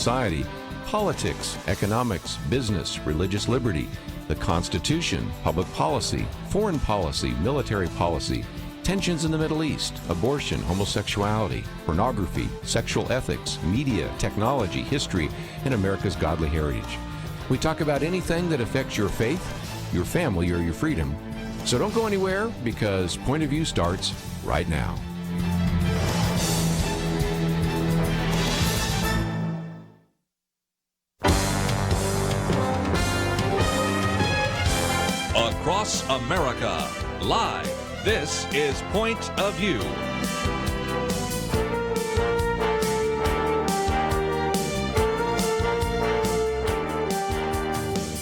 society, politics, economics, business, religious liberty, the Constitution, public policy, foreign policy, military policy, tensions in the Middle East, abortion, homosexuality, pornography, sexual ethics, media, technology, history, and America's godly heritage. We talk about anything that affects your faith, your family, or your freedom. So don't go anywhere, because Point of View starts right now. Across America, live. This is Point of View.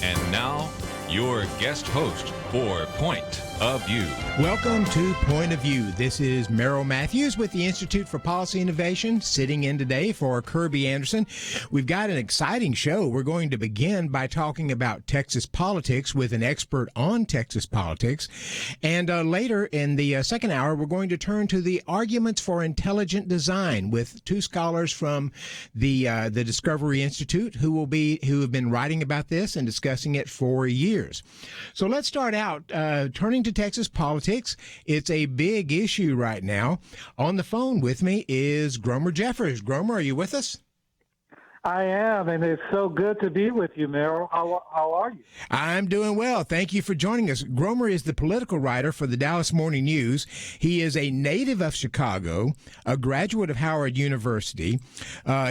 And now, your guest host for Point of View. Welcome to Point of View. This is Merrill Matthews with the Institute for Policy Innovation, sitting in today for Kirby Anderson. We've got an exciting show. We're going to begin by talking about Texas politics with an expert on Texas politics. And later in the second hour, we're going to turn to the arguments for intelligent design with two scholars from the Discovery Institute who have been writing about this and discussing it for years. So let's start out turning to Texas politics. It's a big issue right now. On the phone with me is Gromer Jeffers. Gromer, are you with us? I am, and it's so good to be with you, Merrill. How are you? I'm doing well. Thank you for joining us. Gromer is the political writer for the Dallas Morning News. He is a native of Chicago, a graduate of Howard University.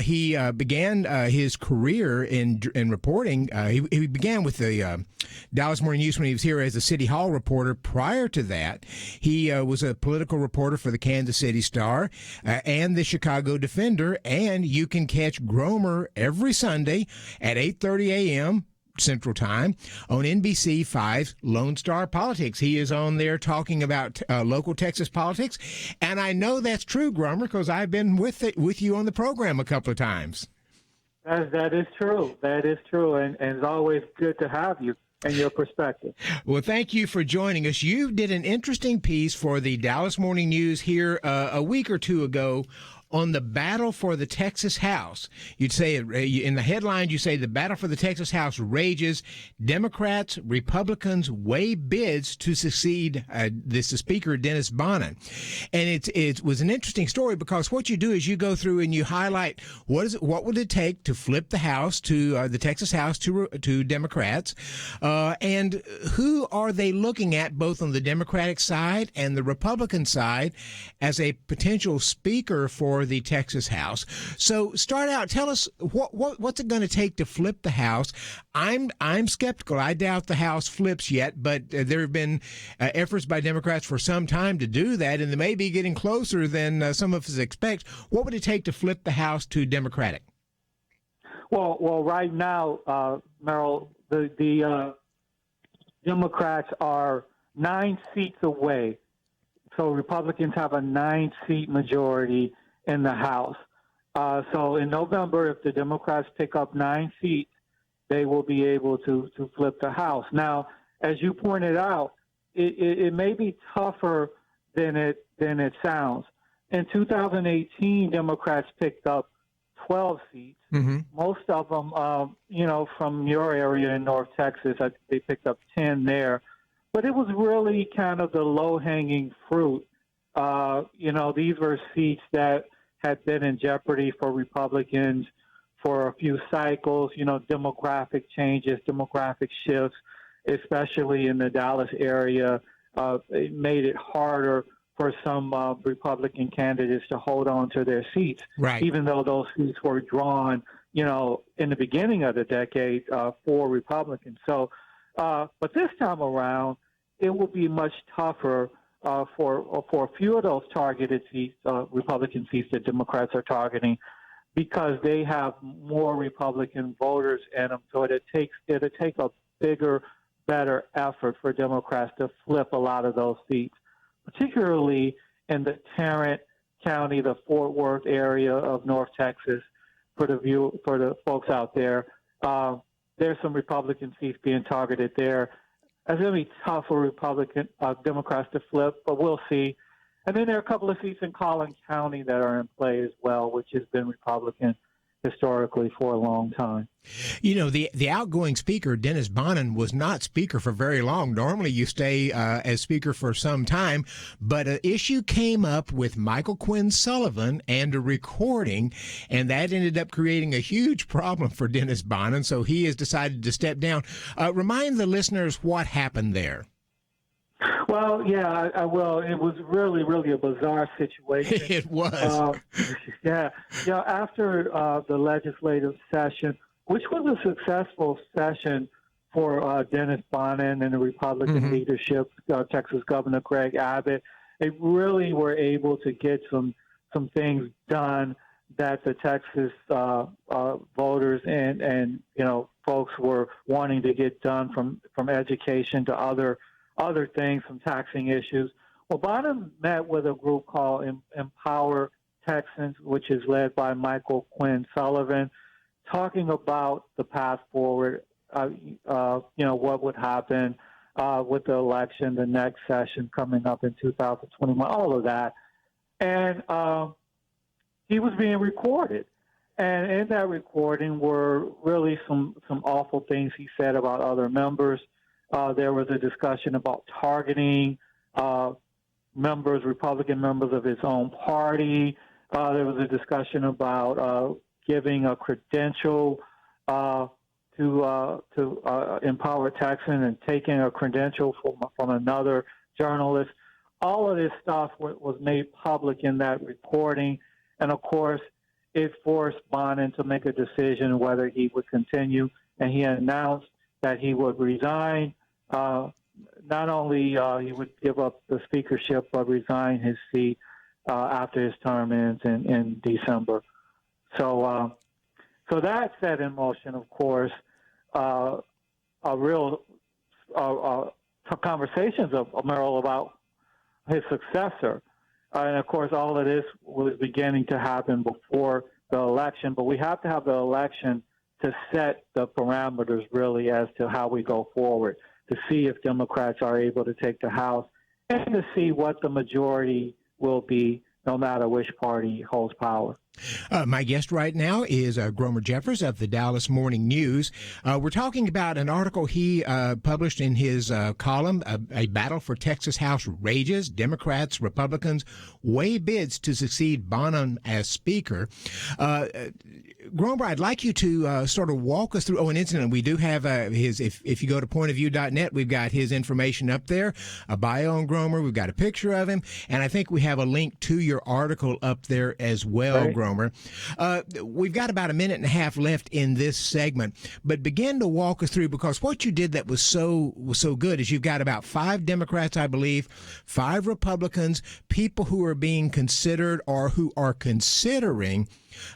He began his career in reporting. He began with the Dallas Morning News when he was here as a City Hall reporter. Prior to that, he was a political reporter for the Kansas City Star and the Chicago Defender, and you can catch Gromer every Sunday at 8:30 a.m. Central Time on NBC5's Lone Star Politics. He is on there talking about local Texas politics, and I know that's true, Gromer, because I've been with you on the program a couple of times. That is true. That is true, and it's always good to have you and your perspective. Well, thank you for joining us. You did an interesting piece for the Dallas Morning News here a week or two ago on the battle for the Texas House. You'd say, in the headline, you say the battle for the Texas House rages. Democrats, Republicans weigh bids to succeed the Speaker, Dennis Bonnen. And it was an interesting story because what you do is you go through and you highlight what would it take to flip the House to the Texas House to Democrats, and who are they looking at both on the Democratic side and the Republican side as a potential speaker for the Texas House. So start out, tell us what's it going to take to flip the House. I'm skeptical. I doubt the House flips yet, but there have been efforts by Democrats for some time to do that, and they may be getting closer than some of us expect. What would it take to flip the House to Democratic? Well, right now, Merrill, the Democrats are 9 seats away. So Republicans have a 9-seat majority in the House. So in November, if the Democrats pick up 9 seats, they will be able to flip the House. Now, as you pointed out, it may be tougher than it sounds. In 2018, Democrats picked up 12 seats. Mm-hmm. Most of them, from your area in North Texas, they picked up 10 there. But it was really kind of the low-hanging fruit. These were seats that had been in jeopardy for Republicans for a few cycles, demographic changes, demographic shifts, especially in the Dallas area. It made it harder for some Republican candidates to hold on to their seats, right, even though those seats were drawn, in the beginning of the decade for Republicans. So, but this time around, it will be much tougher for a few of those targeted seats, Republican seats that Democrats are targeting, because they have more Republican voters in them. So it'll take a bigger, better effort for Democrats to flip a lot of those seats, particularly in the Tarrant County, the Fort Worth area of North Texas. For the folks out there, there's some Republican seats being targeted there. It's going to be tough for Democrats to flip, but we'll see. And then there are a couple of seats in Collin County that are in play as well, which has been Republican. historically for a long time. You know, the outgoing speaker, Dennis Bonnen, was not speaker for very long. Normally you stay as speaker for some time, but an issue came up with Michael Quinn Sullivan and a recording, and that ended up creating a huge problem for Dennis Bonnen, so he has decided to step down. Remind the listeners what happened there. Well, yeah, I will. It was really, really a bizarre situation. It was. After the legislative session, which was a successful session for Dennis Bonnen and the Republican leadership, Texas Governor Greg Abbott, they really were able to get some things done that the Texas voters and folks were wanting to get done, from education to other things, some taxing issues. Well, Bonnen met with a group called Empower Texans, which is led by Michael Quinn Sullivan, talking about the path forward, what would happen with the election, the next session coming up in 2021, all of that. And he was being recorded. And in that recording were really some awful things he said about other members. There was a discussion about targeting Republican members of his own party. There was a discussion about giving a credential to Empower Texan and taking a credential from another journalist. All of this stuff was made public in that recording. And, of course, it forced Bonnen to make a decision whether he would continue. And he announced that he would resign. Not only he would give up the speakership, but resign his seat after his term ends in December. So that set in motion, of course, a real conversations of Merrill about his successor. And, of course, all of this was beginning to happen before the election. But we have to have the election to set the parameters, really, as to how we go forward, to see if Democrats are able to take the House and to see what the majority will be, no matter which party holds power. My guest right now is Gromer Jeffers of the Dallas Morning News. We're talking about an article he published in his column, A Battle for Texas House Rages. Democrats, Republicans weigh bids to succeed Bonnen as Speaker. Gromer, I'd like you to sort of walk us through. Oh, and incidentally, we do have his, if you go to pointofview.net, we've got his information up there, a bio on Gromer. We've got a picture of him. And I think we have a link to your article up there as well, right. Gromer. We've got about a minute and a half left in this segment, but begin to walk us through, because what you did that was so good is you've got about 5 Democrats, I believe, 5 Republicans, people who are being considered or who are considering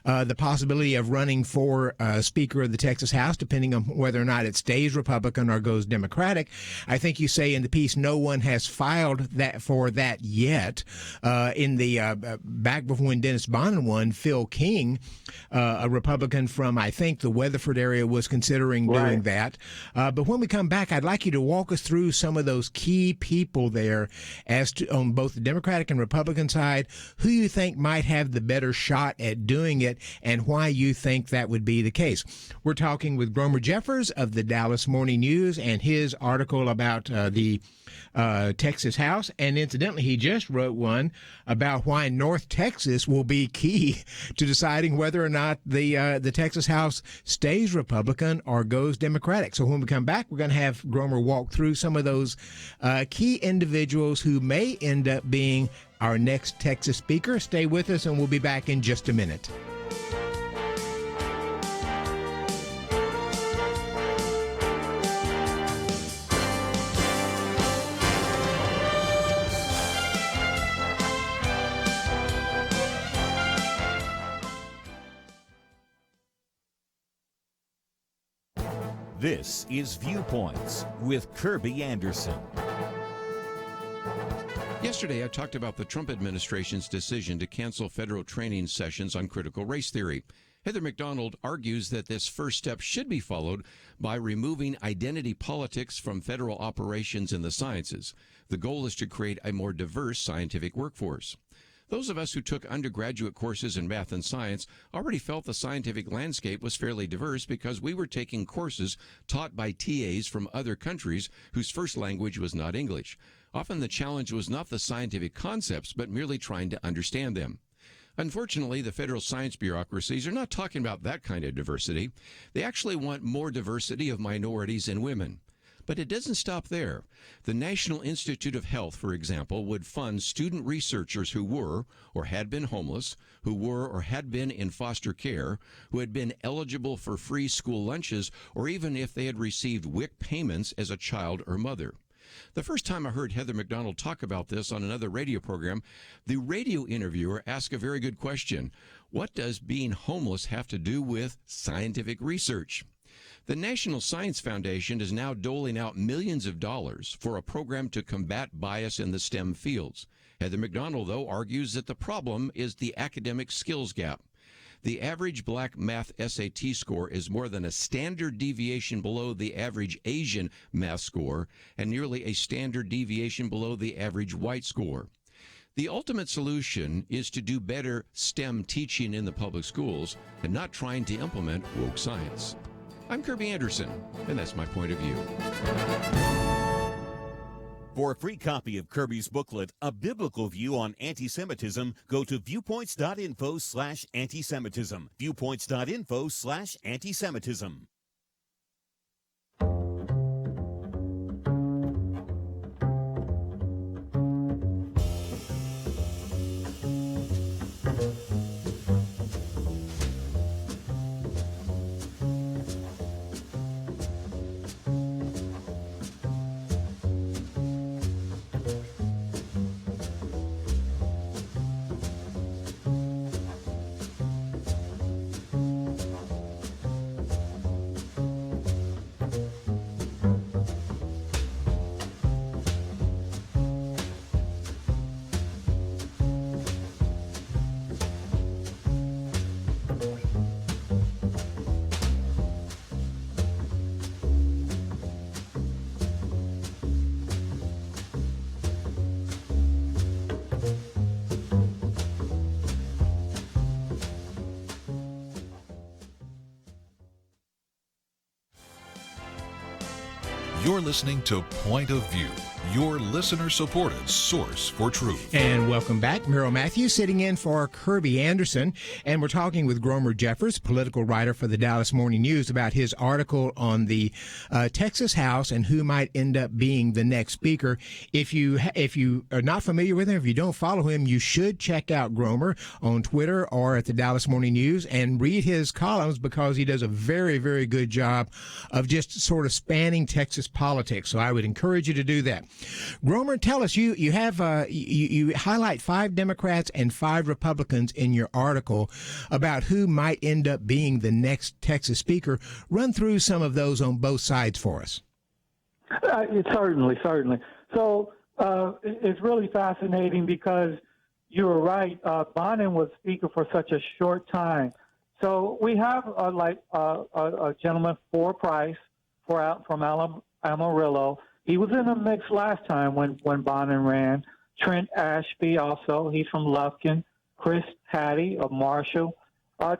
the possibility of running for Speaker of the Texas House, depending on whether or not it stays Republican or goes Democratic. I think you say in the piece no one has filed that for that yet. In the back before when Dennis Bonnen won, Phil King, a Republican from, I think, the Weatherford area, was considering doing that. But when we come back, I'd like you to walk us through some of those key people there as to, on both the Democratic and Republican side, who you think might have the better shot at doing it and why you think that would be the case. We're talking with Gromer Jeffers of the Dallas Morning News and his article about the Texas House. And incidentally, he just wrote one about why North Texas will be key to deciding whether or not the Texas House stays Republican or goes Democratic. So when we come back, we're going to have Gromer walk through some of those key individuals who may end up being our next Texas Speaker. Stay with us, and we'll be back in just a minute. This is Viewpoints with Kirby Anderson. Yesterday, I talked about the Trump administration's decision to cancel federal training sessions on critical race theory. Heather McDonald argues that this first step should be followed by removing identity politics from federal operations in the sciences. The goal is to create a more diverse scientific workforce. Those of us who took undergraduate courses in math and science already felt the scientific landscape was fairly diverse because we were taking courses taught by TAs from other countries whose first language was not English. Often the challenge was not the scientific concepts, but merely trying to understand them. Unfortunately, the federal science bureaucracies are not talking about that kind of diversity. They actually want more diversity of minorities and women. But it doesn't stop there. The National Institute of Health, for example, would fund student researchers who were or had been homeless, who were or had been in foster care, who had been eligible for free school lunches, or even if they had received WIC payments as a child or mother. The first time I heard Heather McDonald talk about this on another radio program, the radio interviewer asked a very good question. What does being homeless have to do with scientific research? The National Science Foundation is now doling out millions of dollars for a program to combat bias in the STEM fields. Heather McDonald, though, argues that the problem is the academic skills gap. The average black math SAT score is more than a standard deviation below the average Asian math score and nearly a standard deviation below the average white score. The ultimate solution is to do better STEM teaching in the public schools and not trying to implement woke science. I'm Kirby Anderson, and that's my point of view. For a free copy of Kirby's booklet, A Biblical View on Anti-Semitism, go to viewpoints.info/antisemitism. Viewpoints.info/antisemitism. You're listening to Point of View, your listener-supported source for truth. And welcome back. Merrill Matthews sitting in for Kirby Anderson. And we're talking with Gromer Jeffers, political writer for the Dallas Morning News, about his article on the Texas House and who might end up being the next speaker. If you are not familiar with him, if you don't follow him, you should check out Gromer on Twitter or at the Dallas Morning News and read his columns because he does a very, very good job of just sort of spanning Texas politics. So I would encourage you to do that. Gromer, tell us, you have you highlight 5 Democrats and 5 Republicans in your article about who might end up being the next Texas speaker. Run through some of those on both sides for us. Certainly. So it's really fascinating because you were right. Bonin was speaker for such a short time. So we have a gentleman, Ford Price, from Amarillo. He was in the mix last time when Bonin ran. Trent Ashby also, he's from Lufkin. Chris Hattie of Marshall.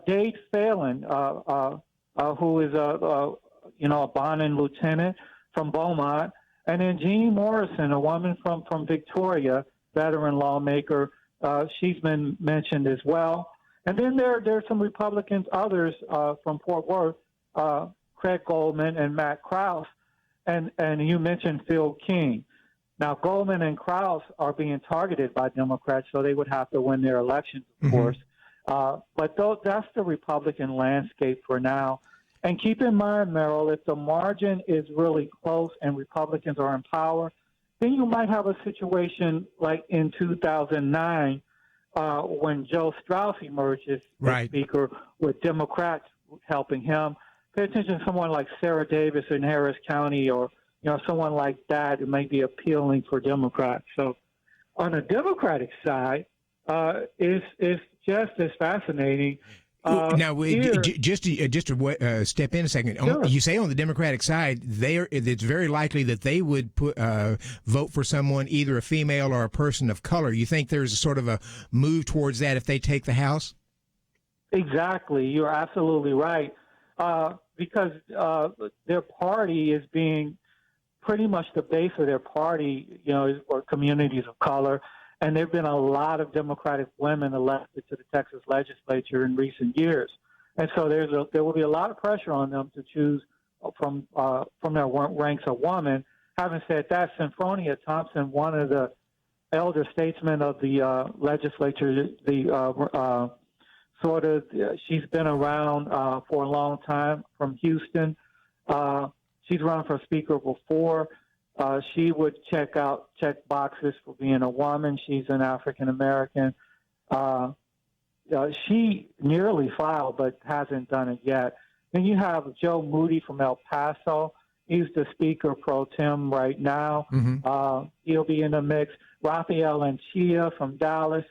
Dade Phelan, who is a Bonin lieutenant from Beaumont. And then Jeannie Morrison, a woman from Victoria, veteran lawmaker. She's been mentioned as well. And then there's some Republicans, others from Fort Worth, Craig Goldman and Matt Krause. And you mentioned Phil King. Now, Goldman and Krause are being targeted by Democrats, so they would have to win their elections, of course. But that's the Republican landscape for now. And keep in mind, Merrill, if the margin is really close and Republicans are in power, then you might have a situation like in 2009 when Joe Strauss emerged as Speaker with Democrats helping him. Pay attention to someone like Sarah Davis in Harris County or, someone like that who may be appealing for Democrats. So on the Democratic side, it's just as fascinating. Just to step in a second, Sure. you say on the Democratic side, it's very likely that they would vote for someone, either a female or a person of color. You think there's a sort of a move towards that if they take the House? Exactly. You're absolutely right. Because their party is being pretty much the base of their party, or communities of color. And there have been a lot of Democratic women elected to the Texas legislature in recent years. And so there will be a lot of pressure on them to choose from their ranks a woman. Having said that, Symphonia Thompson, one of the elder statesmen of the legislature, she's been around for a long time from Houston. She's run for speaker before. She would check boxes for being a woman. She's an African American. She nearly filed, but hasn't done it yet. Then you have Joe Moody from El Paso. He's the speaker pro tem right now. Mm-hmm. He'll be in the mix. Rafael Anchia from Dallas.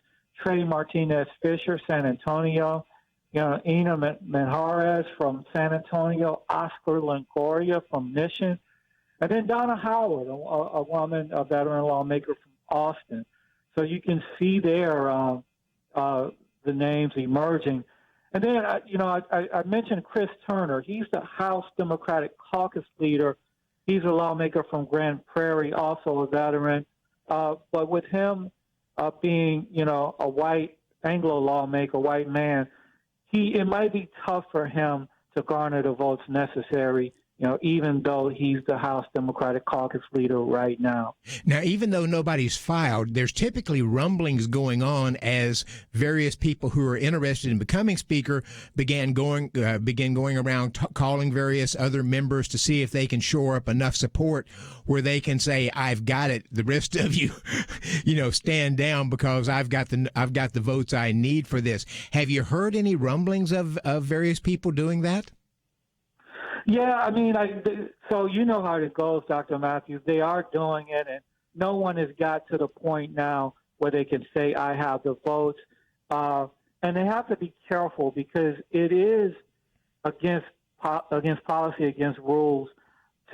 Trey Martinez Fisher, San Antonio. Ina Menjarez from San Antonio. Oscar Longoria from Mission. And then Donna Howard, a woman, a veteran lawmaker from Austin. So you can see there the names emerging. And then, I mentioned Chris Turner. He's the House Democratic Caucus leader. He's a lawmaker from Grand Prairie, also a veteran. But with him being, a white Anglo lawmaker, white man, it might be tough for him to garner the votes necessary, even though he's the House Democratic Caucus leader right now. Now, even though nobody's filed, there's typically rumblings going on as various people who are interested in becoming speaker begin going around calling various other members to see if they can shore up enough support where they can say, "I've got it. The rest of you, stand down because I've got the votes I need for this." Have you heard any rumblings of various people doing that? Yeah, so you know how it goes, Dr. Matthews. They are doing it, and no one has got to the point now where they can say, "I have the votes." And they have to be careful because it is against policy, against rules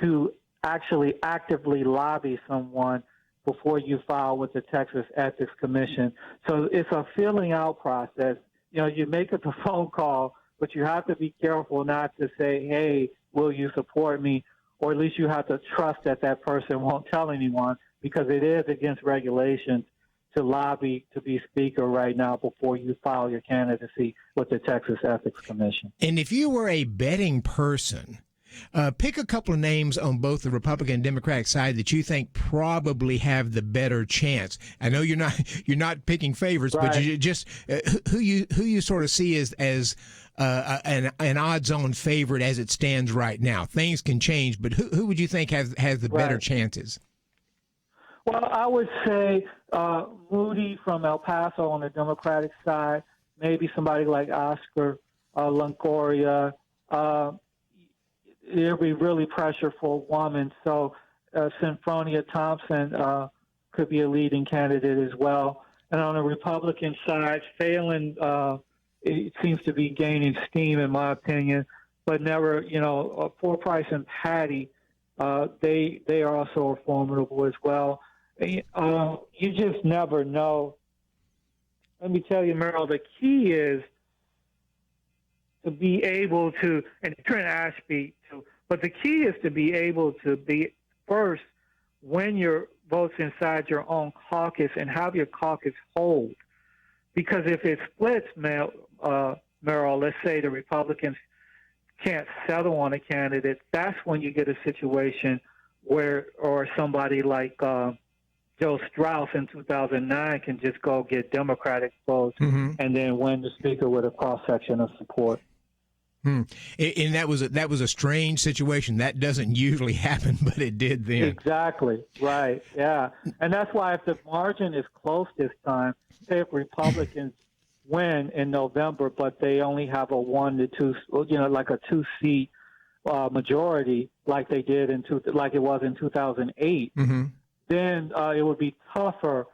to actually actively lobby someone before you file with the Texas Ethics Commission. So it's a filling out process. You make it a phone call, but you have to be careful not to say, "Hey, will you support me?" Or at least you have to trust that person won't tell anyone, because it is against regulations to lobby to be speaker right now before you file your candidacy with the Texas Ethics Commission. And if you were a betting person, pick a couple of names on both the Republican and Democratic side that you think probably have the better chance. I know you're not picking favorites, right, but you just who you sort of see as an odds-on favorite as it stands right now. Things can change, but who would you think has the better chances? Well, I would say Moody from El Paso on the Democratic side, maybe somebody like Oscar Longoria. There'll be really pressure for a woman, so Symphonia Thompson could be a leading candidate as well. And on the Republican side, Phelan it seems to be gaining steam, in my opinion, but never, For Price and Patty, they are also formidable as well. You just never know. Let me tell you, Merrill, the key is to be able to, and Trent Ashby too, but the key is to be able to be first win your votes inside your own caucus and have your caucus hold. Because if it splits, Merrill, let's say the Republicans can't settle on a candidate, that's when you get a situation where, or somebody like Joe Strauss in 2009 can just go get Democratic votes and then win the speaker with a cross-section of support. And that was a strange situation. That doesn't usually happen, but it did then. Exactly. Right. Yeah. And that's why if the margin is close this time, say if Republicans win in November, but they only have a 1 to 2, like a 2-seat majority, like they did like it was in 2008, then it would be tougher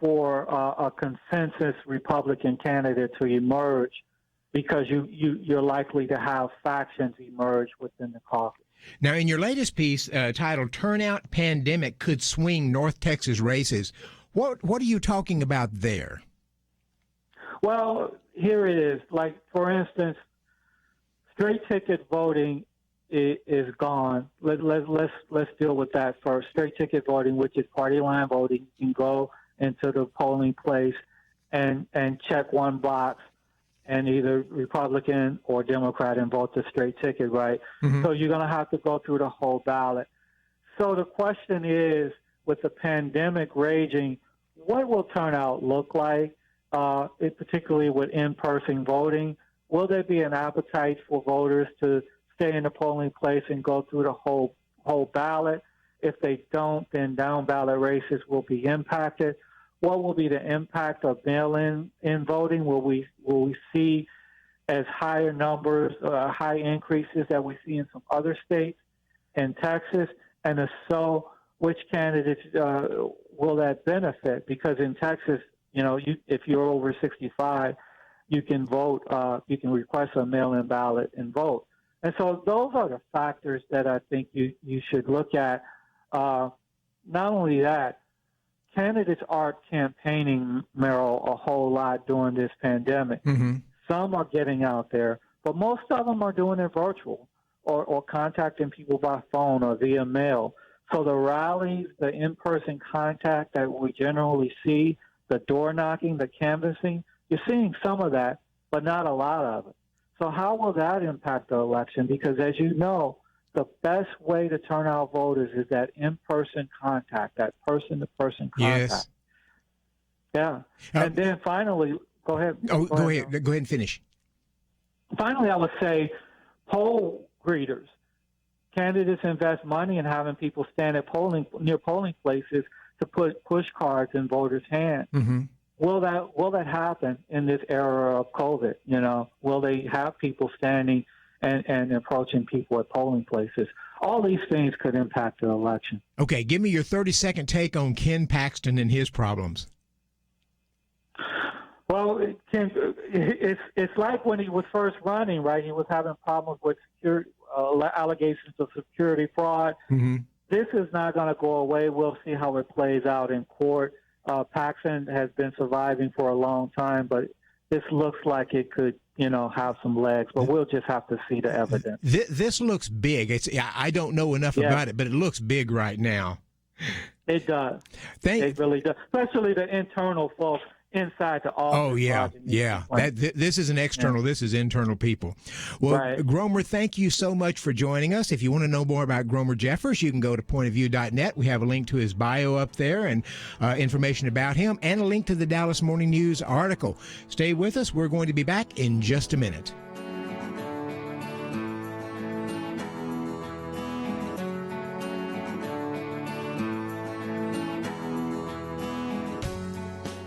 for a consensus Republican candidate to emerge. because you're likely to have factions emerge within the caucus. Now, in your latest piece titled "Turnout Pandemic Could Swing North Texas Races," what are you talking about there? Well, here it is. Like, for instance, straight ticket voting is gone. Let's deal with that first. Straight ticket voting, which is party line voting, you can go into the polling place and check one box and either Republican or Democrat and vote the straight ticket, right? Mm-hmm. So you're going to have to go through the whole ballot. So the question is, with the pandemic raging, what will turnout look like, particularly with in-person voting? Will there be an appetite for voters to stay in the polling place and go through the whole ballot? If they don't, then down ballot races will be impacted. What will be the impact of mail-in voting? Will we see as higher numbers, high increases that we see in some other states and Texas? And if so, which candidates will that benefit? Because in Texas, if you're over 65, you can vote. You can request a mail-in ballot and vote. And so those are the factors that I think you should look at. Not only that, candidates are campaigning, Merrill, a whole lot during this pandemic. Mm-hmm. Some are getting out there, but most of them are doing it virtual or contacting people by phone or via mail. So the rallies, the in-person contact that we generally see, the door knocking, the canvassing, you're seeing some of that, but not a lot of it. So how will that impact the election? Because as you know, the best way to turn out voters is that in-person contact, that person-to-person contact. Yes. Yeah. And then finally, go ahead. Go ahead. Go ahead and finish. Finally, I would say poll greeters. Candidates invest money in having people stand at near polling places to put push cards in voters' hands. Mm-hmm. Will that happen in this era of COVID? Will they have people standing and approaching people at polling places? All these things could impact the election. Okay, give me your 30-second take on Ken Paxton and his problems. Well, it's like when he was first running, right? He was having problems with allegations of security fraud. Mm-hmm. This is not going to go away. We'll see how it plays out in court. Paxton has been surviving for a long time, but this looks like it could, have some legs. But we'll just have to see the evidence. This looks big. I don't know enough about it, but it looks big right now. It does. It really does, especially the internal folks inside the office. Oh, yeah. This isn't external. This is internal people. Well, right. Gromer, thank you so much for joining us. If you want to know more about Gromer Jeffers, you can go to pointofview.net. We have a link to his bio up there and information about him and a link to the Dallas Morning News article. Stay with us. We're going to be back in just a minute.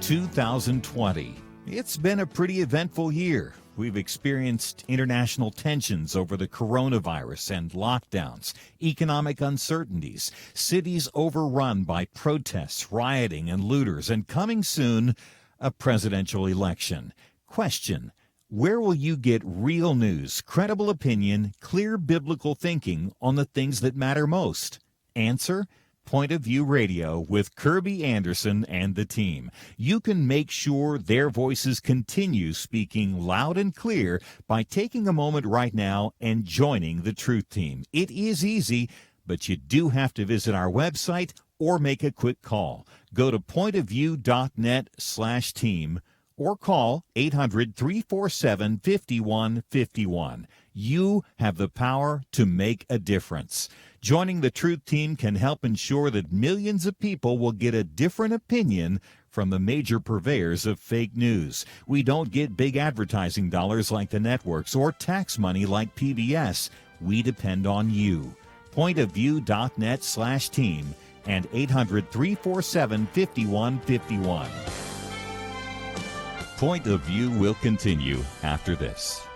(2020). It's been a pretty eventful year. We've experienced international tensions over the coronavirus and lockdowns, economic uncertainties, cities overrun by protests, rioting, and looters, and coming soon, a presidential election. Question: where will you get real news, credible opinion, clear biblical thinking on the things that matter most? Answer: Point of View Radio with Kirby Anderson and the team. You can make sure their voices continue speaking loud and clear by taking a moment right now and joining the Truth Team. It is easy, but you do have to visit our website or make a quick call. Go to pointofview.net/team or call 800-347-5151. You have the power to make a difference. Joining the Truth Team can help ensure that millions of people will get a different opinion from the major purveyors of fake news. We don't get big advertising dollars like the networks or tax money like PBS. We depend on you. Pointofview.net/team and 800-347-5151. Point of View will continue after this.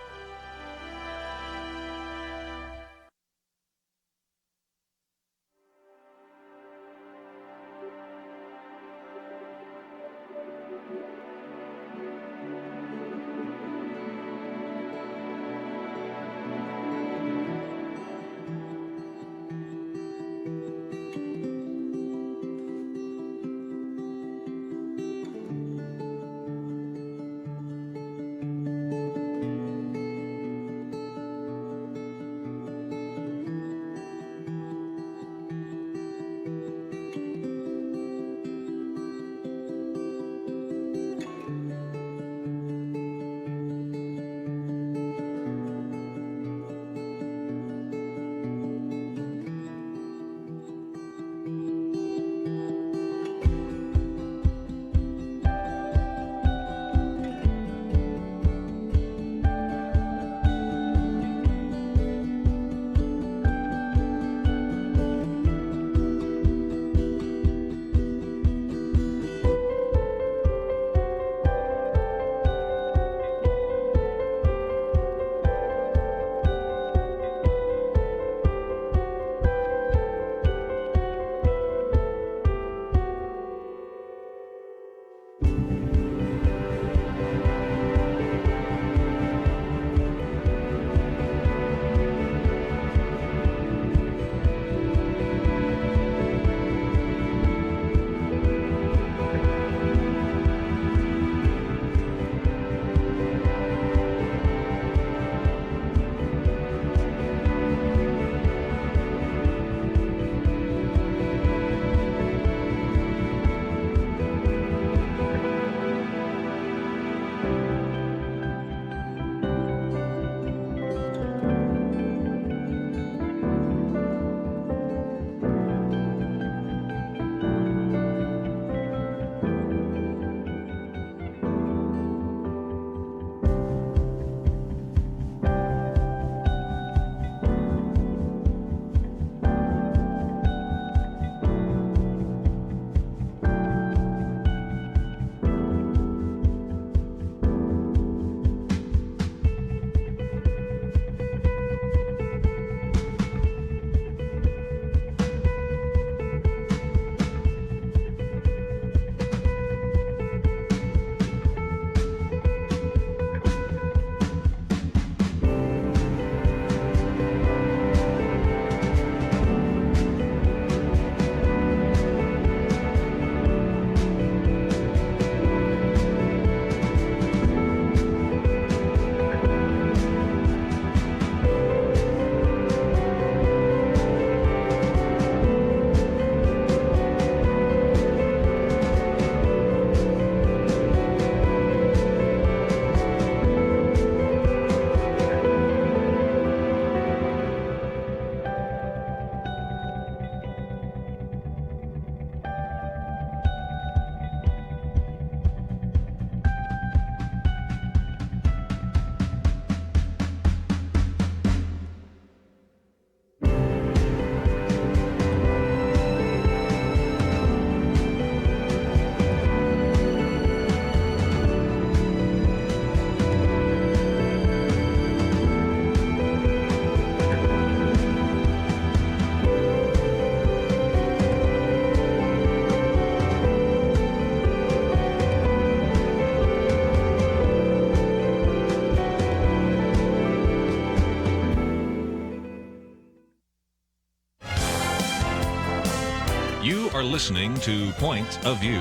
are listening to Point of View.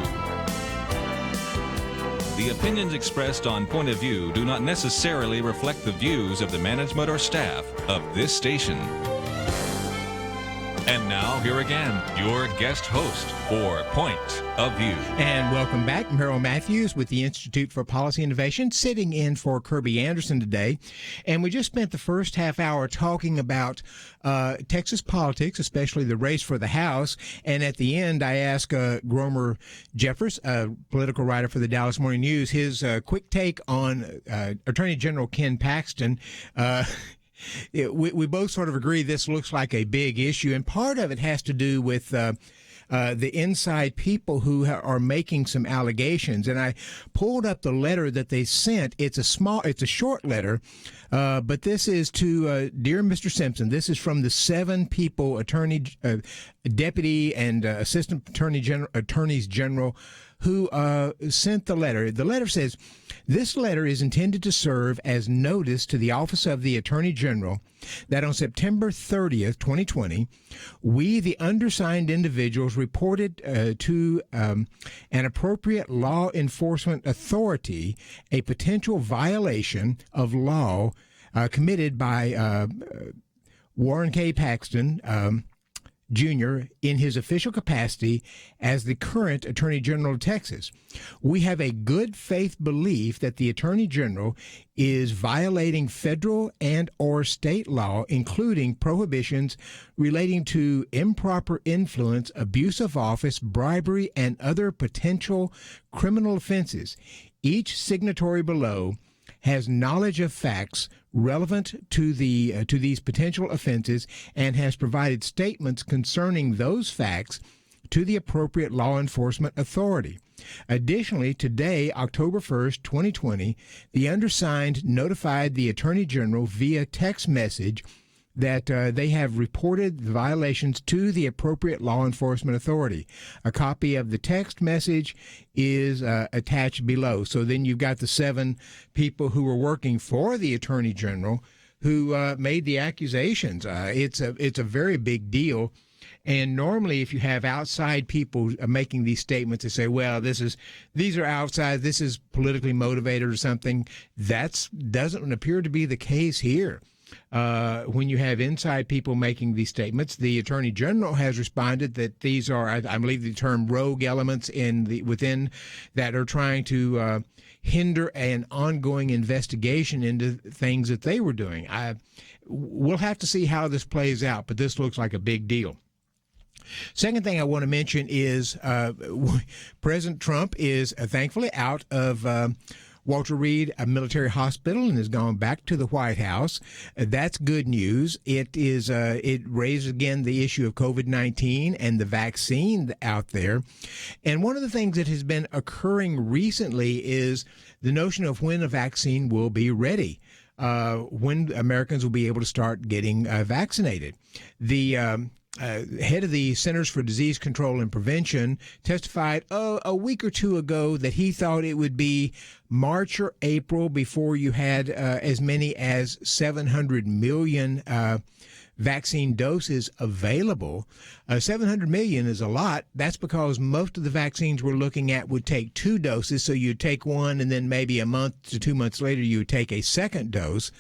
The opinions expressed on Point of View do not necessarily reflect the views of the management or staff of this station. And now, here again, your guest host for Point of View. And welcome back. Merrill Matthews with the Institute for Policy Innovation, sitting in for Kirby Anderson today. And we just spent the first half hour talking about Texas politics, especially the race for the House. And at the end, I asked Gromer Jeffers, a political writer for the Dallas Morning News, his quick take on Attorney General Ken Paxton. We both sort of agree this looks like a big issue, and part of it has to do with the inside people who are making some allegations. And I pulled up the letter that they sent. It's a short letter, but this is to Dear Mr. Simpson. This is from the 7 people, deputy and assistant attorneys general, who sent the letter. The letter says, this letter is intended to serve as notice to the Office of the Attorney General that on September 30th, 2020, we, the undersigned individuals, reported to an appropriate law enforcement authority a potential violation of law committed by Warren K. Paxton, Jr. in his official capacity as the current Attorney General of Texas. We have a good faith belief that the Attorney General is violating federal and or state law, including prohibitions relating to improper influence, abuse of office, bribery, and other potential criminal offenses. Each signatory below has knowledge of facts relevant to these potential offenses and has provided statements concerning those facts to the appropriate law enforcement authority. Additionally, today, October 1st, 2020, the undersigned notified the Attorney General via text message that they have reported the violations to the appropriate law enforcement authority. A copy of the text message is attached below. So then you've got the 7 people who were working for the Attorney General who made the accusations. It's a very big deal. And normally, if you have outside people making these statements and say, well, these are outside, this is politically motivated or something, that doesn't appear to be the case here. When you have inside people making these statements, the Attorney General has responded that these are, I believe the term rogue elements within that are trying to hinder an ongoing investigation into things that they were doing. We'll have to see how this plays out, but this looks like a big deal. Second thing I want to mention is President Trump is thankfully out of Walter Reed Military Hospital and has gone back to the White House. That's good news. It raises again the issue of COVID-19 and the vaccine out there. And one of the things that has been occurring recently is the notion of when a vaccine will be ready, when Americans will be able to start getting vaccinated. The head of the Centers for Disease Control and Prevention testified a week or two ago that he thought it would be March or April before you had as many as 700 million vaccine doses available. 700 million is a lot. That's because most of the vaccines we're looking at would take 2 doses. So you'd take one and then maybe a month to 2 months later you would take a second dose.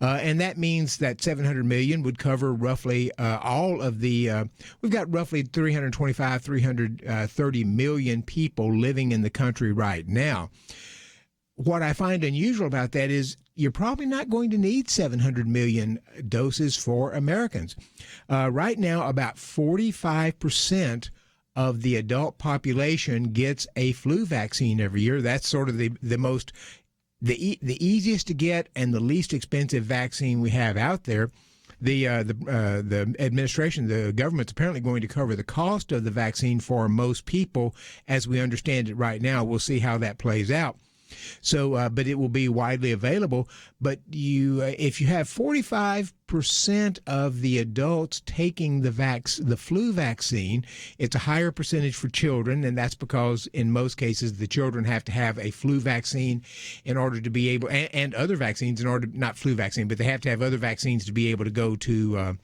And that means that 700 million would cover roughly all of the, we've got roughly 330 million people living in the country right now. What I find unusual about that is you're probably not going to need 700 million doses for Americans. Right now, about 45% of the adult population gets a flu vaccine every year. That's sort of the easiest to get and the least expensive vaccine we have out there. The administration, the government's apparently going to cover the cost of the vaccine for most people, as we understand it right now. We'll see how that plays out. So, but it will be widely available. But if you have 45% of the adults taking the flu vaccine, it's a higher percentage for children, and that's because in most cases the children have to have a flu vaccine in order to be able, and other vaccines in order, not flu vaccine, but they have to have other vaccines to be able to go to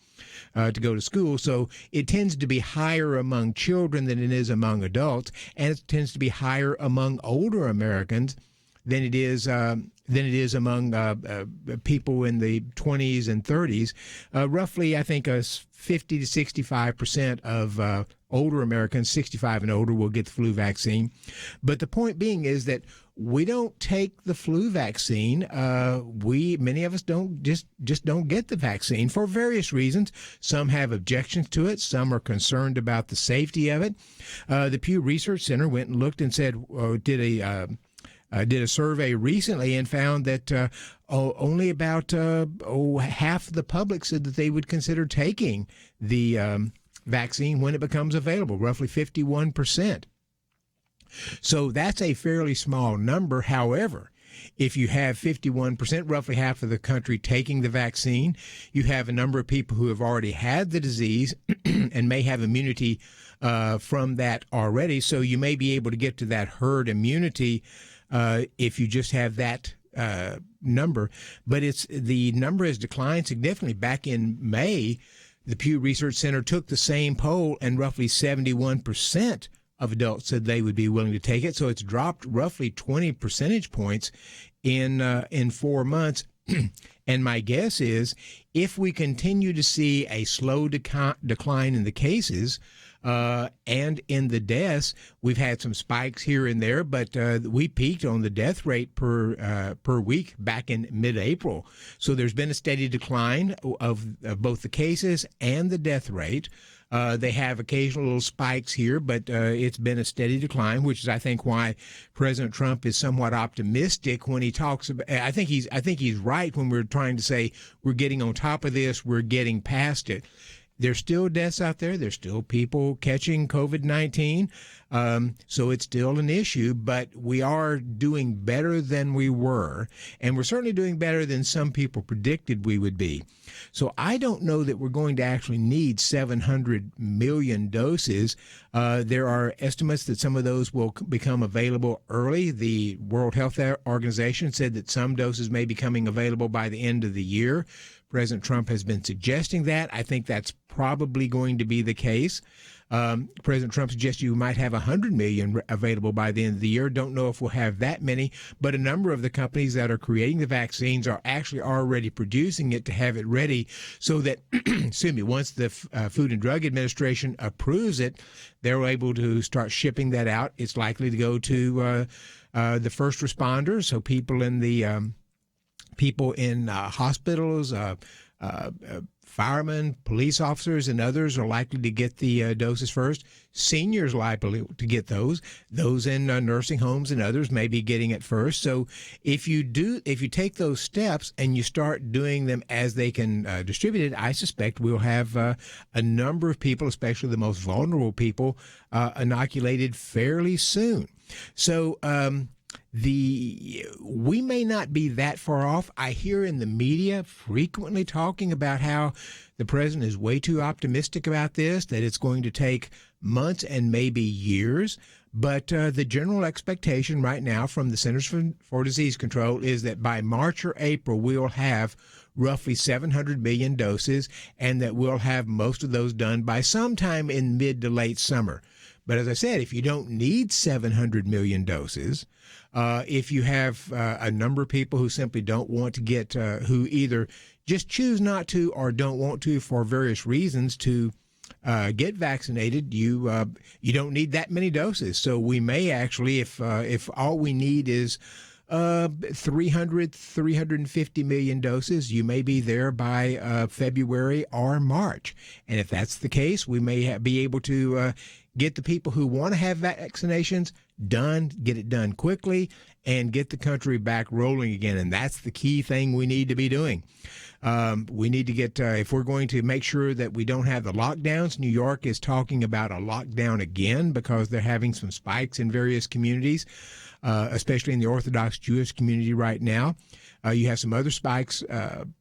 to go to school. So it tends to be higher among children than it is among adults, and it tends to be higher among older Americans than it is among people in the 20s and 30s. Roughly, I think, 50 to 65% of older Americans, 65 and older, will get the flu vaccine. But the point being is that we don't take the flu vaccine. Many of us don't don't get the vaccine for various reasons. Some have objections to it. Some are concerned about the safety of it. The Pew Research Center went and looked and said, did a survey recently and found that only about half the public said that they would consider taking the vaccine when it becomes available, roughly 51%. So that's a fairly small number. However, if you have 51%, roughly half of the country taking the vaccine, you have a number of people who have already had the disease and may have immunity from that already. So you may be able to get to that herd immunity if you just have that number. But the number has declined significantly. Back in May, the Pew Research Center took the same poll, and roughly 71% of adults said they would be willing to take it. So it's dropped roughly 20 percentage points in 4 months. And my guess is if we continue to see a slow decline in the cases and in the deaths, we've had some spikes here and there, but we peaked on the death rate per week back in mid-April. So there's been a steady decline of both the cases and the death rate. They have occasional little spikes here, but it's been a steady decline, which is, I think, why President Trump is somewhat optimistic when he talks about. I think he's right when we're trying to say we're getting on top of this, we're getting past it. There's still deaths out there. There's still people catching COVID-19. So it's still an issue, but we are doing better than we were. And we're certainly doing better than some people predicted we would be. So I don't know that we're going to actually need 700 million doses. There are estimates that some of those will become available early. The World Health Organization said that some doses may be coming available by the end of the year. President Trump has been suggesting that. I think that's probably going to be the case. President Trump suggests you might have 100 million available by the end of the year. Don't know if we'll have that many, but a number of the companies that are creating the vaccines are actually already producing it to have it ready so that, once the Food and Drug Administration approves it, they're able to start shipping that out. It's likely to go to the first responders, so people in hospitals, firemen, police officers, and others are likely to get the doses first. Seniors likely to get those. Those in nursing homes and others may be getting it first. So if you take those steps and you start doing them as they can distribute it, I suspect we'll have a number of people, especially the most vulnerable people, inoculated fairly soon. So we may not be that far off. I hear in the media frequently talking about how the president is way too optimistic about this, that it's going to take months and maybe years. But the general expectation right now from the Centers for Disease Control is that by March or April, we'll have roughly 700 million doses, and that we'll have most of those done by sometime in mid to late summer. But as I said, if you don't need 700 million doses, if you have a number of people who simply don't want to get, who either just choose not to or don't want to for various reasons to get vaccinated, you don't need that many doses. So we may actually, if all we need is 350 million doses, you may be there by February or March. And if that's the case, we may be able to get the people who want to have vaccinations done, get it done quickly, and get the country back rolling again. And that's the key thing we need to be doing. We need to get, if we're going to make sure that we don't have the lockdowns, New York is talking about a lockdown again because they're having some spikes in various communities, especially in the Orthodox Jewish community right now. You have some other spikes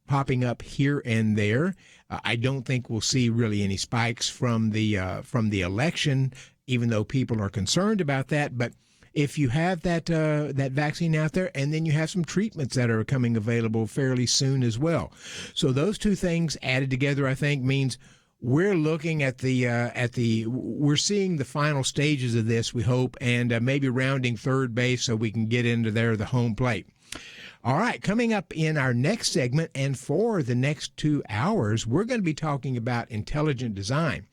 popping up here and there. I don't think we'll see really any spikes from the election, even though people are concerned about that. But if you have that vaccine out there, and then you have some treatments that are coming available fairly soon as well. So those two things added together, I think, means we're looking at we're seeing the final stages of this, we hope, and maybe rounding third base so we can get into the home plate. All right, coming up in our next segment and for the next 2 hours, we're going to be talking about intelligent design.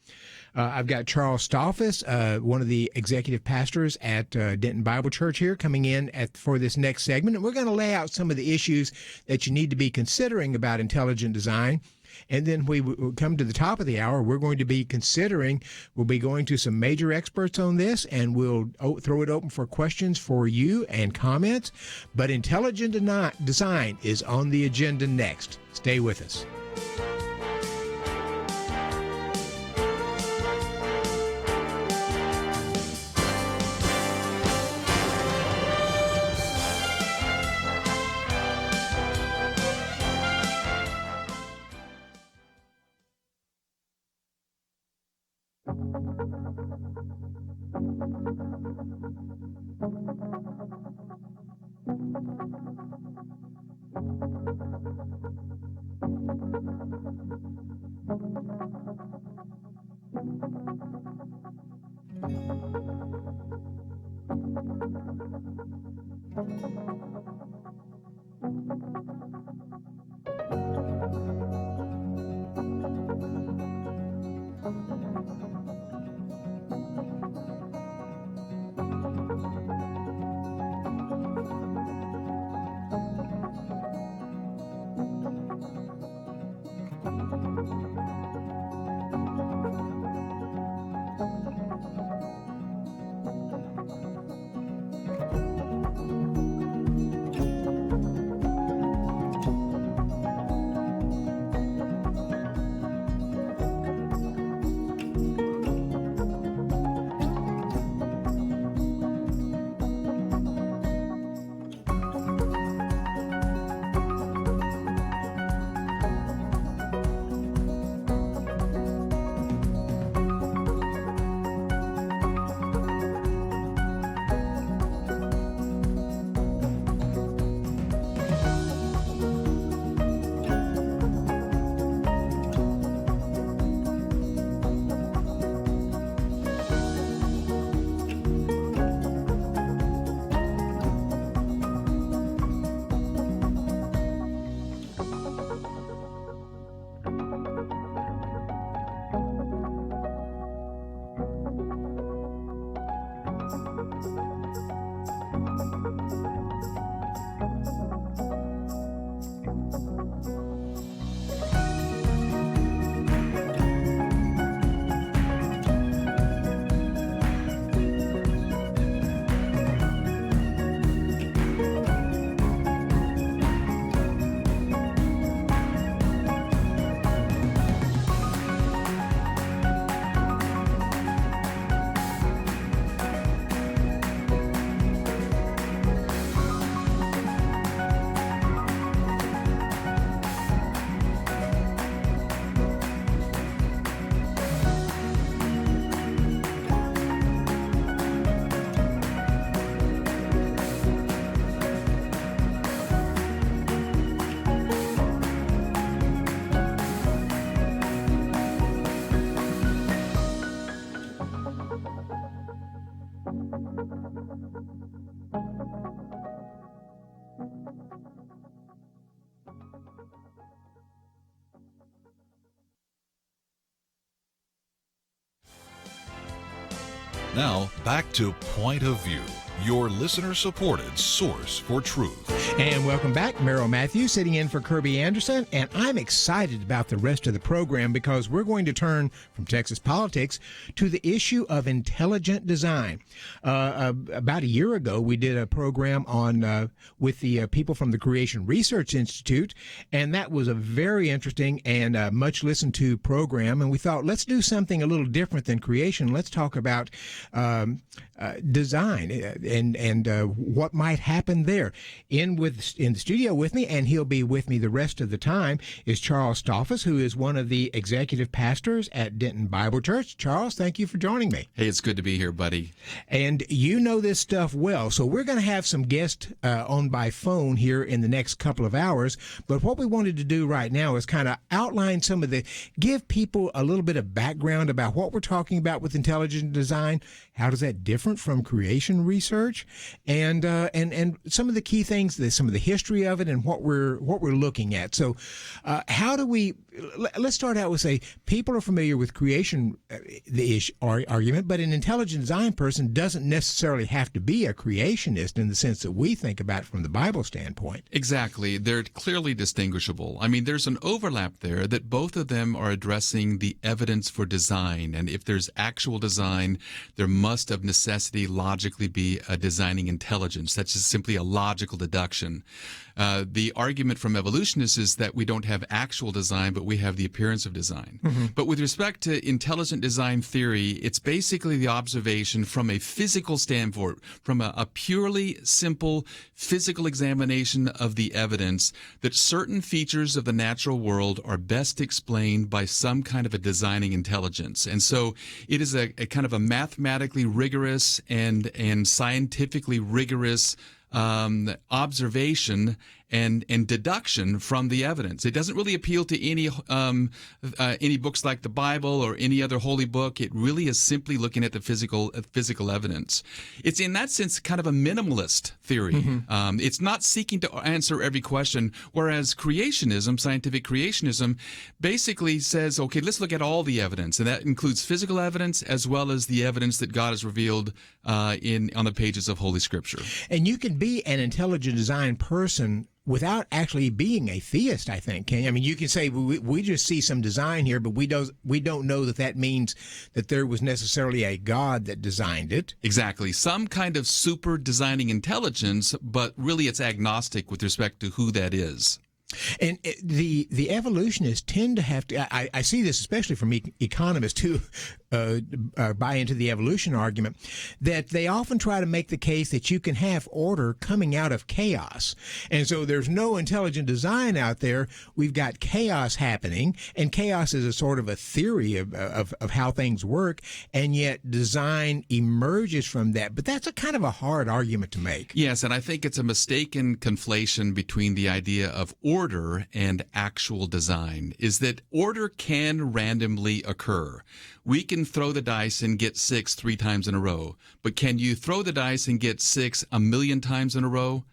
I've got Charles Stolfus, one of the executive pastors at Denton Bible Church here, coming in for this next segment. And we're going to lay out some of the issues that you need to be considering about intelligent design. And then we come to the top of the hour, we'll be going to some major experts on this, and we'll throw it open for questions for you and comments. But intelligent design is on the agenda next. Stay with us. Now, back to Point of View, your listener-supported source for truth. And welcome back. Merrill Matthews sitting in for Kirby Anderson, and I'm excited about the rest of the program because we're going to turn from Texas politics to the issue of intelligent design. About a year ago, we did a program on with the people from the Creation Research Institute, and that was a very interesting and much listened to program. And we thought, let's do something a little different than creation. Let's talk about design. what might happen there. In the studio with me, and he'll be with me the rest of the time, is Charles Stolfus, who is one of the executive pastors at Denton Bible Church. Charles, thank you for joining me. Hey, it's good to be here, buddy. And you know this stuff well, so we're going to have some guests on by phone here in the next couple of hours. But what we wanted to do right now is kind of outline give people a little bit of background about what we're talking about with intelligent design. How does that differ from creation research, and some of the key things, some of the history of it, and what we're looking at. So, how do we? Let's start out with say people are familiar with creation, argument, but an intelligent design person doesn't necessarily have to be a creationist in the sense that we think about it from the Bible standpoint. Exactly. They're clearly distinguishable. I mean, there's an overlap there that both of them are addressing the evidence for design. And if there's actual design, there must of necessity logically be a designing intelligence. That's just simply a logical deduction. The argument from evolutionists is that we don't have actual design, but we have the appearance of design. Mm-hmm. But with respect to intelligent design theory, it's basically the observation from a physical standpoint, from a purely simple physical examination of the evidence that certain features of the natural world are best explained by some kind of a designing intelligence. And so it is a kind of a mathematically rigorous and scientifically rigorous observation and deduction from the evidence. It doesn't really appeal to any books like the Bible or any other holy book. It really is simply looking at the physical evidence. It's in that sense kind of a minimalist theory. Mm-hmm. It's not seeking to answer every question, whereas creationism, scientific creationism, basically says, okay, let's look at all the evidence, and that includes physical evidence as well as the evidence that God has revealed on the pages of Holy Scripture. And you can be an intelligent design person without actually being a theist, I think. I mean, you can say we just see some design here, but we don't know that means that there was necessarily a God that designed it. Exactly. Some kind of super designing intelligence, but really it's agnostic with respect to who that is. And the evolutionists tend to have to, I see this especially from economists who buy into the evolution argument, that they often try to make the case that you can have order coming out of chaos. And so there's no intelligent design out there. We've got chaos happening, and chaos is a sort of a theory of how things work, and yet design emerges from that. But that's a kind of a hard argument to make. Yes, and I think it's a mistaken conflation between the idea of order and actual design, is that order can randomly occur. We can throw the dice and get 6 3 times in a row, but can you throw the dice and get 6 1,000,000 times in a row?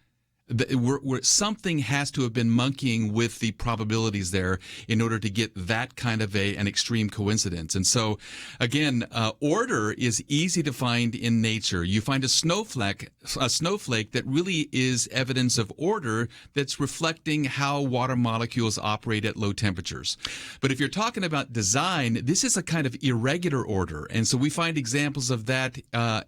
Something has to have been monkeying with the probabilities there in order to get that kind of an extreme coincidence. And so, again, order is easy to find in nature. You find a snowflake that really is evidence of order that's reflecting how water molecules operate at low temperatures. But if you're talking about design, this is a kind of irregular order. And so we find examples of that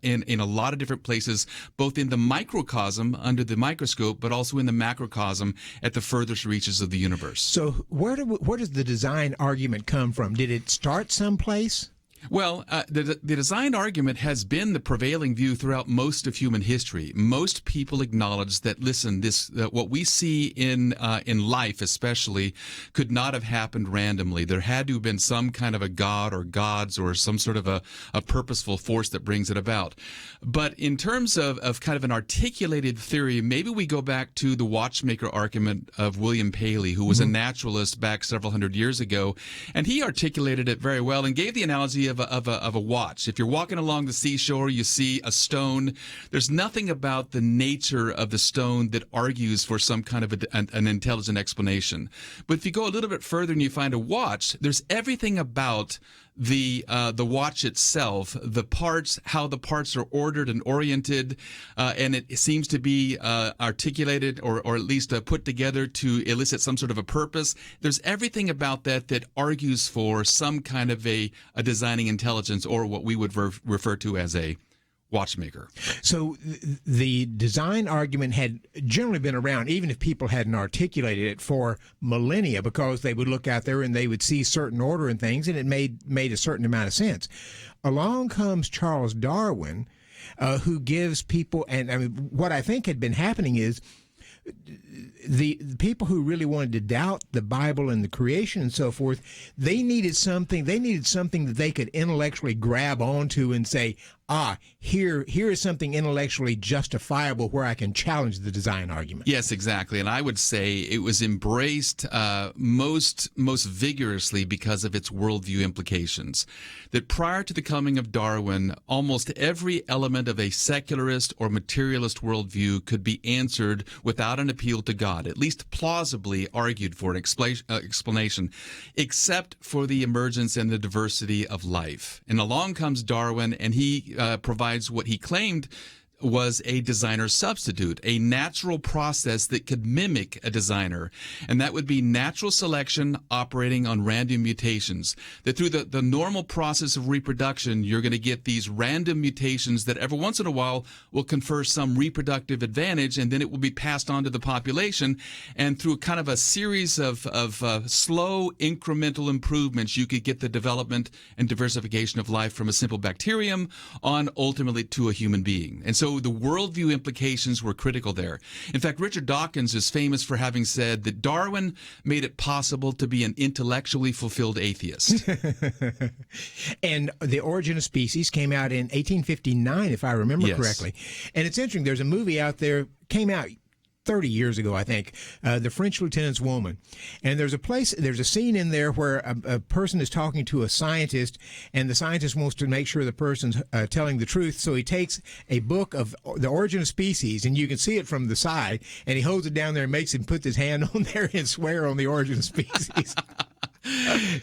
in a lot of different places, both in the microcosm under the microscope, but also in the macrocosm at the furthest reaches of the universe. So where does the design argument come from? Did it start someplace? Well, the design argument has been the prevailing view throughout most of human history. Most people acknowledge that, listen, what we see in life especially could not have happened randomly. There had to have been some kind of a god or gods or some sort of a purposeful force that brings it about. But in terms of kind of an articulated theory, maybe we go back to the watchmaker argument of William Paley, who was a naturalist back several hundred years ago, and he articulated it very well and gave the analogy of a watch. If you're walking along the seashore, you see a stone. There's nothing about the nature of the stone that argues for some kind of an intelligent explanation. But if you go a little bit further and you find a watch, there's everything about the watch itself, the parts, how the parts are ordered and oriented, and it seems to be articulated or at least put together to elicit some sort of a purpose. There's everything about that argues for some kind of a designing intelligence, or what we would refer to as a watchmaker. So the design argument had generally been around, even if people hadn't articulated it, for millennia, because they would look out there and they would see certain order in things, and it made a certain amount of sense. Along comes Charles Darwin, who gives people, and I mean, what I think had been happening is the people who really wanted to doubt the Bible and the creation and so forth, they needed something that they could intellectually grab onto and say, here is something intellectually justifiable where I can challenge the design argument. Yes, exactly. And I would say it was embraced most vigorously because of its worldview implications. That prior to the coming of Darwin, almost every element of a secularist or materialist worldview could be answered without an appeal to God, at least plausibly argued for an explanation, except for the emergence and the diversity of life. And along comes Darwin, and he provides what he claimed was a designer substitute, a natural process that could mimic a designer. And that would be natural selection operating on random mutations. That through the normal process of reproduction, you're going to get these random mutations that every once in a while will confer some reproductive advantage, and then it will be passed on to the population. And through kind of a series of slow incremental improvements, you could get the development and diversification of life from a simple bacterium on ultimately to a human being. And so the worldview implications were critical there. In fact, Richard Dawkins is famous for having said that Darwin made it possible to be an intellectually fulfilled atheist. And The Origin of Species came out in 1859, if I remember correctly. And it's interesting, there's a movie out there, came out 30 years ago, I think, The French Lieutenant's Woman. And there's a scene in there where a person is talking to a scientist, and the scientist wants to make sure the person's telling the truth. So he takes a book of The Origin of Species, and you can see it from the side, and he holds it down there and makes him put his hand on there and swear on the origin of species.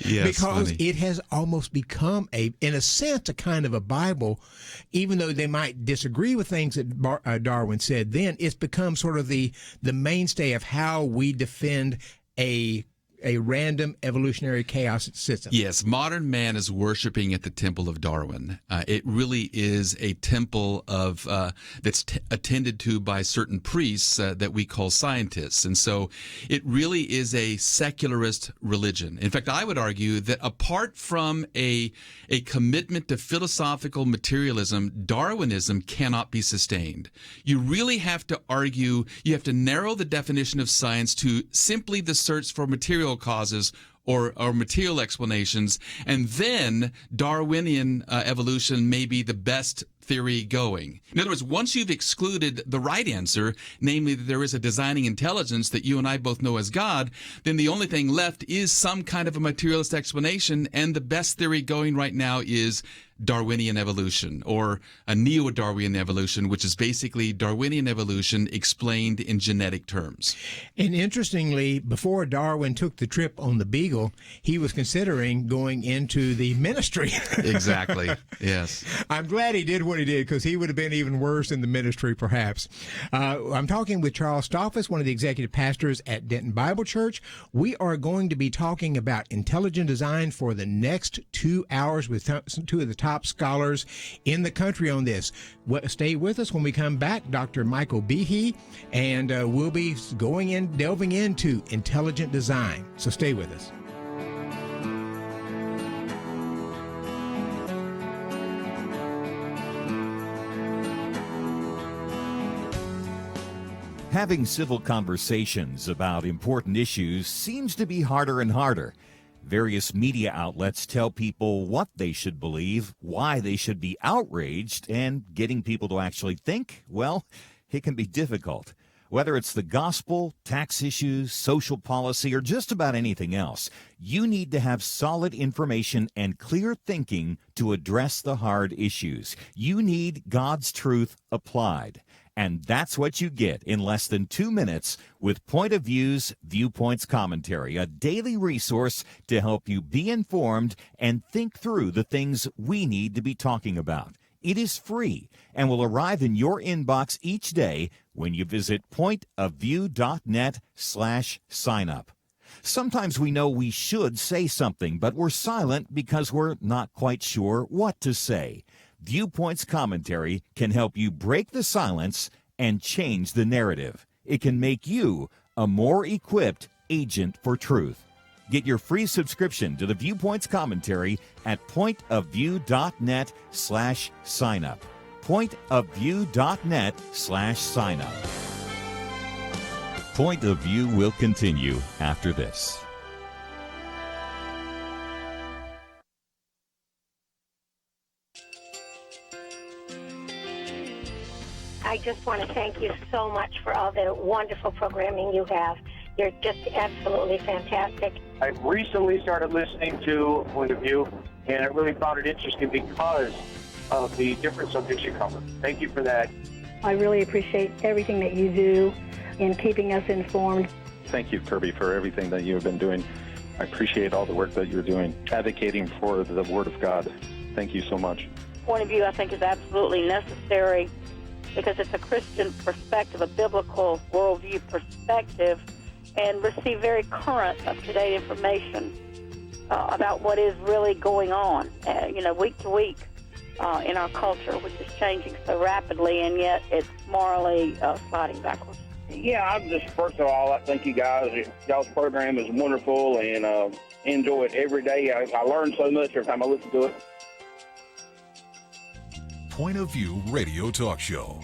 Yes, because funny. it has almost become in a sense, a kind of a Bible, even though they might disagree with things that Darwin said then. It's become sort of the mainstay of how we defend a random evolutionary chaos system. Yes, modern man is worshiping at the temple of Darwin. It really is a temple of that's attended to by certain priests that we call scientists. And so it really is a secularist religion. In fact, I would argue that apart from a commitment to philosophical materialism, Darwinism cannot be sustained. You really have to argue, you have to narrow the definition of science to simply the search for material causes or material explanations, and then Darwinian evolution may be the best theory going. In other words, once you've excluded the right answer, namely that there is a designing intelligence that you and I both know as God, then the only thing left is some kind of a materialist explanation, and the best theory going right now is Darwinian evolution, or a neo-Darwinian evolution, which is basically Darwinian evolution explained in genetic terms. And interestingly, before Darwin took the trip on the Beagle, he was considering going into the ministry. Exactly, yes. I'm glad he did what he did, because he would have been even worse in the ministry, perhaps. I'm talking with Charles Stolfus, one of the executive pastors at Denton Bible Church. We are going to be talking about intelligent design for the next 2 hours with two of the top scholars in the country on this. Stay with us when we come back. Dr. Michael Behe, and we'll be delving into intelligent design. So stay with us. Having civil conversations about important issues seems to be harder and harder. Various media outlets tell people what they should believe, why they should be outraged, and getting people to actually think, well, it can be difficult. Whether it's the gospel, tax issues, social policy, or just about anything else, you need to have solid information and clear thinking to address the hard issues. You need God's truth applied. And that's what you get in less than 2 minutes with Point of View's Viewpoints Commentary, a daily resource to help you be informed and think through the things we need to be talking about. It is free and will arrive in your inbox each day when you visit pointofview.net/signup. Sometimes we know we should say something, but we're silent because we're not quite sure what to say. Viewpoints Commentary can help you break the silence and change the narrative. It can make you a more equipped agent for truth. Get your free subscription to the Viewpoints Commentary at pointofview.net/signup. pointofview.net/sign up. Point of View will continue after this. I just want to thank you so much for all the wonderful programming you have. You're just absolutely fantastic. I recently started listening to Point of View, and I really found it interesting because of the different subjects you cover. Thank you for that. I really appreciate everything that you do in keeping us informed. Thank you, Kirby, for everything that you have been doing. I appreciate all the work that you're doing, advocating for the Word of God. Thank you so much. Point of View, I think, is absolutely necessary because it's a Christian perspective, a biblical worldview perspective, and receive very current, up-to-date information about what is really going on, week to week in our culture, which is changing so rapidly, and yet it's morally sliding backwards. Yeah, I'm just, first of all, I thank you guys. Y'all's program is wonderful, and enjoy it every day. I learn so much every time I listen to it. Point of View Radio Talk Show.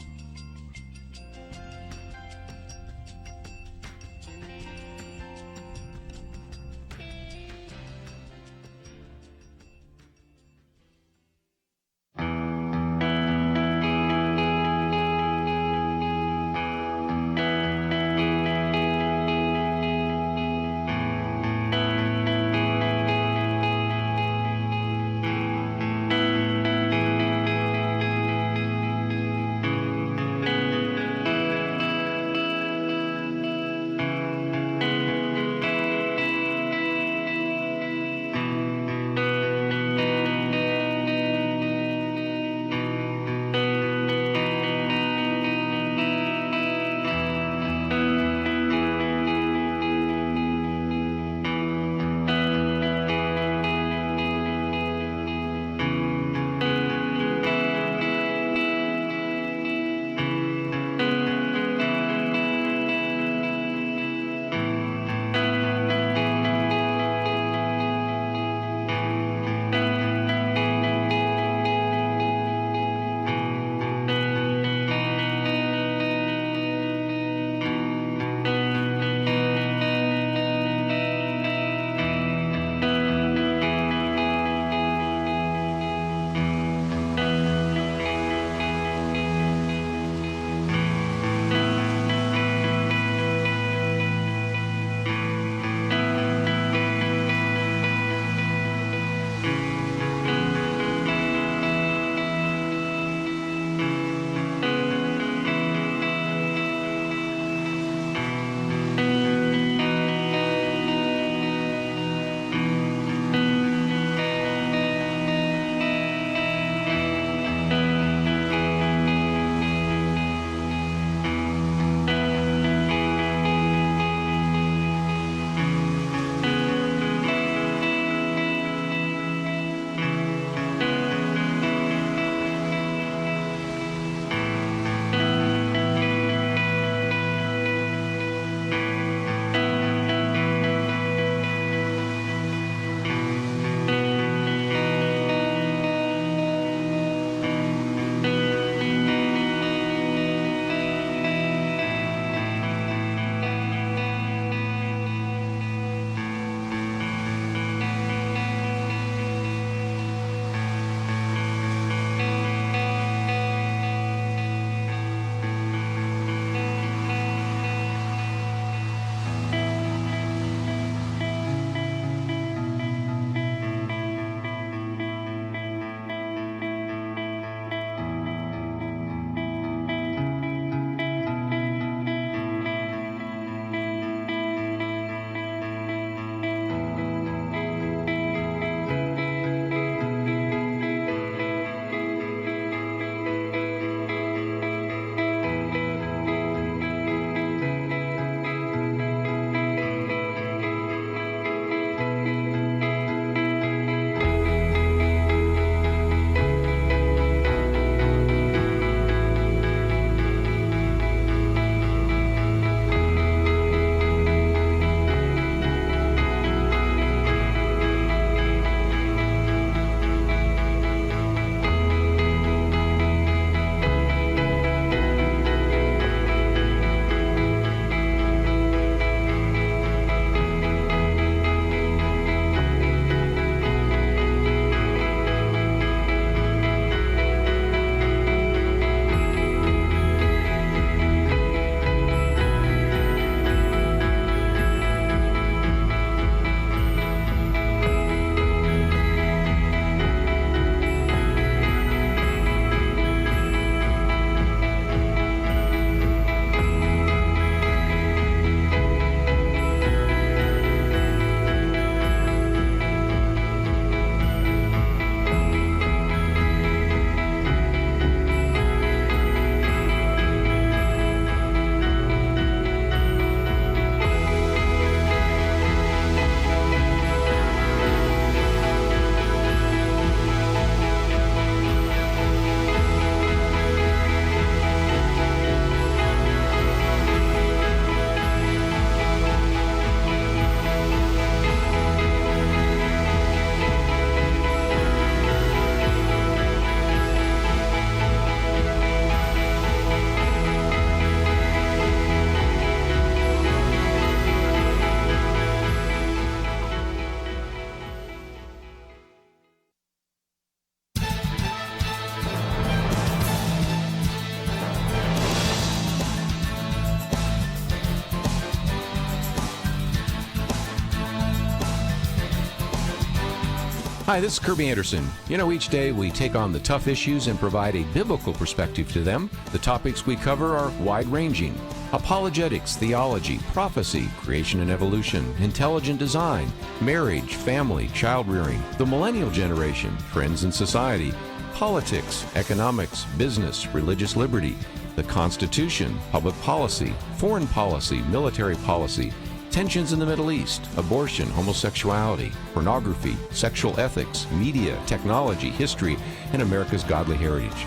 Hi, this is Kirby Anderson. You know, each day we take on the tough issues and provide a biblical perspective to them. The topics we cover are wide-ranging: apologetics, theology, prophecy, creation and evolution, intelligent design, marriage, family, child-rearing, the millennial generation, friends and society, politics, economics, business, religious liberty, the Constitution, public policy, foreign policy, military policy, tensions in the Middle East, abortion, homosexuality, pornography, sexual ethics, media, technology, history, and America's godly heritage.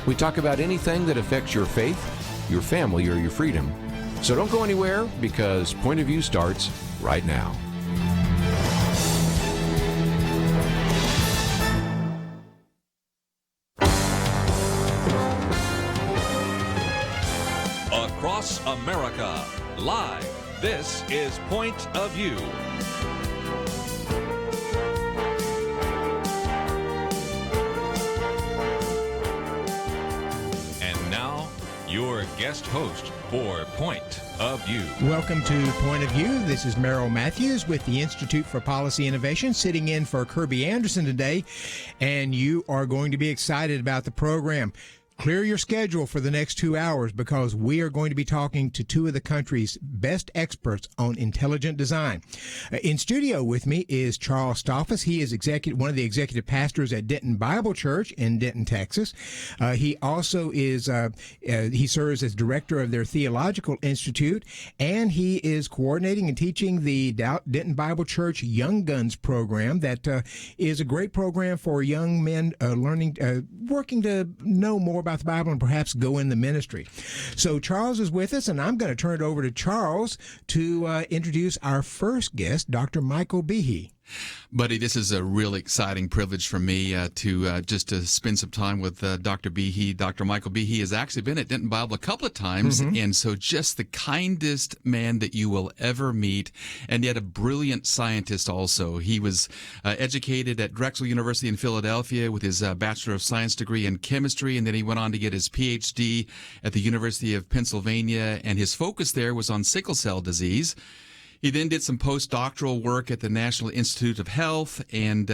We talk about anything that affects your faith, your family, or your freedom. So don't go anywhere, because Point of View starts right now. Across America, live. This is Point of View. And now, your guest host for Point of View. Welcome to Point of View. This is Merrill Matthews with the Institute for Policy Innovation, sitting in for Kirby Anderson today, and you are going to be excited about the program. Clear your schedule for the next 2 hours, because we are going to be talking to two of the country's best experts on intelligent design. In studio with me is Charles Stolfus. He is one of the executive pastors at Denton Bible Church in Denton, Texas. He also is he serves as director of their Theological Institute, and he is coordinating and teaching the Denton Bible Church Young Guns program. That is a great program for young men working to know more about the Bible and perhaps go in the ministry. So Charles is with us, and I'm going to turn it over to Charles to introduce our first guest, Dr. Michael Behe. Buddy, this is a really exciting privilege for me to spend some time with Dr. Behe. Dr. Michael Behe has actually been at Denton Bible a couple of times, and so just the kindest man that you will ever meet, and yet a brilliant scientist also. He was educated at Drexel University in Philadelphia with his Bachelor of Science degree in chemistry, and then he went on to get his PhD at the University of Pennsylvania, and his focus there was on sickle cell disease. He then did some postdoctoral work at the National Institute of Health and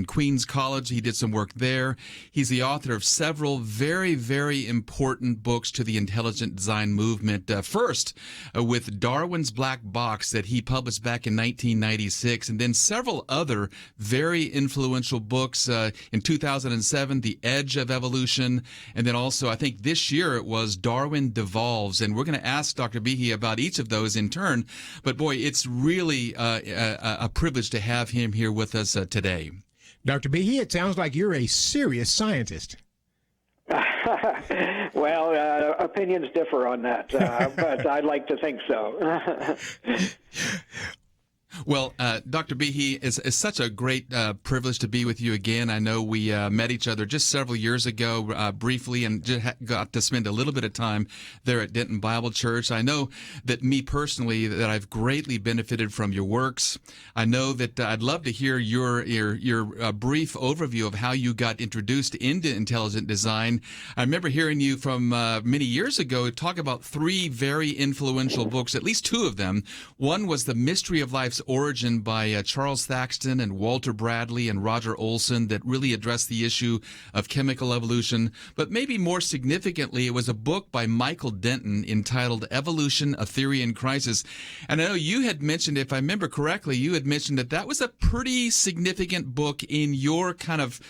Queens College. He did some work there. He's the author of several very, very important books to the intelligent design movement. First, with Darwin's Black Box that he published back in 1996, and then several other very influential books. In 2007, The Edge of Evolution, and then also, I think this year it was Darwin Devolves. And we're going to ask Dr. Behe about each of those in turn. But boy, it's really a privilege to have him here with us today. Dr. Behe, it sounds like you're a serious scientist. Well, opinions differ on that, but I'd like to think so. Well, Dr. Behe, it's such a great privilege to be with you again. I know we met each other just several years ago briefly, and just got to spend a little bit of time there at Denton Bible Church. I know that me personally, that I've greatly benefited from your works. I know that I'd love to hear your brief overview of how you got introduced into intelligent design. I remember hearing you from many years ago talk about three very influential books, at least two of them. One was The Mystery of Life's Origin by Charles Thaxton and Walter Bradley and Roger Olson, that really addressed the issue of chemical evolution. But maybe more significantly, it was a book by Michael Denton entitled Evolution, A Theory in Crisis. And I know you had mentioned, if I remember correctly, you had mentioned that that was a pretty significant book in your kind of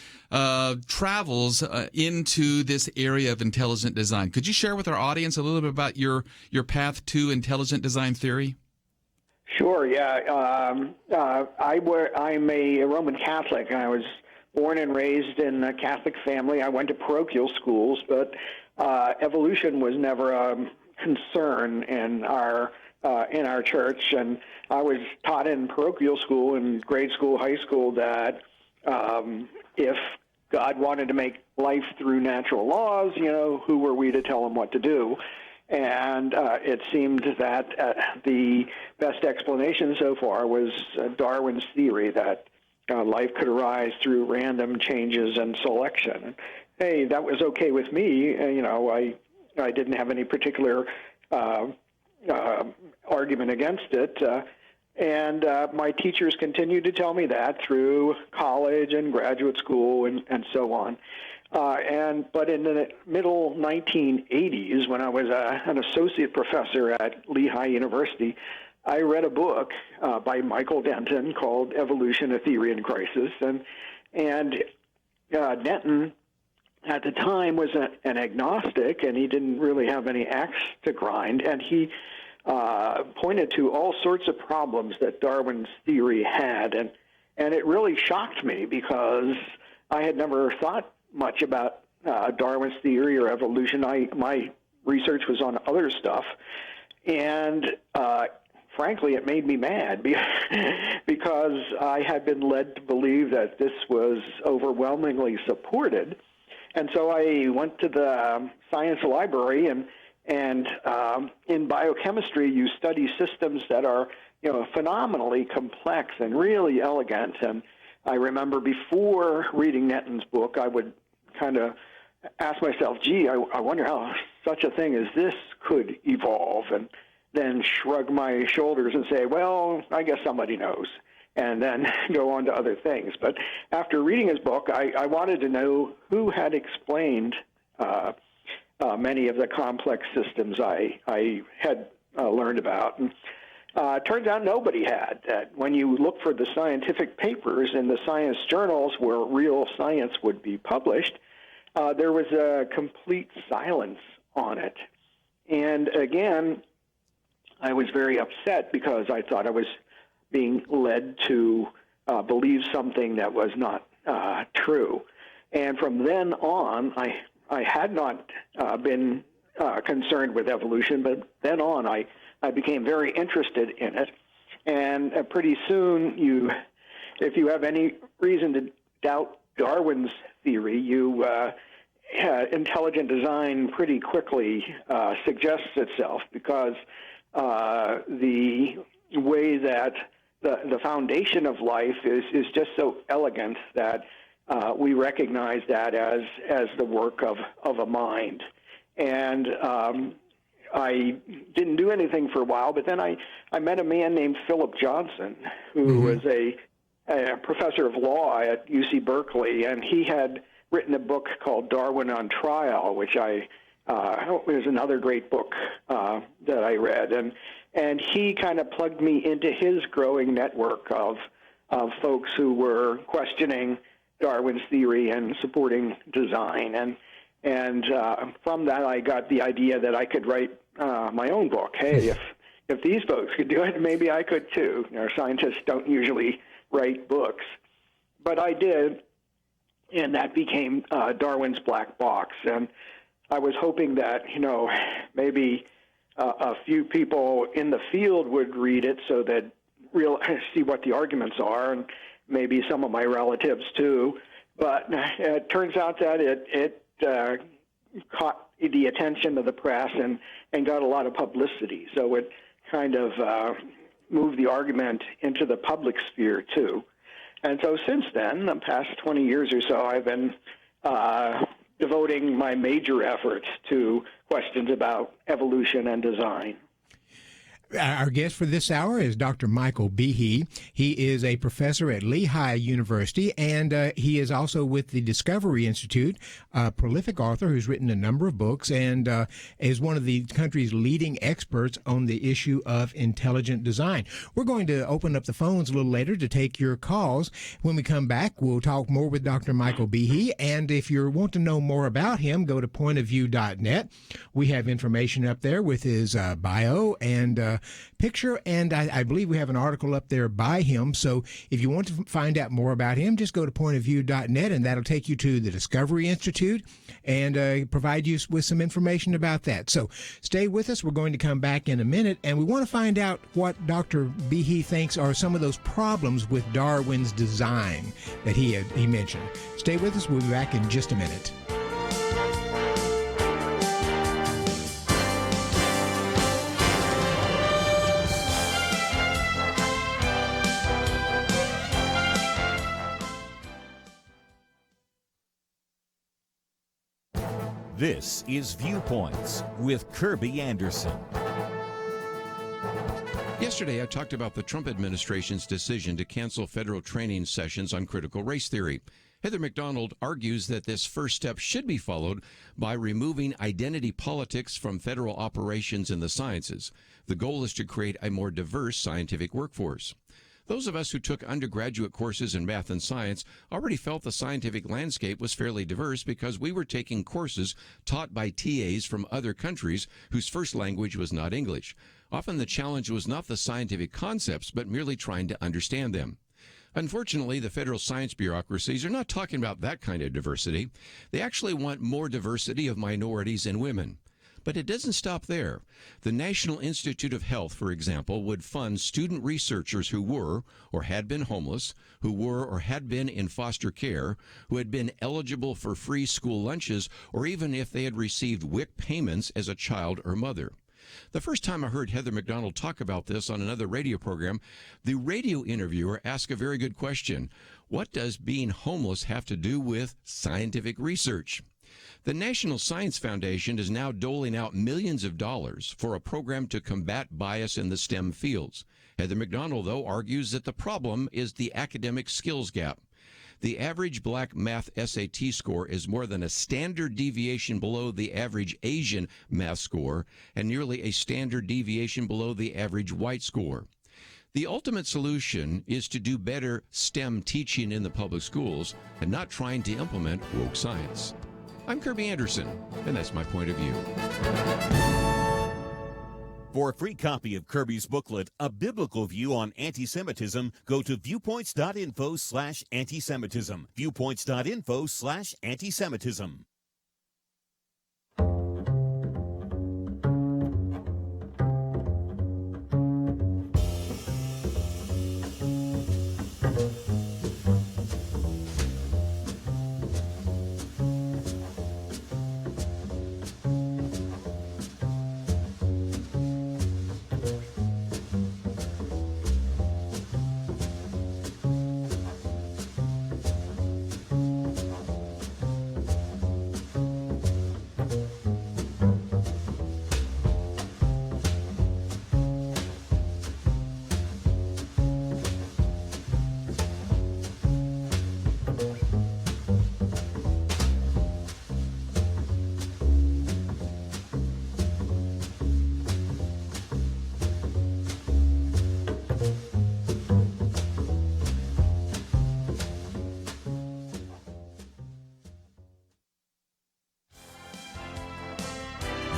travels into this area of intelligent design. Could you share with our audience a little bit about your path to intelligent design theory? Sure, yeah. I'm a Roman Catholic. I was born and raised in a Catholic family. I went to parochial schools, but evolution was never a concern in our church. And I was taught in parochial school, in grade school, high school, that if God wanted to make life through natural laws, who were we to tell him what to do? And it seemed that the best explanation so far was Darwin's theory that life could arise through random changes and selection. And, hey, that was okay with me. I didn't have any particular argument against it. And my teachers continued to tell me that through college and graduate school and so on. But in the middle 1980s, when I was an associate professor at Lehigh University, I read a book by Michael Denton called Evolution, a Theory in Crisis. And Denton, at the time, was an agnostic, and he didn't really have any axe to grind. And he pointed to all sorts of problems that Darwin's theory had. And it really shocked me because I had never thought much about Darwin's theory or evolution. My research was on other stuff. And frankly, it made me mad because I had been led to believe that this was overwhelmingly supported. And so I went to the science library, and in biochemistry, you study systems that are, phenomenally complex and really elegant. And I remember before reading Denton's book, I would kind of ask myself, gee, I wonder how such a thing as this could evolve, and then shrug my shoulders and say, well, I guess somebody knows, and then go on to other things. But after reading his book, I wanted to know who had explained many of the complex systems I had learned about. And it turns out nobody had. When you look for the scientific papers in the science journals where real science would be published, there was a complete silence on it. And again, I was very upset because I thought I was being led to believe something that was not true. And from then on, I had not been concerned with evolution, but then on I became very interested in it. And pretty soon, if you have any reason to doubt Darwin's theory, intelligent design pretty quickly suggests itself, because the way that the foundation of life is just so elegant that we recognize that as the work of a mind. And I didn't do anything for a while, but then I met a man named Philip Johnson, who was a professor of law at UC Berkeley, and he had written a book called Darwin on Trial, which was another great book that I read. And he kind of plugged me into his growing network of folks who were questioning Darwin's theory and supporting design. And from that, I got the idea that I could write my own book. Hey, if these folks could do it, maybe I could too. Scientists don't usually write books. But I did, and that became Darwin's Black Box. And I was hoping that, maybe a few people in the field would read it so that see what the arguments are, and maybe some of my relatives too. But it turns out that it caught the attention of the press and got a lot of publicity. So it kind of moved the argument into the public sphere too. And so since then, the past 20 years or so, I've been devoting my major efforts to questions about evolution and design. Our guest for this hour is Dr. Michael Behe. He is a professor at Lehigh University, and he is also with the Discovery Institute, a prolific author who's written a number of books, and is one of the country's leading experts on the issue of intelligent design. We're going to open up the phones a little later to take your calls. When we come back, we'll talk more with Dr. Michael Behe, and if you want to know more about him, go to pointofview.net. We have information up there with his bio and picture, and I believe we have an article up there by him. So if you want to find out more about him, just go to pointofview.net, and that'll take you to the Discovery Institute and provide you with some information about that. So stay with us. We're going to come back in a minute, and we want to find out what Dr. Behe thinks are some of those problems with Darwin's design that he mentioned. Stay with us. We'll be back in just a minute. This is Viewpoints with Kirby Anderson. Yesterday, I talked about the Trump administration's decision to cancel federal training sessions on critical race theory. Heather Mac Donald argues that this first step should be followed by removing identity politics from federal operations in the sciences. The goal is to create a more diverse scientific workforce. Those of us who took undergraduate courses in math and science already felt the scientific landscape was fairly diverse because we were taking courses taught by TAs from other countries whose first language was not English. Often the challenge was not the scientific concepts, but merely trying to understand them. Unfortunately, the federal science bureaucracies are not talking about that kind of diversity. They actually want more diversity of minorities and women. But it doesn't stop there. The National Institute of Health, for example, would fund student researchers who were or had been homeless, who were or had been in foster care, who had been eligible for free school lunches, or even if they had received WIC payments as a child or mother. The first time I heard Heather Mac Donald talk about this on another radio program, the radio interviewer asked a very good question. What does being homeless have to do with scientific research? The National Science Foundation is now doling out millions of dollars for a program to combat bias in the STEM fields. Heather Mac Donald, though, argues that the problem is the academic skills gap. The average black math SAT score is more than a standard deviation below the average Asian math score and nearly a standard deviation below the average white score. The ultimate solution is to do better STEM teaching in the public schools and not trying to implement woke science. I'm Kirby Anderson, and that's my point of view. For a free copy of Kirby's booklet, A Biblical View on Anti-Semitism, go to viewpoints.info/antisemitism. Viewpoints.info/antisemitism.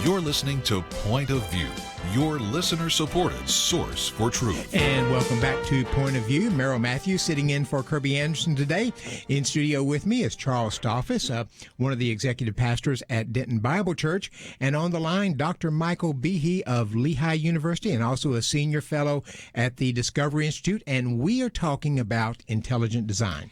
You're listening to Point of View, your listener-supported source for truth. And welcome back to Point of View. Merrill Matthews sitting in for Kirby Anderson today. In studio with me is Charles Stolfus, one of the executive pastors at Denton Bible Church. And on the line, Dr. Michael Behe of Lehigh University and also a senior fellow at the Discovery Institute. And we are talking about intelligent design.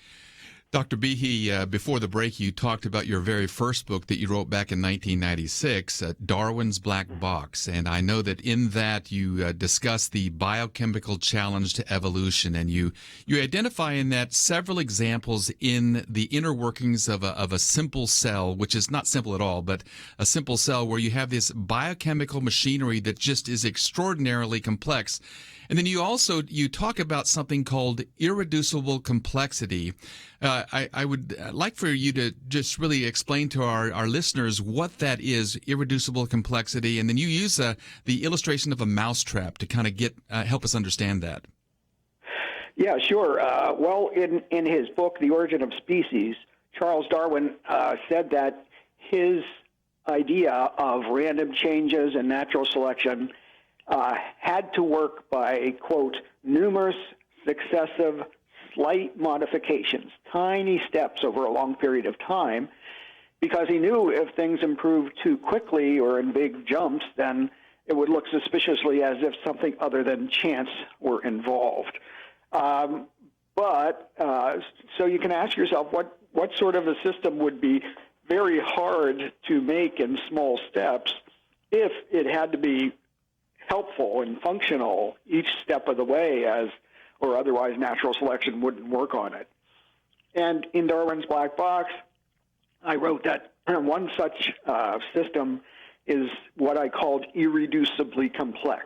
Dr. Behe, before the break, you talked about your very first book that you wrote back in 1996, Darwin's Black Box. And I know that in that you discuss the biochemical challenge to evolution. And you identify in that several examples in the inner workings of a simple cell, which is not simple at all, but a simple cell where you have this biochemical machinery that just is extraordinarily complex. And then you talk about something called irreducible complexity. I would like for you to just really explain to our listeners what that is, irreducible complexity, and then you use the illustration of a mousetrap to kind of help us understand that. Yeah, sure. Well, in his book, The Origin of Species, Charles Darwin said that his idea of random changes and natural selection had to work by, quote, numerous successive slight modifications, tiny steps over a long period of time, because he knew if things improved too quickly or in big jumps, then it would look suspiciously as if something other than chance were involved. So you can ask yourself, what sort of a system would be very hard to make in small steps if it had to be helpful and functional each step of the way, or otherwise natural selection wouldn't work on it. And in Darwin's Black Box, I wrote that one such system is what I called irreducibly complex.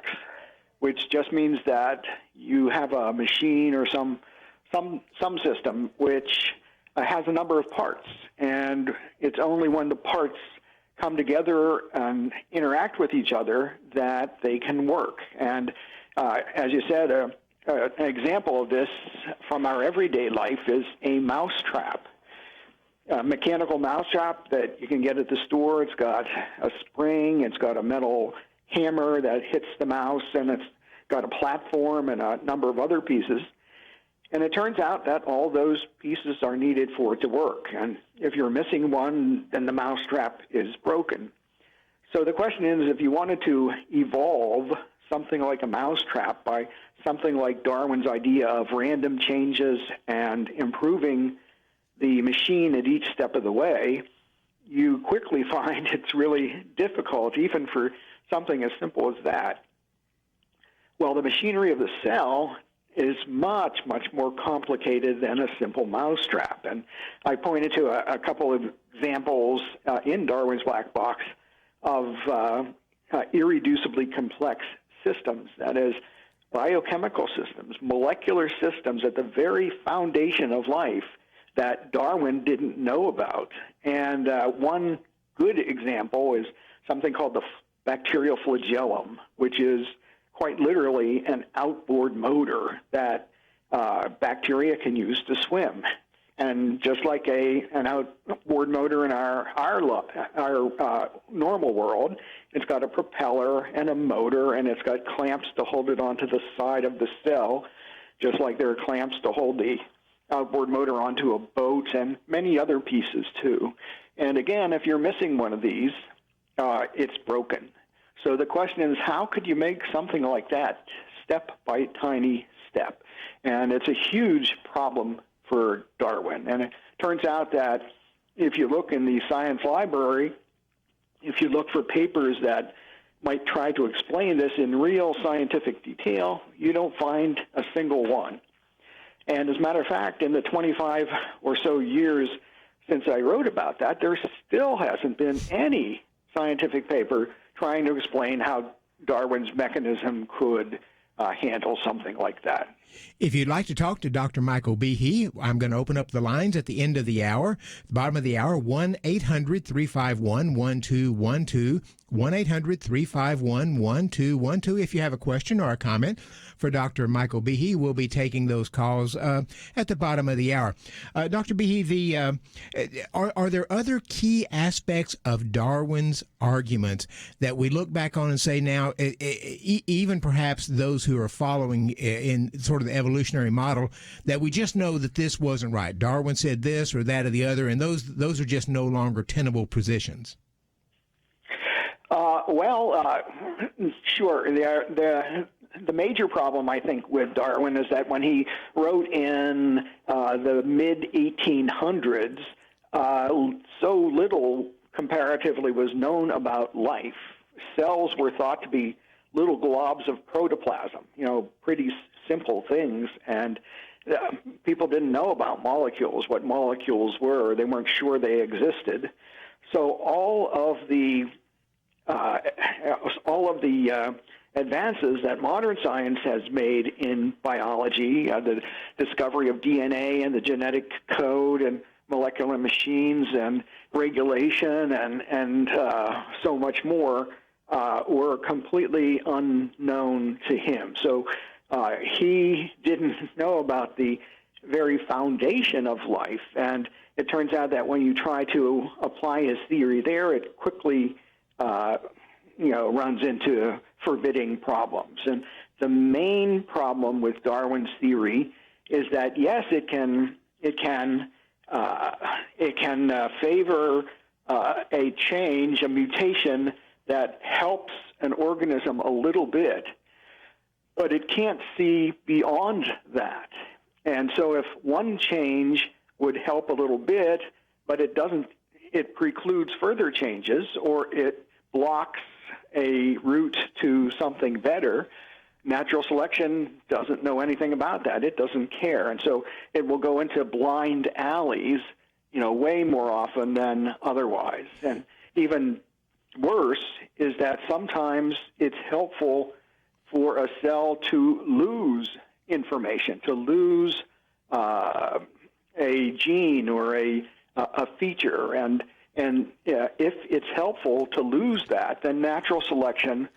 which just means that you have a machine or some system which has a number of parts, and it's only when the parts come together and interact with each other that they can work. And as you said, an example of this from our everyday life is a mousetrap. A mechanical mousetrap that you can get at the store. It's got a spring, it's got a metal hammer that hits the mouse, and it's got a platform and a number of other pieces. And it turns out that all those pieces are needed for it to work. And if you're missing one, then the mousetrap is broken. So the question is, if you wanted to evolve something like a mousetrap by something like Darwin's idea of random changes and improving the machine at each step of the way, you quickly find it's really difficult, even for something as simple as that. Well, the machinery of the cell is much, much more complicated than a simple mousetrap. And I pointed to a couple of examples in Darwin's Black Box of irreducibly complex systems, that is, biochemical systems, molecular systems at the very foundation of life that Darwin didn't know about. And one good example is something called the bacterial flagellum, which is quite literally an outboard motor that bacteria can use to swim. And just like an outboard motor in our normal world, it's got a propeller and a motor, and it's got clamps to hold it onto the side of the cell, just like there are clamps to hold the outboard motor onto a boat, and many other pieces too. And again, if you're missing one of these, it's broken. So the question is, how could you make something like that step by tiny step? And it's a huge problem for Darwin. And it turns out that if you look in the science library, if you look for papers that might try to explain this in real scientific detail, you don't find a single one. And as a matter of fact, in the 25 or so years since I wrote about that, there still hasn't been any scientific paper trying to explain how Darwin's mechanism could handle something like that. If you'd like to talk to Dr. Michael Behe, I'm going to open up the lines at the end of the hour. The bottom of the hour, 1-800-351-1212, 1-800-351-1212. If you have a question or a comment for Dr. Michael Behe, we'll be taking those calls at the bottom of the hour. Dr. Behe, are there other key aspects of Darwin's arguments that we look back on and say now, even perhaps those who are following in sort of the evolutionary model, that we just know that this wasn't right? Darwin said this or that or the other, and those are just no longer tenable positions. Sure. The major problem, I think, with Darwin is that when he wrote in the mid-1800s, so little comparatively was known about life. Cells were thought to be little globs of protoplasm, pretty simple things, and people didn't know about molecules, what molecules were. They weren't sure they existed. So all of the advances that modern science has made in biology, the discovery of DNA and the genetic code and molecular machines and regulation and so much more, were completely unknown to him. So he didn't know about the very foundation of life, and it turns out that when you try to apply his theory there, it quickly runs into forbidding problems. And the main problem with Darwin's theory is that yes, it can favor a change, a mutation that helps an organism a little bit, but it can't see beyond that. And so if one change would help a little bit, but it precludes further changes, or it blocks a route to something better, natural selection doesn't know anything about that. It doesn't care. And so it will go into blind alleys, way more often than otherwise. And even worse is that sometimes it's helpful for a cell to lose information, to lose a gene or a feature. And if it's helpful to lose that, then natural selection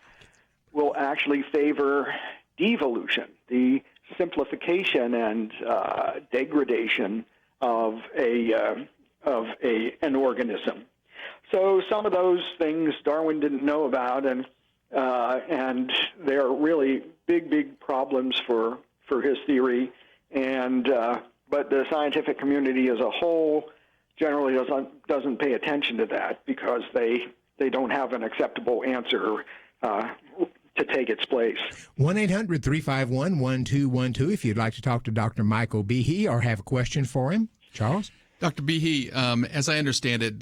will actually favor devolution, the simplification and degradation of an organism. So some of those things Darwin didn't know about, and they're really big problems for his theory. And but the scientific community as a whole generally doesn't pay attention to that because they don't have an acceptable answer to take its place. 1-800-351-1212 if you'd like to talk to Dr. Michael Behe or have a question for him. Charles? Dr. Behe, as I understand it,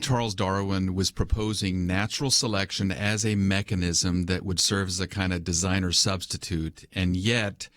Charles Darwin was proposing natural selection as a mechanism that would serve as a kind of designer substitute, and yet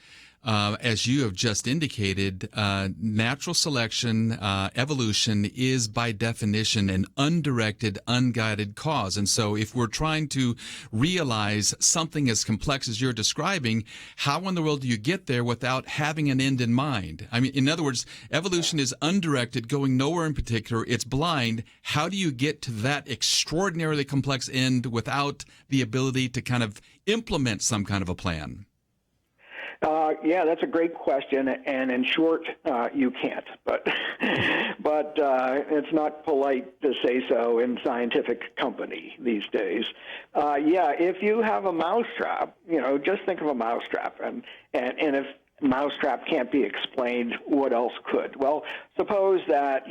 as you have just indicated, natural selection, evolution is by definition an undirected, unguided cause. And so if we're trying to realize something as complex as you're describing, how in the world do you get there without having an end in mind? I mean, in other words, evolution is undirected, going nowhere in particular. It's blind. How do you get to that extraordinarily complex end without the ability to kind of implement some kind of a plan? Yeah, that's a great question, and in short, you can't. But it's not polite to say so in scientific company these days. Yeah, if you have a mousetrap, just think of a mousetrap, and if mousetrap can't be explained, what else could? Well, suppose that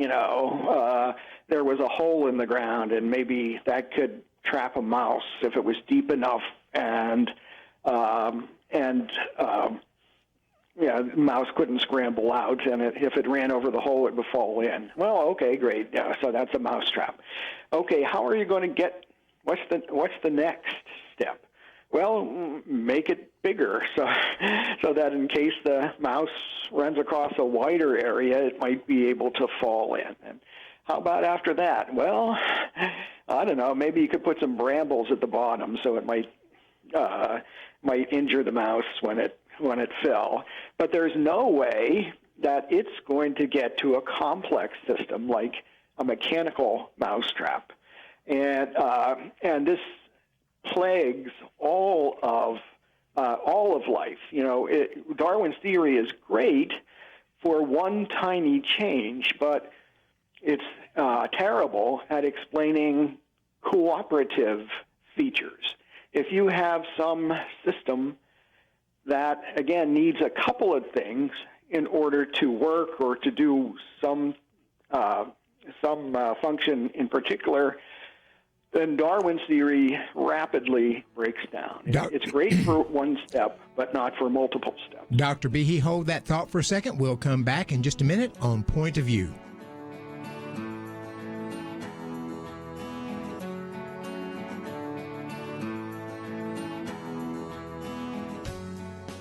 there was a hole in the ground, and maybe that could trap a mouse if it was deep enough, and the mouse couldn't scramble out, and if it ran over the hole, it would fall in. Well, okay, great. Yeah, so that's a mousetrap. Okay, how are you going to get? What's the next step? Well, make it bigger so that in case the mouse runs across a wider area, it might be able to fall in. And how about after that? Well, I don't know. Maybe you could put some brambles at the bottom so it might injure the mouse when it fell. But there's no way that it's going to get to a complex system like a mechanical mousetrap. And this plagues all of life. Darwin's theory is great for one tiny change, but it's terrible at explaining cooperative features. If you have some system that, again, needs a couple of things in order to work or to do some function in particular, then Darwin's theory rapidly breaks down. It's great for one step, but not for multiple steps. Dr. Behe, hold that thought for a second. We'll come back in just a minute on Point of View.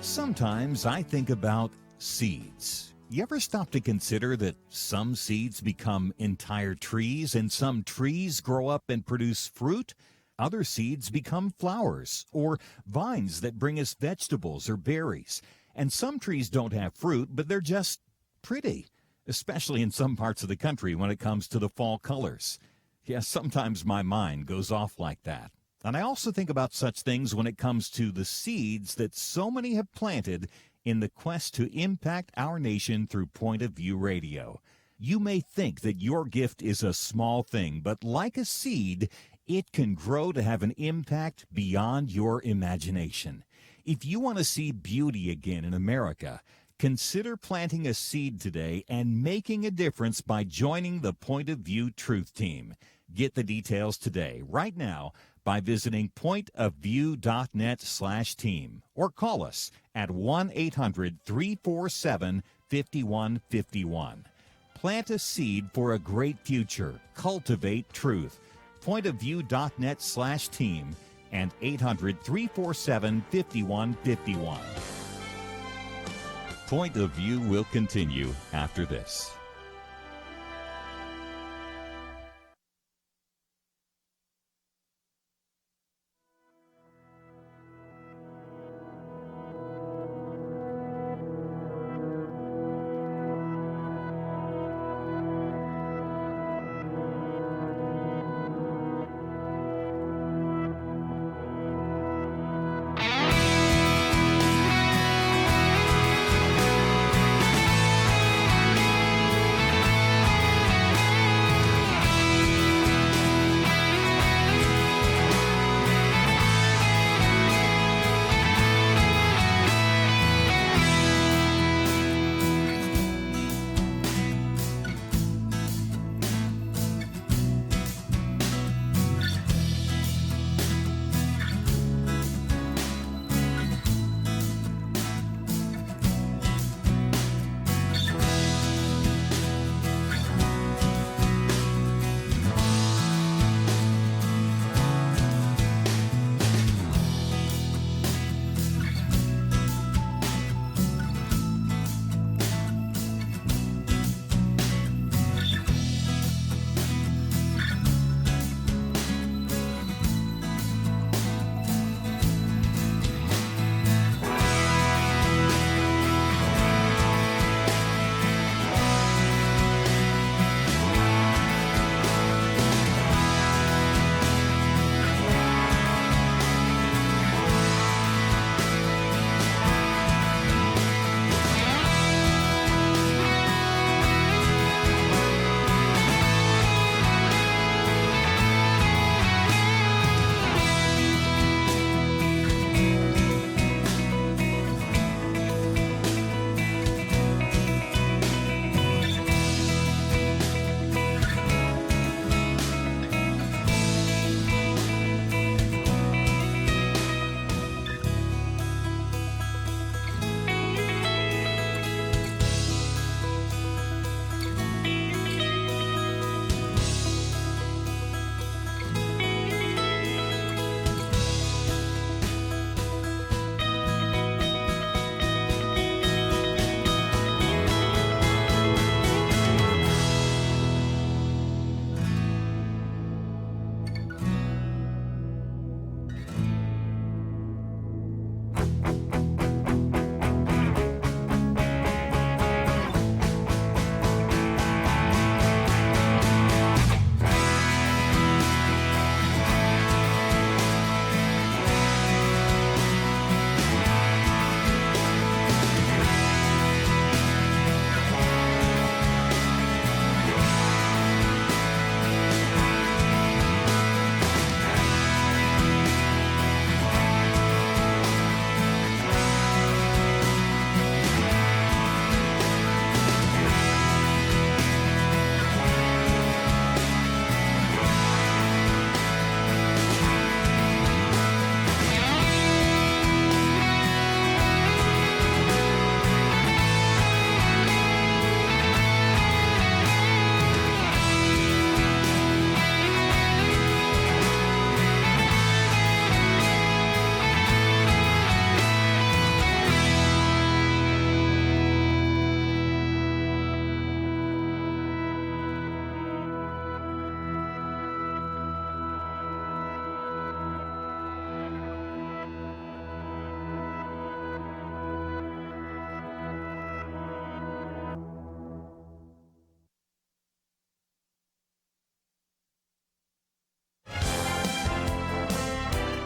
Sometimes I think about seeds. You ever stop to consider that some seeds become entire trees and some trees grow up and produce fruit? Other seeds become flowers or vines that bring us vegetables or berries. And some trees don't have fruit, but they're just pretty, especially in some parts of the country when it comes to the fall colors. Yes, sometimes my mind goes off like that. And I also think about such things when it comes to the seeds that so many have planted in the quest to impact our nation through Point of View Radio. You may think that your gift is a small thing, but like a seed, it can grow to have an impact beyond your imagination. If you want to see beauty again in America, consider planting a seed today and making a difference by joining the Point of View Truth Team. Get the details today, right now, by visiting pointofview.net/team or call us at 1-800-347-5151. Plant a seed for a great future. Cultivate truth. Pointofview.net/team and 800-347-5151. Point of View will continue after this.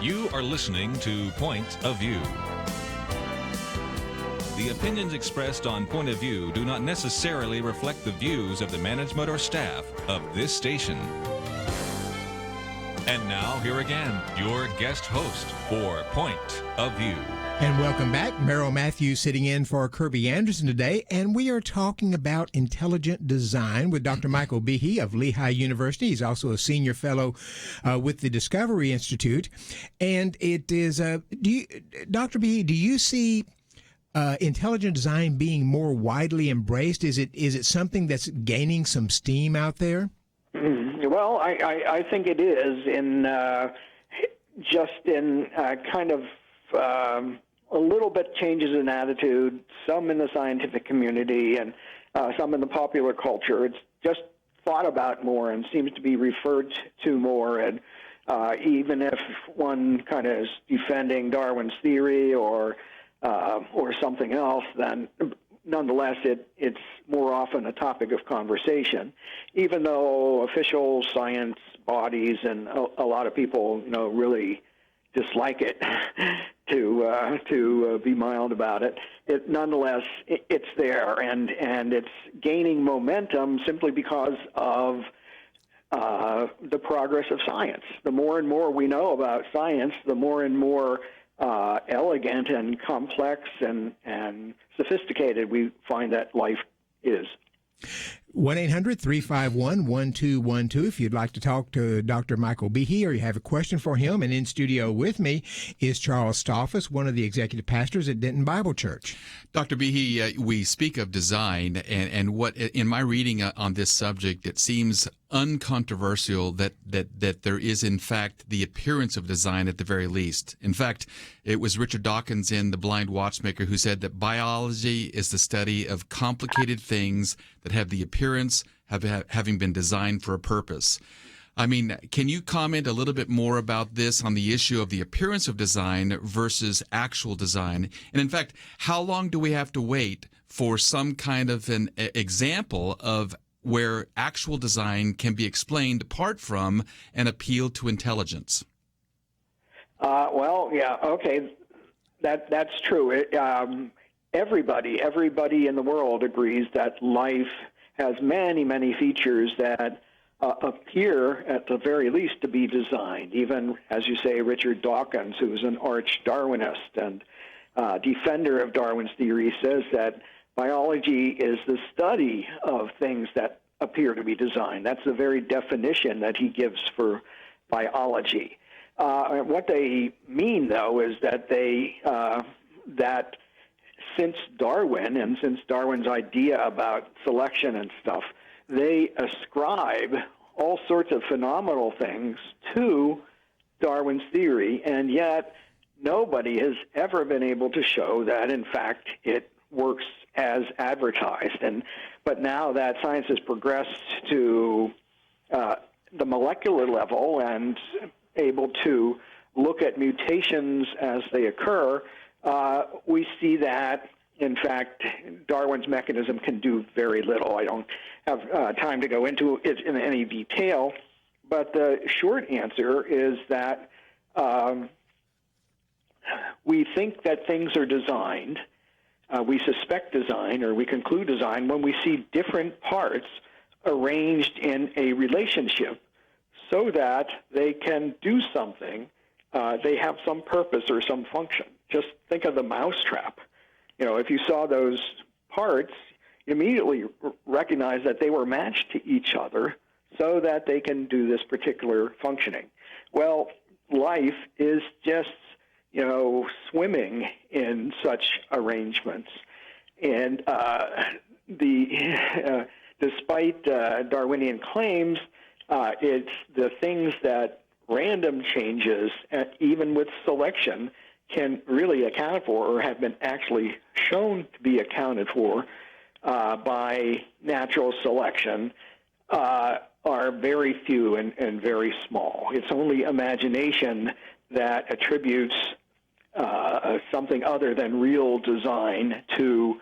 You are listening to Point of View. The opinions expressed on Point of View do not necessarily reflect the views of the management or staff of this station. And now, here again, your guest host for Point of View. And welcome back. Merrill Matthews sitting in for Kirby Anderson today, and we are talking about intelligent design with Dr. Michael Behe of Lehigh University. He's also a senior fellow with the Discovery Institute. And it is, Dr. Behe, do you see intelligent design being more widely embraced? Is it something that's gaining some steam out there? Well, I think it is in kind of a little bit changes in attitude, some in the scientific community and some in the popular culture. It's just thought about more and seems to be referred to more. And even if one kind of is defending Darwin's theory or something else, then nonetheless it's more often a topic of conversation, even though official science bodies and a lot of people, really dislike it, to be mild about it. Nonetheless, it's there, and it's gaining momentum simply because of the progress of science. The more and more we know about science, the more and more elegant and complex and sophisticated we find that life is. 1-800-351-1212 if you'd like to talk to Dr. Michael Behe or you have a question for him. And in studio with me is Charles Stolfus, one of the executive pastors at Denton Bible Church. Dr. Behe, we speak of design, and what in my reading on this subject, it seems uncontroversial that there is, in fact, the appearance of design at the very least. In fact, it was Richard Dawkins in The Blind Watchmaker who said that biology is the study of complicated things that have the appearance of having been designed for a purpose. I mean, can you comment a little bit more about this on the issue of the appearance of design versus actual design? And in fact, how long do we have to wait for some kind of an example of where actual design can be explained apart from an appeal to intelligence? Well, yeah, okay, that's true. Everybody in the world agrees that life has many, many features that appear, at the very least, to be designed. Even, as you say, Richard Dawkins, who's an arch Darwinist and defender of Darwin's theory, says that biology is the study of things that appear to be designed. That's the very definition that he gives for biology. What they mean, though, is that that since Darwin and since Darwin's idea about selection and stuff, they ascribe all sorts of phenomenal things to Darwin's theory, and yet nobody has ever been able to show that, in fact, it works as advertised. But now that science has progressed to the molecular level and able to look at mutations as they occur, we see that, in fact, Darwin's mechanism can do very little. I don't have time to go into it in any detail, but the short answer is that we think that things are designed, we suspect design, or we conclude design when we see different parts arranged in a relationship so that they can do something, they have some purpose or some function. Just think of the mousetrap. If you saw those parts, you immediately recognize that they were matched to each other so that they can do this particular functioning. Well, life is just, swimming in such arrangements. And despite Darwinian claims, it's the things that random changes, even with selection, can really account for, or have been actually shown to be accounted for by natural selection, are very few and very small. It's only imagination that attributes something other than real design to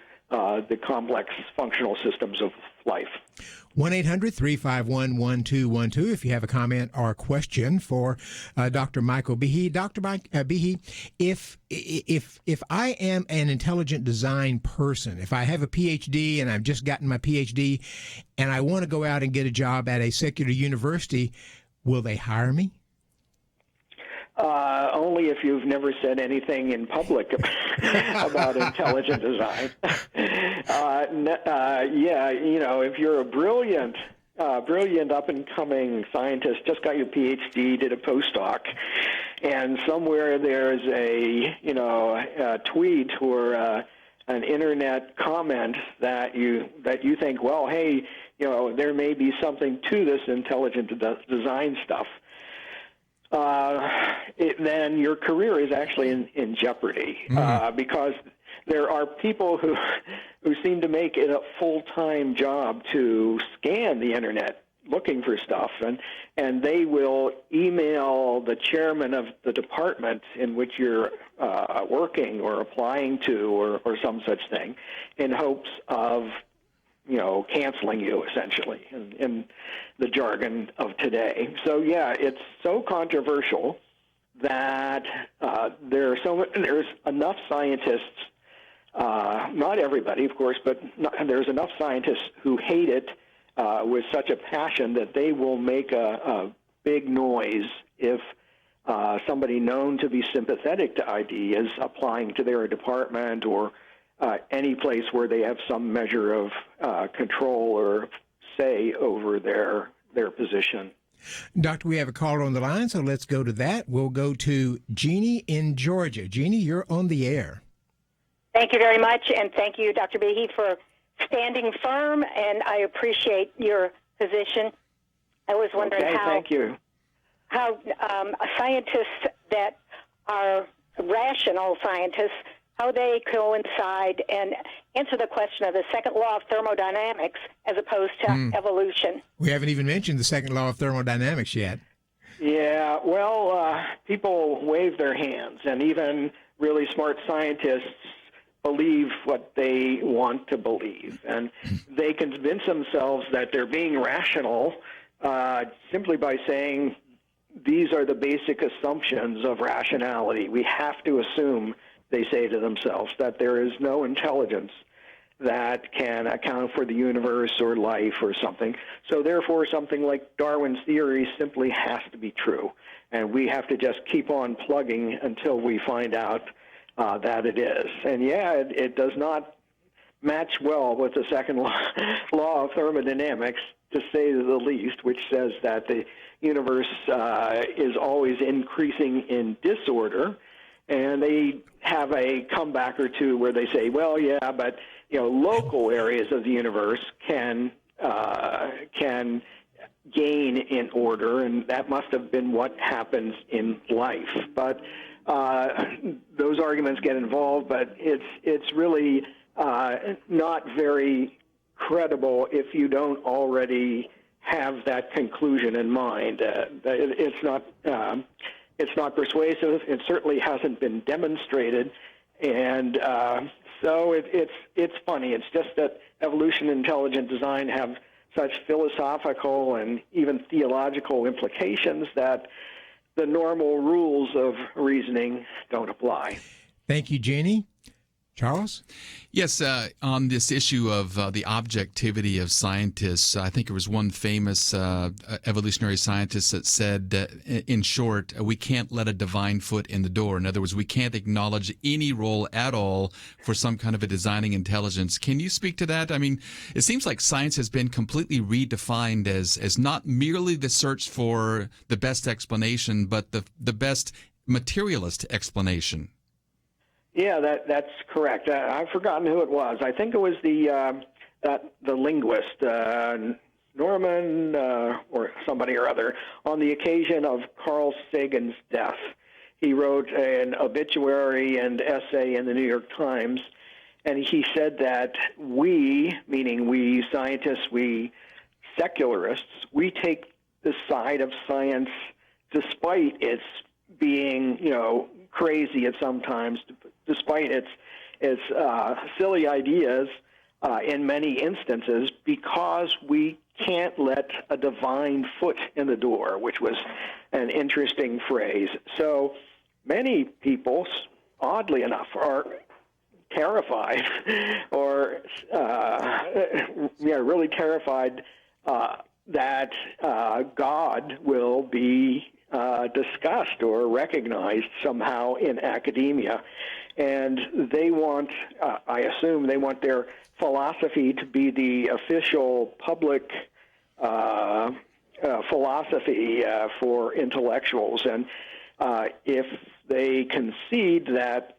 the complex functional systems of life. 1-800-351-1212 if you have a comment or a question for Dr. Michael Behe. Dr. Behe, if I am an intelligent design person, if I have a PhD and I've just gotten my PhD and I want to go out and get a job at a secular university, will they hire me? Only if you've never said anything in public about intelligent design. If you're a brilliant up-and-coming scientist, just got your PhD, did a postdoc, and somewhere there's a tweet or an internet comment that you think, well, hey, there may be something to this intelligent design stuff. Then your career is actually in jeopardy because there are people who seem to make it a full-time job to scan the internet looking for stuff, and they will email the chairman of the department in which you're working or applying to or some such thing in hopes of canceling you, essentially, in the jargon of today. So, it's so controversial that there's enough scientists, not everybody, of course, but there's enough scientists who hate it with such a passion that they will make a big noise if somebody known to be sympathetic to ID is applying to their department or any place where they have some measure of control or say over their position. Doctor, we have a caller on the line, so let's go to that. We'll go to Jeannie in Georgia. Jeannie, you're on the air. Thank you very much, and thank you, Dr. Behe, for standing firm, and I appreciate your position. I was wondering thank you. how scientists that are rational scientists, how they coincide and answer the question of the second law of thermodynamics as opposed to evolution. We haven't even mentioned the second law of thermodynamics yet. Yeah, well, people wave their hands, and even really smart scientists believe what they want to believe, and they convince themselves that they're being rational simply by saying these are the basic assumptions of rationality. We have to assume, they say to themselves, that there is no intelligence that can account for the universe or life or something. So therefore, something like Darwin's theory simply has to be true, and we have to just keep on plugging until we find out that it is. And it does not match well with the second law of thermodynamics, to say the least, which says that the universe is always increasing in disorder. And they have a comeback or two where they say, well, yeah, but local areas of the universe can gain in order, and that must have been what happens in life. But those arguments get involved, but it's really not very credible if you don't already have that conclusion in mind. It's not persuasive. It certainly hasn't been demonstrated, and so it's funny. It's just that evolution and intelligent design have such philosophical and even theological implications that the normal rules of reasoning don't apply. Thank you, Jeannie. Charles? Yes, on this issue of the objectivity of scientists, I think it was one famous evolutionary scientist that said, in short, we can't let a divine foot in the door. In other words, we can't acknowledge any role at all for some kind of a designing intelligence. Can you speak to that? I mean, it seems like science has been completely redefined as not merely the search for the best explanation, but the best materialist explanation. Yeah, that's correct. I've forgotten who it was. I think it was the linguist, Norman or somebody or other, on the occasion of Carl Sagan's death. He wrote an obituary and essay in the New York Times, and he said that we, meaning we scientists, we secularists, we take the side of science despite its being, crazy at sometimes, despite its It's silly ideas in many instances because we can't let a divine foot in the door, which was an interesting phrase. So many people, oddly enough, are terrified or really terrified that God will be discussed or recognized somehow in academia. And they want, I assume, they want their philosophy to be the official public philosophy for intellectuals. And if they concede that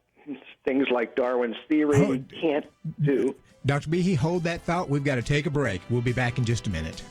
things like Darwin's theory can't do. Dr. Behe, hold that thought. We've got to take a break. We'll be back in just a minute.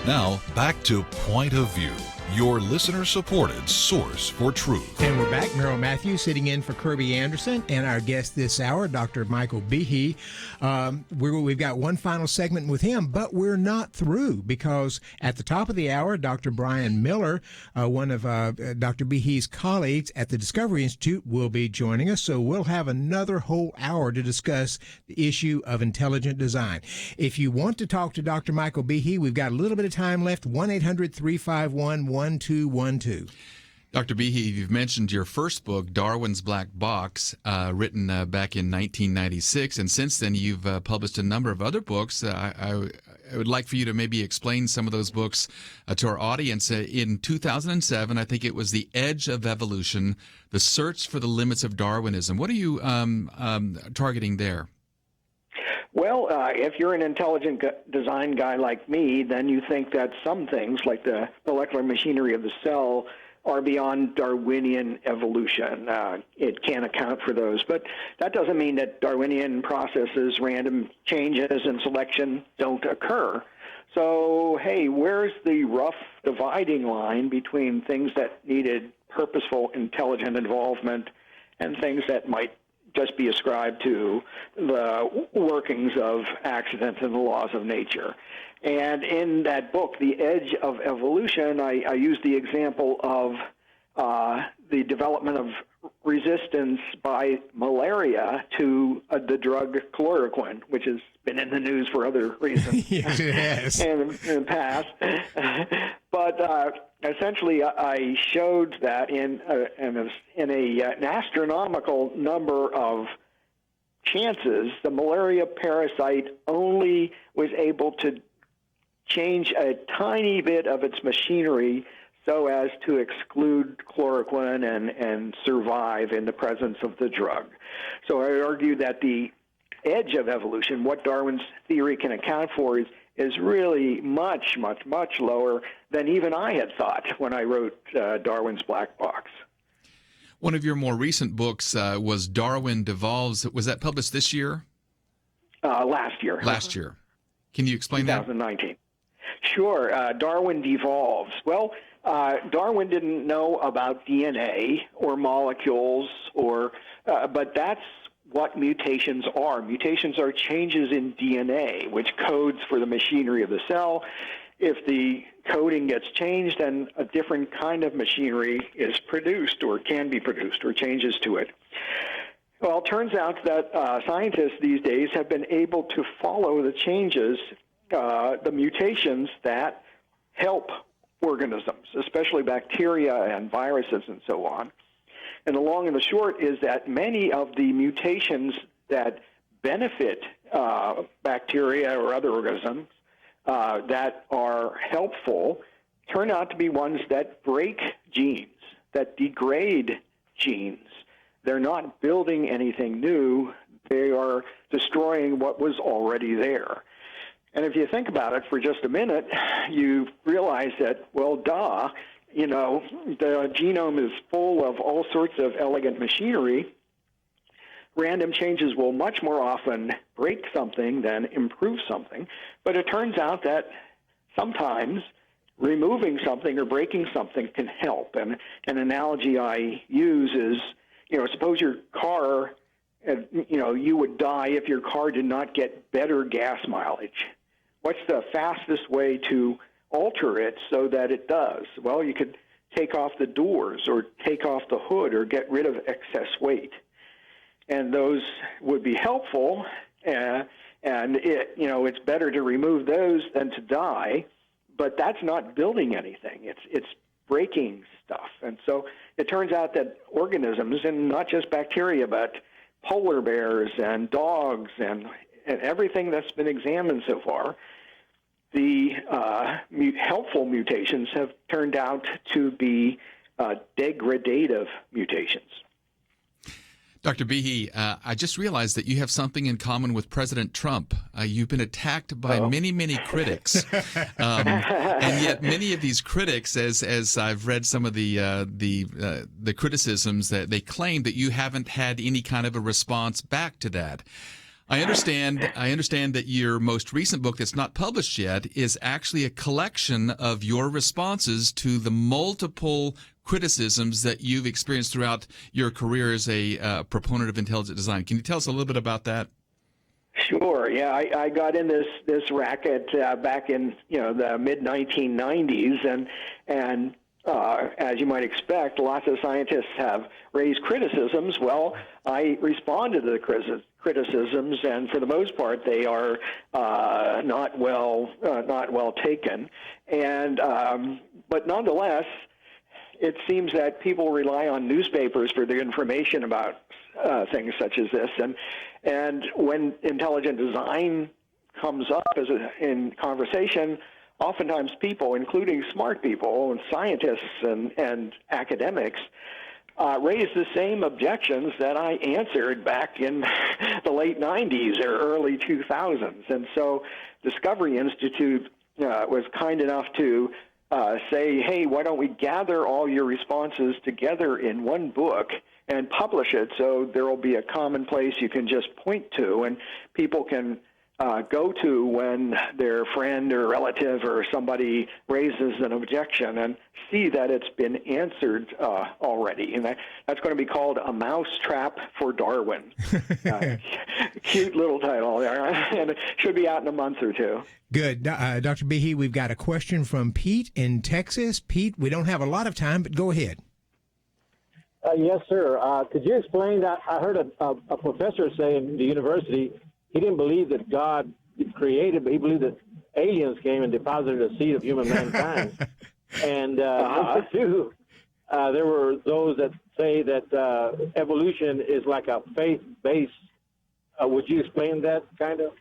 Now, back to Point of View, your listener-supported source for truth. And we're back. Merrill Matthews sitting in for Kirby Anderson, and our guest this hour, Dr. Michael Behe. We've got one final segment with him, but we're not through, because at the top of the hour, Dr. Brian Miller, one of Dr. Behe's colleagues at the Discovery Institute, will be joining us. So we'll have another whole hour to discuss the issue of intelligent design. If you want to talk to Dr. Michael Behe, we've got a little bit of time left. 1-800-351-1212. Dr. Behe, you've mentioned your first book, Darwin's Black Box, written back in 1996, and since then you've published a number of other books. would like for you to maybe explain some of those books to our audience. In 2007, I think it was The Edge of Evolution, The Search for the Limits of Darwinism. What are you targeting there? Well, if you're an intelligent design guy like me, then you think that some things, like the molecular machinery of the cell, are beyond Darwinian evolution. It can't account for those. But that doesn't mean that Darwinian processes, random changes, and selection don't occur. So, hey, where's the rough dividing line between things that needed purposeful, intelligent involvement and things that might just be ascribed to the workings of accidents and the laws of nature? And in that book, The Edge of Evolution, I use the example of the development of resistance by malaria to the drug chloroquine, which has been in the news for other reasons. Yes, it has. in the past. But essentially, I showed that in an astronomical number of chances, the malaria parasite only was able to change a tiny bit of its machinery so as to exclude chloroquine and survive in the presence of the drug. So I argue that the edge of evolution, what Darwin's theory can account for, is really much, much, much lower than even I had thought when I wrote Darwin's Black Box. One of your more recent books was Darwin Devolves. Was that published this year? Last year. Last year. Can you explain 2019. Sure. Darwin Devolves. Well, Darwin didn't know about DNA or molecules, but that's what mutations are. Mutations are changes in DNA, which codes for the machinery of the cell. If the coding gets changed, then a different kind of machinery is produced or can be produced or changes to it. Well, it turns out that scientists these days have been able to follow the changes, the mutations that help organisms, especially bacteria and viruses and so on. And the long and the short is that many of the mutations that benefit bacteria or other organisms that are helpful turn out to be ones that break genes, that degrade genes. They're not building anything new. They are destroying what was already there. And if you think about it for just a minute, you realize that, well, the genome is full of all sorts of elegant machinery. Random changes will much more often break something than improve something. But it turns out that sometimes removing something or breaking something can help. And an analogy I use is, suppose your car, you would die if your car did not get better gas mileage. What's the fastest way to alter it so that it does? Well, you could take off the doors or take off the hood or get rid of excess weight. And those would be helpful, and it's better to remove those than to die, but that's not building anything. It's breaking stuff. And so it turns out that organisms, and not just bacteria, but polar bears and dogs and everything that's been examined so far, the helpful mutations have turned out to be degradative mutations. Dr. Behe, I just realized that you have something in common with President Trump. You've been attacked by many, many critics, and yet many of these critics, as I've read some of the criticisms, that they claim that you haven't had any kind of a response back to that. I understand that your most recent book that's not published yet is actually a collection of your responses to the multiple criticisms that you've experienced throughout your career as a proponent of intelligent design. Can you tell us a little bit about that? Sure. Yeah, I got in this racket back in the mid 1990s, and as you might expect, lots of scientists have raised criticisms. Well, I responded to the criticisms, and for the most part, they are not well taken. And but nonetheless, it seems that people rely on newspapers for their information about things such as this. And when intelligent design comes up in conversation, oftentimes people, including smart people and scientists and academics, raise the same objections that I answered back in the late 90s or early 2000s. And so Discovery Institute was kind enough to say, hey, why don't we gather all your responses together in one book and publish it, so there will be a common place you can just point to and people can go to when their friend or relative or somebody raises an objection and see that it's been answered already. And that's going to be called A Mousetrap for Darwin. Cute little title there, and it should be out in a month or two. Good. Dr. Behe, we've got a question from Pete in Texas. Pete, we don't have a lot of time, but go ahead. Yes, sir. Could you explain that? I heard a professor say in the university he didn't believe that God created, but he believed that aliens came and deposited a seed of human mankind. And number two, there were those that say that evolution is like a faith-based. Would you explain that, kind of?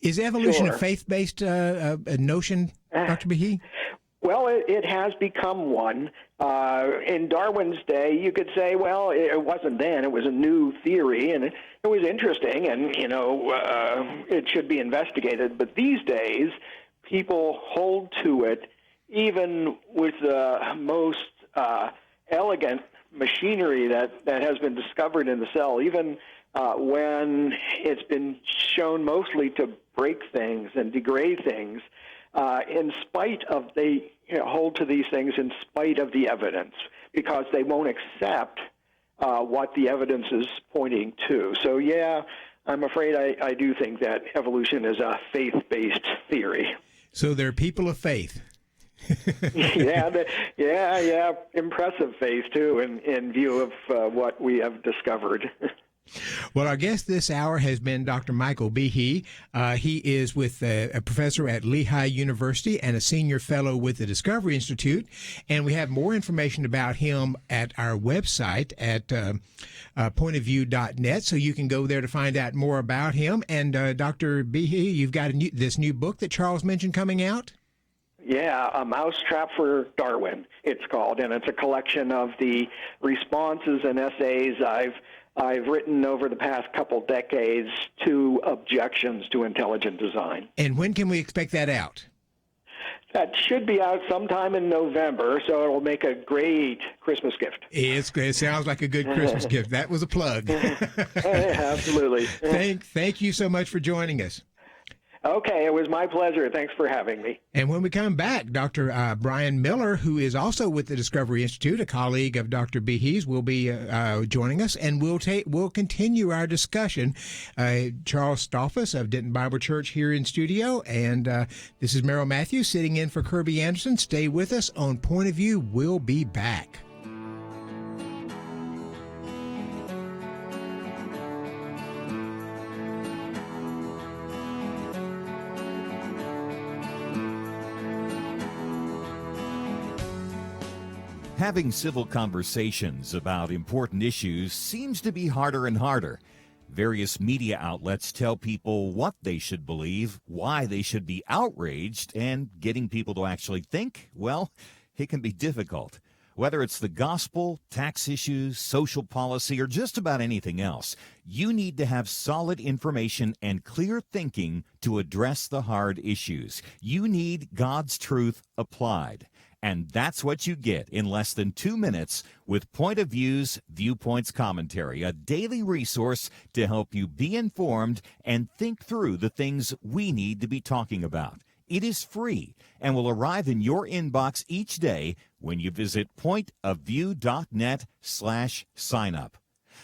Is evolution Sure. a faith-based notion, Dr. Behe? Well, it has become one. In Darwin's day, you could say, well, it wasn't then. It was a new theory, and it was interesting, and, it should be investigated. But these days, people hold to it, even with the most elegant machinery that has been discovered in the cell, even when it's been shown mostly to break things and degrade things. In spite of, they hold to these things in spite of the evidence, because they won't accept what the evidence is pointing to. So, yeah, I'm afraid I do think that evolution is a faith-based theory. So they're people of faith. Yeah, impressive faith, too, in view of what we have discovered. Well, our guest this hour has been Dr. Michael Behe. He is with a professor at Lehigh University and a senior fellow with the Discovery Institute. And we have more information about him at our website at pointofview.net, so you can go there to find out more about him. And Dr. Behe, you've got this new book that Charles mentioned coming out? Yeah, A Mousetrap for Darwin, it's called, and it's a collection of the responses and essays I've written over the past couple decades to objections to intelligent design. And when can we expect that out? That should be out sometime in November, so it'll make a great Christmas gift. It sounds like a good Christmas gift. That was a plug. Absolutely. Thank you so much for joining us. Okay, it was my pleasure. Thanks for having me. And when we come back, Dr. Brian Miller, who is also with the Discovery Institute, a colleague of Dr. Behe's, will be joining us, and we'll continue our discussion. Charles Stolfus of Denton Bible Church here in studio, and this is Merrill Matthews sitting in for Kirby Anderson. Stay with us on Point of View. We'll be back. Having civil conversations about important issues seems to be harder and harder. Various media outlets tell people what they should believe, why they should be outraged, and getting people to actually think, well, it can be difficult. Whether it's the gospel, tax issues, social policy, or just about anything else, you need to have solid information and clear thinking to address the hard issues. You need God's truth applied. And that's what you get in less than 2 minutes with Point of View's Viewpoints Commentary, a daily resource to help you be informed and think through the things we need to be talking about. It is free and will arrive in your inbox each day when you visit pointofview.net/signup.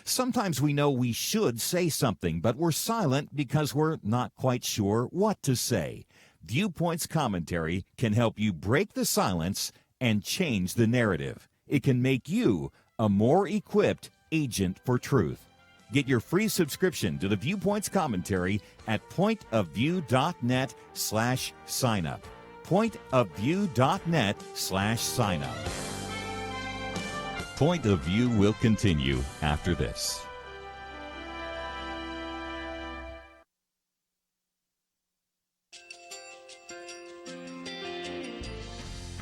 Sometimes we know we should say something, but we're silent because we're not quite sure what to say. Viewpoints Commentary can help you break the silence and change the narrative. It can make you a more equipped agent for truth. Get your free subscription to the Viewpoints Commentary at pointofview.net/signup. Pointofview.net/signup. Point of View will continue after this.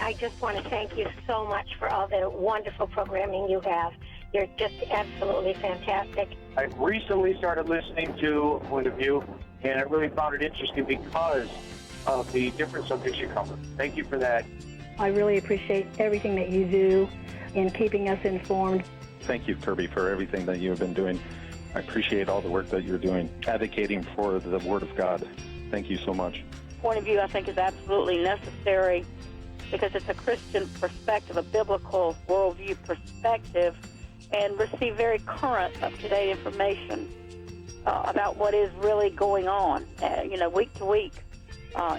I just want to thank you so much for all the wonderful programming you have. You're just absolutely fantastic. I recently started listening to Point of View, and I really found it interesting because of the different subjects you cover. Thank you for that. I really appreciate everything that you do in keeping us informed. Thank you, Kirby, for everything that you have been doing. I appreciate all the work that you're doing, advocating for the Word of God. Thank you so much. Point of view, I think, is absolutely necessary because it's a Christian perspective, a biblical worldview perspective, and receive very current, up-to-date information about what is really going on, week to week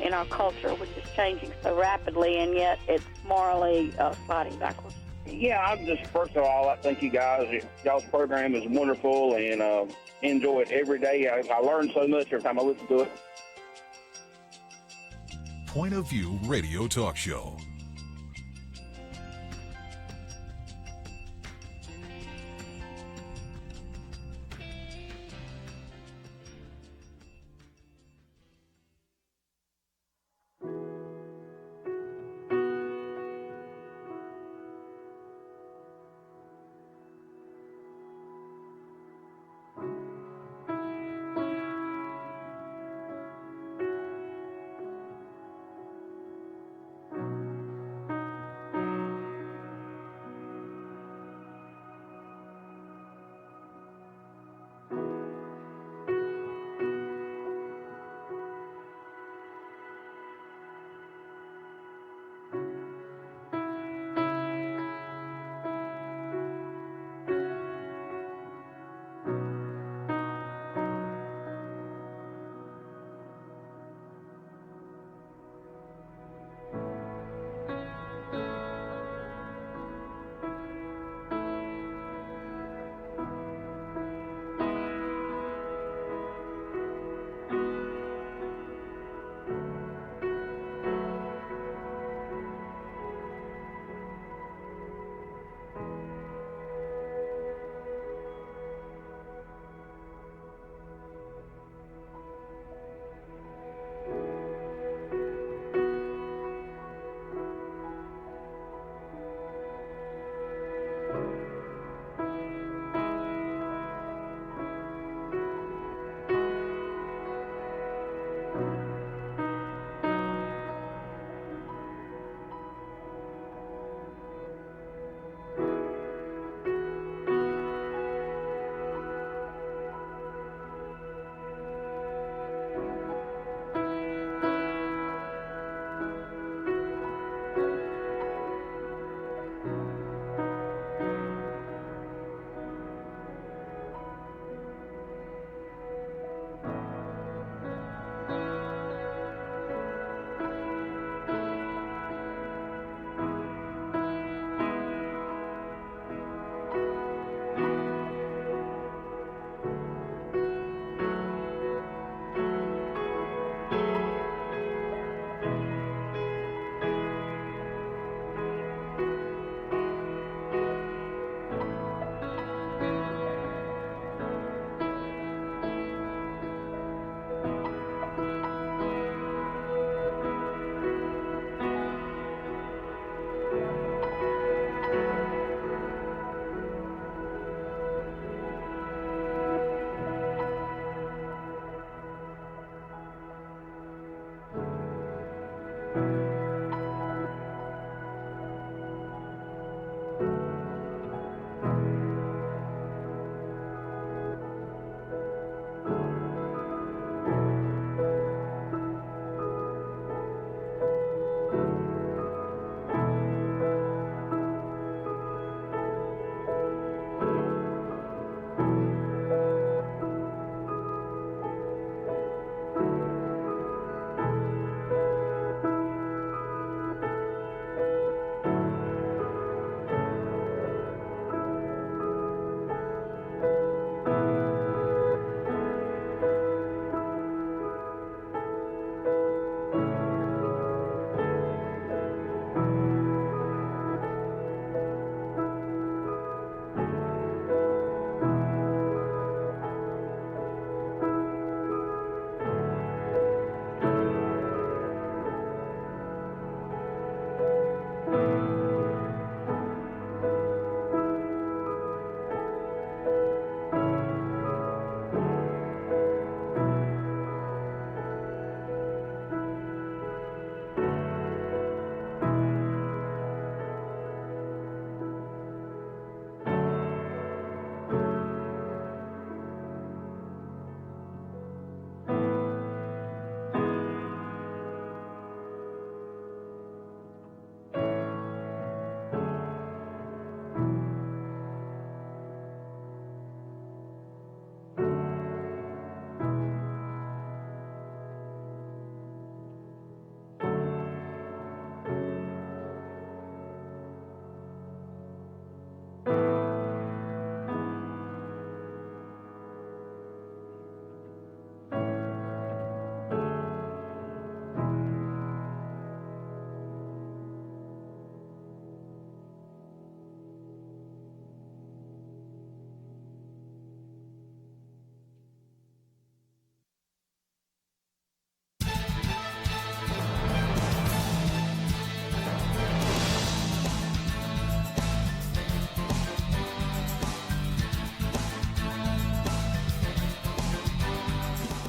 in our culture, which is changing so rapidly, and yet it's morally sliding backwards. Yeah, I'm just, first of all, I thank you guys. Y'all's program is wonderful, and enjoy it every day. I learn so much every time I listen to it. Point of View Radio Talk Show.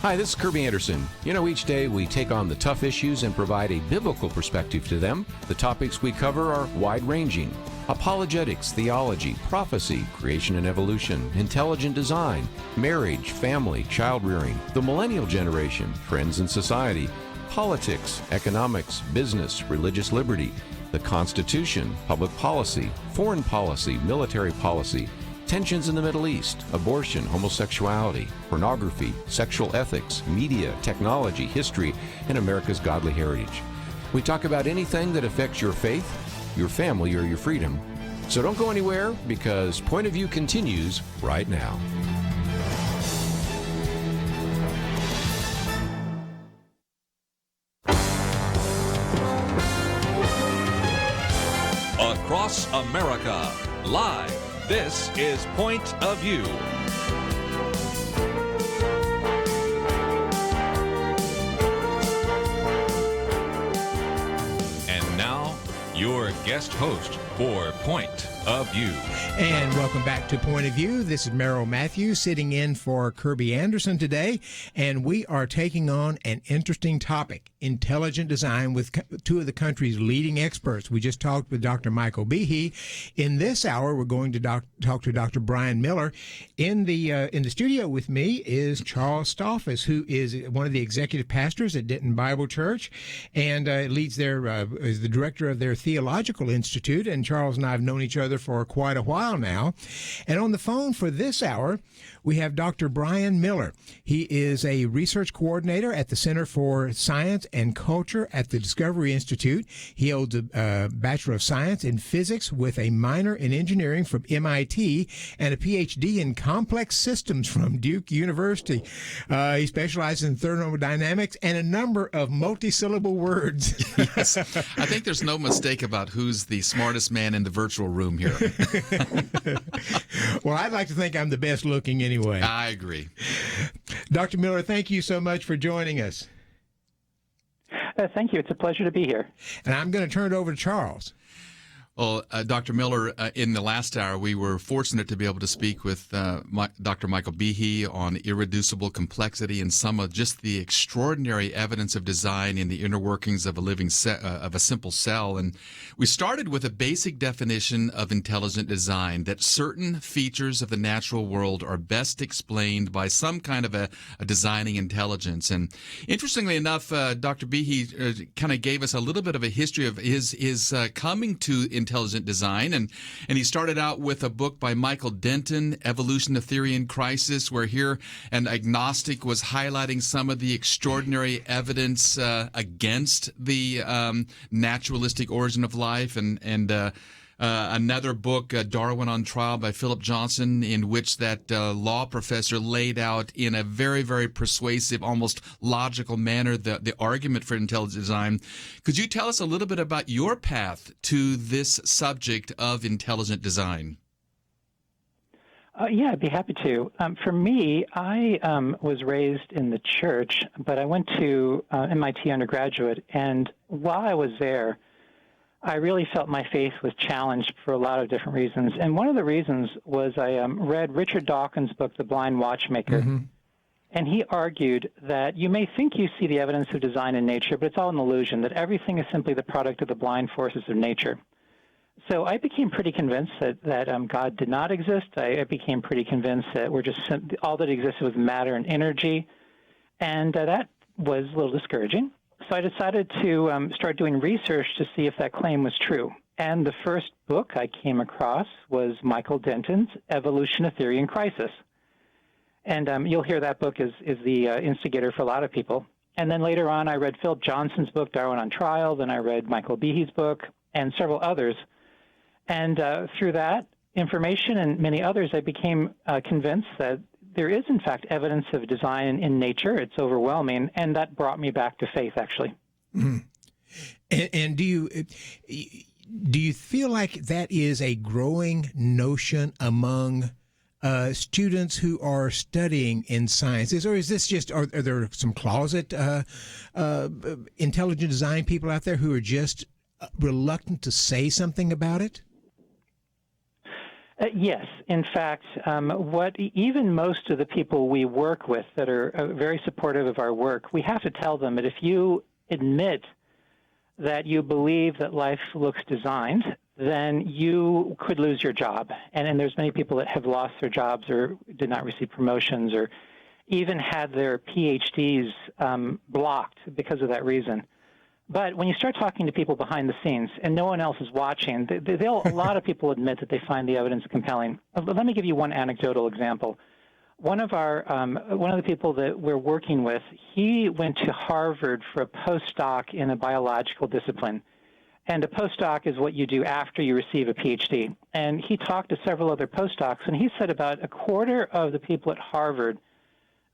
Hi, this is Kirby Anderson. You know, each day we take on the tough issues and provide a biblical perspective to them. The topics we cover are wide-ranging. Apologetics, theology, prophecy, creation and evolution, intelligent design, marriage, family, child-rearing, the millennial generation, trends in society, politics, economics, business, religious liberty, the Constitution, public policy, foreign policy, military policy, tensions in the Middle East, abortion, homosexuality, pornography, sexual ethics, media, technology, history, and America's godly heritage. We talk about anything that affects your faith, your family, or your freedom. So don't go anywhere, because Point of View continues right now. Across America, live. This is Point of View. And now, your guest host for Point of View. And welcome back to Point of View. This is Merrill Matthews sitting in for Kirby Anderson today, and we are taking on an interesting topic, intelligent design, with two of the country's leading experts. We just talked with Dr. Michael Behe. In this hour, we're going to talk to Dr. Brian Miller. In the studio with me is Charles Stolfus, who is one of the executive pastors at Denton Bible Church, and leads is the director of their theological institute. And Charles and I have known each other for quite a while now. And on the phone for this hour, we have Dr. Brian Miller. He is a research coordinator at the Center for Science and Culture at the Discovery Institute. He holds a Bachelor of Science in Physics with a minor in Engineering from MIT and a PhD in Complex Systems from Duke University. He specializes in thermodynamics and a number of multi-syllable words. Yes. I think there's no mistake about who's the smartest man in the virtual room here. Well, I'd like to think I'm the best looking anyway. I agree. Dr. Miller, thank you so much for joining us. Thank you. It's a pleasure to be here. And I'm going to turn it over to Charles. Well, Dr. Miller, in the last hour, we were fortunate to be able to speak with Dr. Michael Behe on irreducible complexity and some of just the extraordinary evidence of design in the inner workings of a simple cell. And we started with a basic definition of intelligent design, that certain features of the natural world are best explained by some kind of a designing intelligence. And interestingly enough, Dr. Behe kind of gave us a little bit of a history of his coming to intelligent design, and he started out with a book by Michael Denton, Evolution, a Theory in Crisis, where here an agnostic was highlighting some of the extraordinary evidence against the naturalistic origin of life, and another book, Darwin on Trial by Philip Johnson, in which that law professor laid out in a very, very persuasive, almost logical manner the argument for intelligent design. Could you tell us a little bit about your path to this subject of intelligent design? Yeah, I'd be happy to. For me, I was raised in the church, but I went to MIT undergraduate, and while I was there, I really felt my faith was challenged for a lot of different reasons. And one of the reasons was I read Richard Dawkins' book, The Blind Watchmaker. Mm-hmm. And he argued that you may think you see the evidence of design in nature, but it's all an illusion, that everything is simply the product of the blind forces of nature. So I became pretty convinced that God did not exist. I became pretty convinced that all that existed was matter and energy. And that was a little discouraging. So I decided to start doing research to see if that claim was true. And the first book I came across was Michael Denton's Evolution, a Theory in Crisis. And you'll hear that book is the instigator for a lot of people. And then later on, I read Philip Johnson's book, Darwin on Trial. Then I read Michael Behe's book and several others. And through that information and many others, I became convinced that there is, in fact, evidence of design in nature. It's overwhelming, and that brought me back to faith, actually. Mm-hmm. And do you feel like that is a growing notion among students who are studying in sciences, or is this just are there some closet intelligent design people out there who are just reluctant to say something about it? Yes. In fact, what even most of the people we work with that are very supportive of our work, we have to tell them that if you admit that you believe that life looks designed, then you could lose your job. And there's many people that have lost their jobs or did not receive promotions or even had their PhDs blocked because of that reason. But when you start talking to people behind the scenes and no one else is watching, a lot of people admit that they find the evidence compelling. Let me give you one anecdotal example. One of the people that we're working with, he went to Harvard for a postdoc in a biological discipline. And a postdoc is what you do after you receive a PhD. And he talked to several other postdocs, and he said about a quarter of the people at Harvard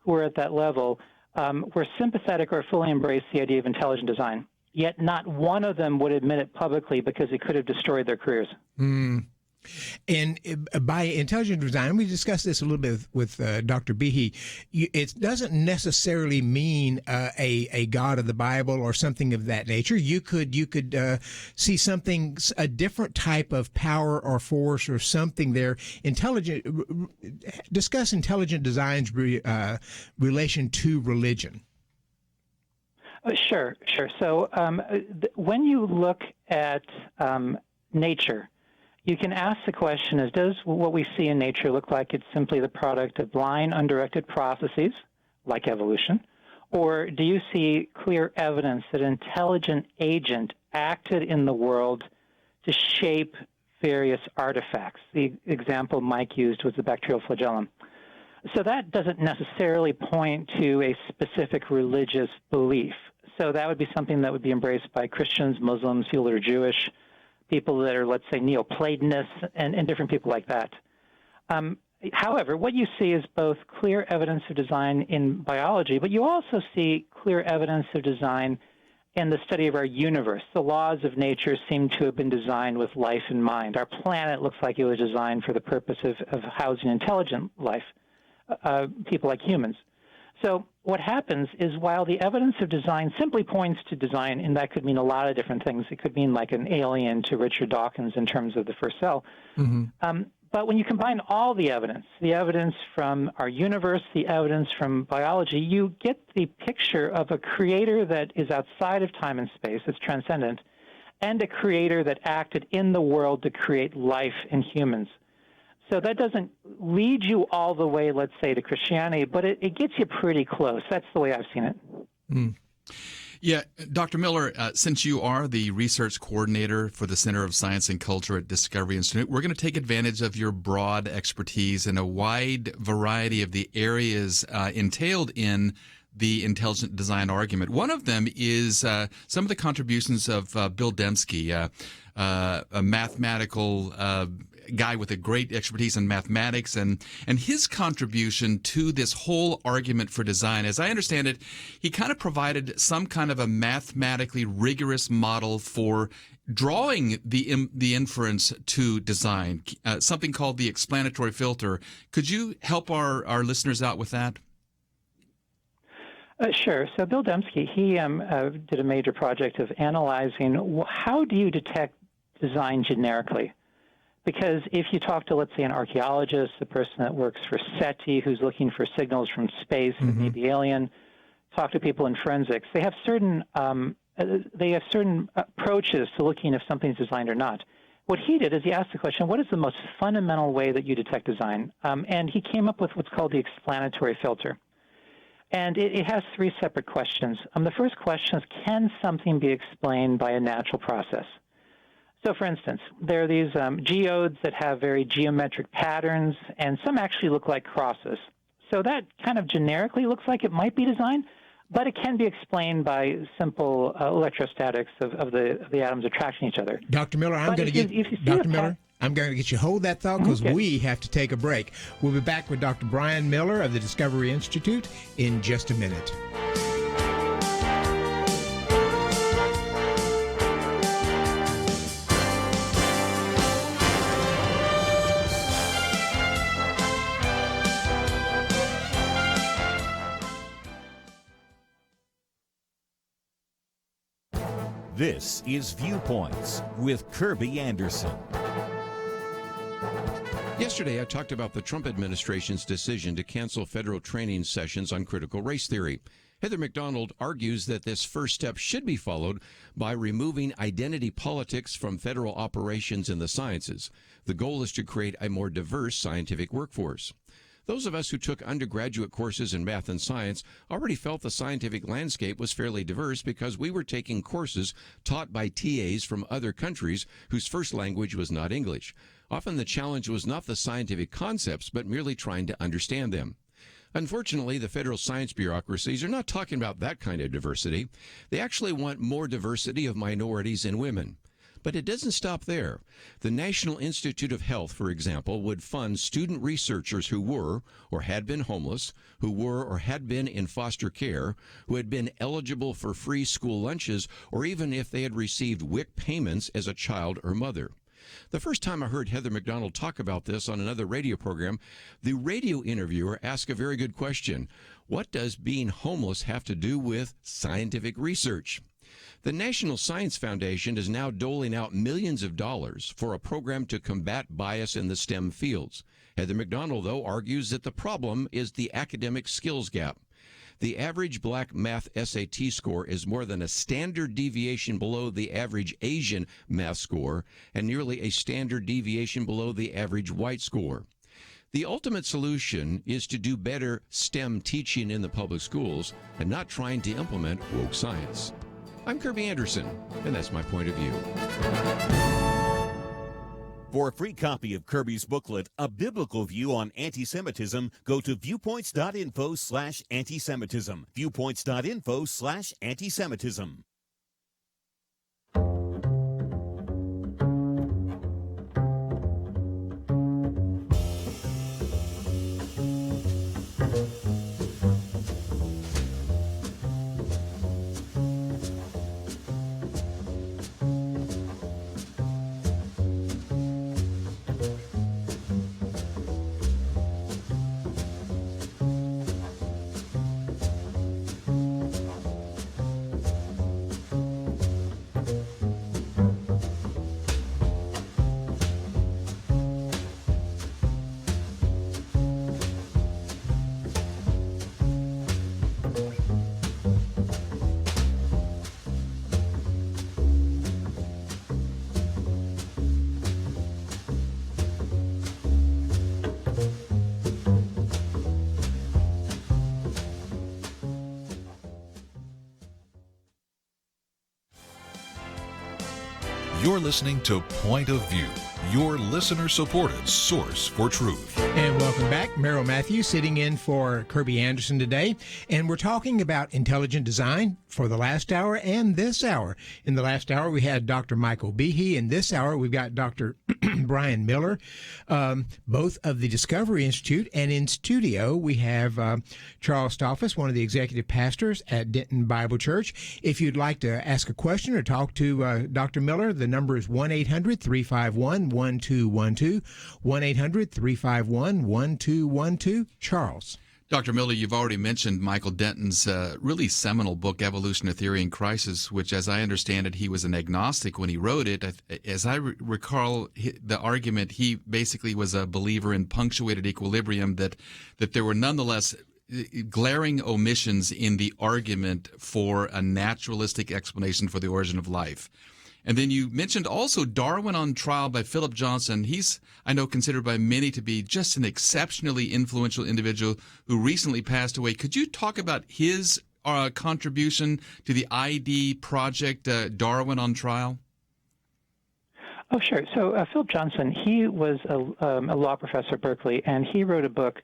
who were at that level were sympathetic or fully embraced the idea of intelligent design. Yet not one of them would admit it publicly because it could have destroyed their careers. Mm. And by intelligent design, we discussed this a little bit with Dr. Behe. It doesn't necessarily mean a God of the Bible or something of that nature. You could see something, a different type of power or force or something there. Discuss intelligent design's relation to religion. Sure. So when you look at nature, you can ask the question, does what we see in nature look like it's simply the product of blind, undirected processes, like evolution? Or do you see clear evidence that an intelligent agent acted in the world to shape various artifacts? The example Mike used was the bacterial flagellum. So that doesn't necessarily point to a specific religious belief. So that would be something that would be embraced by Christians, Muslims, people that are Jewish, people that are, let's say, Neoplatonists, and different people like that. However, what you see is both clear evidence of design in biology, but you also see clear evidence of design in the study of our universe. The laws of nature seem to have been designed with life in mind. Our planet looks like it was designed for the purpose of housing intelligent life, people like humans. So what happens is while the evidence of design simply points to design, and that could mean a lot of different things. It could mean like an alien to Richard Dawkins in terms of the first cell. Mm-hmm. But when you combine all the evidence from our universe, the evidence from biology, you get the picture of a creator that is outside of time and space, it's transcendent, and a creator that acted in the world to create life in humans. So that doesn't lead you all the way, let's say, to Christianity, but it gets you pretty close. That's the way I've seen it. Mm. Yeah, Dr. Miller, since you are the research coordinator for the Center of Science and Culture at Discovery Institute, we're going to take advantage of your broad expertise in a wide variety of the areas entailed in the intelligent design argument. One of them is some of the contributions of Bill Dembski, a mathematical guy with a great expertise in mathematics, and his contribution to this whole argument for design. As I understand it, he kind of provided some kind of a mathematically rigorous model for drawing the inference to design, something called the explanatory filter. Could you help our listeners out with that? Sure. So Bill Dembski, he did a major project of analyzing how do you detect design generically. Because if you talk to, let's say, an archaeologist, a person that works for SETI who's looking for signals from space that may be alien, talk to people in forensics, they have certain approaches to looking if something's designed or not. What he did is he asked the question, what is the most fundamental way that you detect design? And he came up with what's called the explanatory filter. And it has three separate questions. The first question is, can something be explained by a natural process? So, for instance, there are these geodes that have very geometric patterns, and some actually look like crosses. So that kind of generically looks like it might be designed, but it can be explained by simple electrostatics of the atoms attracting each other. Dr. Miller, I'm going to get you hold that thought because we have to take a break. We'll be back with Dr. Brian Miller of the Discovery Institute in just a minute. This is Viewpoints with Kirby Anderson. Yeah, Yesterday, I talked about the Trump administration's decision to cancel federal training sessions on critical race theory. Heather McDonald argues that this first step should be followed by removing identity politics from federal operations in the sciences. The goal is to create a more diverse scientific workforce. Those of us who took undergraduate courses in math and science already felt the scientific landscape was fairly diverse because we were taking courses taught by TAs from other countries whose first language was not English. Often the challenge was not the scientific concepts, but merely trying to understand them. Unfortunately, the federal science bureaucracies are not talking about that kind of diversity. They actually want more diversity of minorities and women. But it doesn't stop there. The National Institute of Health, for example, would fund student researchers who were or had been homeless, who were or had been in foster care, who had been eligible for free school lunches, or even if they had received WIC payments as a child or mother. The first time I heard Heather McDonald talk about this on another radio program, the radio interviewer asked a very good question. What does being homeless have to do with scientific research? The National Science Foundation is now doling out millions of dollars for a program to combat bias in the STEM fields. Heather McDonald, though, argues that the problem is the academic skills gap. The average black math SAT score is more than a standard deviation below the average Asian math score and nearly a standard deviation below the average white score. The ultimate solution is to do better STEM teaching in the public schools and not trying to implement woke science. I'm Kirby Anderson, and that's my point of view. For a free copy of Kirby's booklet, A Biblical View on Anti-Semitism, go to viewpoints.info/antisemitism. Viewpoints.info/antisemitism. You're listening to Point of View, your listener-supported source for truth. And welcome back. Merrill Matthews sitting in for Kirby Anderson today. And we're talking about intelligent design for the last hour and this hour. In the last hour, we had Dr. Michael Behe. In this hour, we've got Dr. Brian Miller, both of the Discovery Institute. And in studio, we have Charles Stolfus, one of the executive pastors at Denton Bible Church. If you'd like to ask a question or talk to Dr. Miller, the number is 1-800-351-1212, 1-800-351-1212. Charles. Dr. Miller, you've already mentioned Michael Denton's really seminal book, Evolution, a Theory in Crisis, which, as I understand it, he was an agnostic when he wrote it. As I recall the argument, he basically was a believer in punctuated equilibrium, that there were nonetheless glaring omissions in the argument for a naturalistic explanation for the origin of life. And then you mentioned also Darwin on Trial by Philip Johnson. He's, I know, considered by many to be just an exceptionally influential individual who recently passed away. Could you talk about his contribution to the ID project, Darwin on Trial? Oh, sure. So Philip Johnson, he was a law professor at Berkeley, and he wrote a book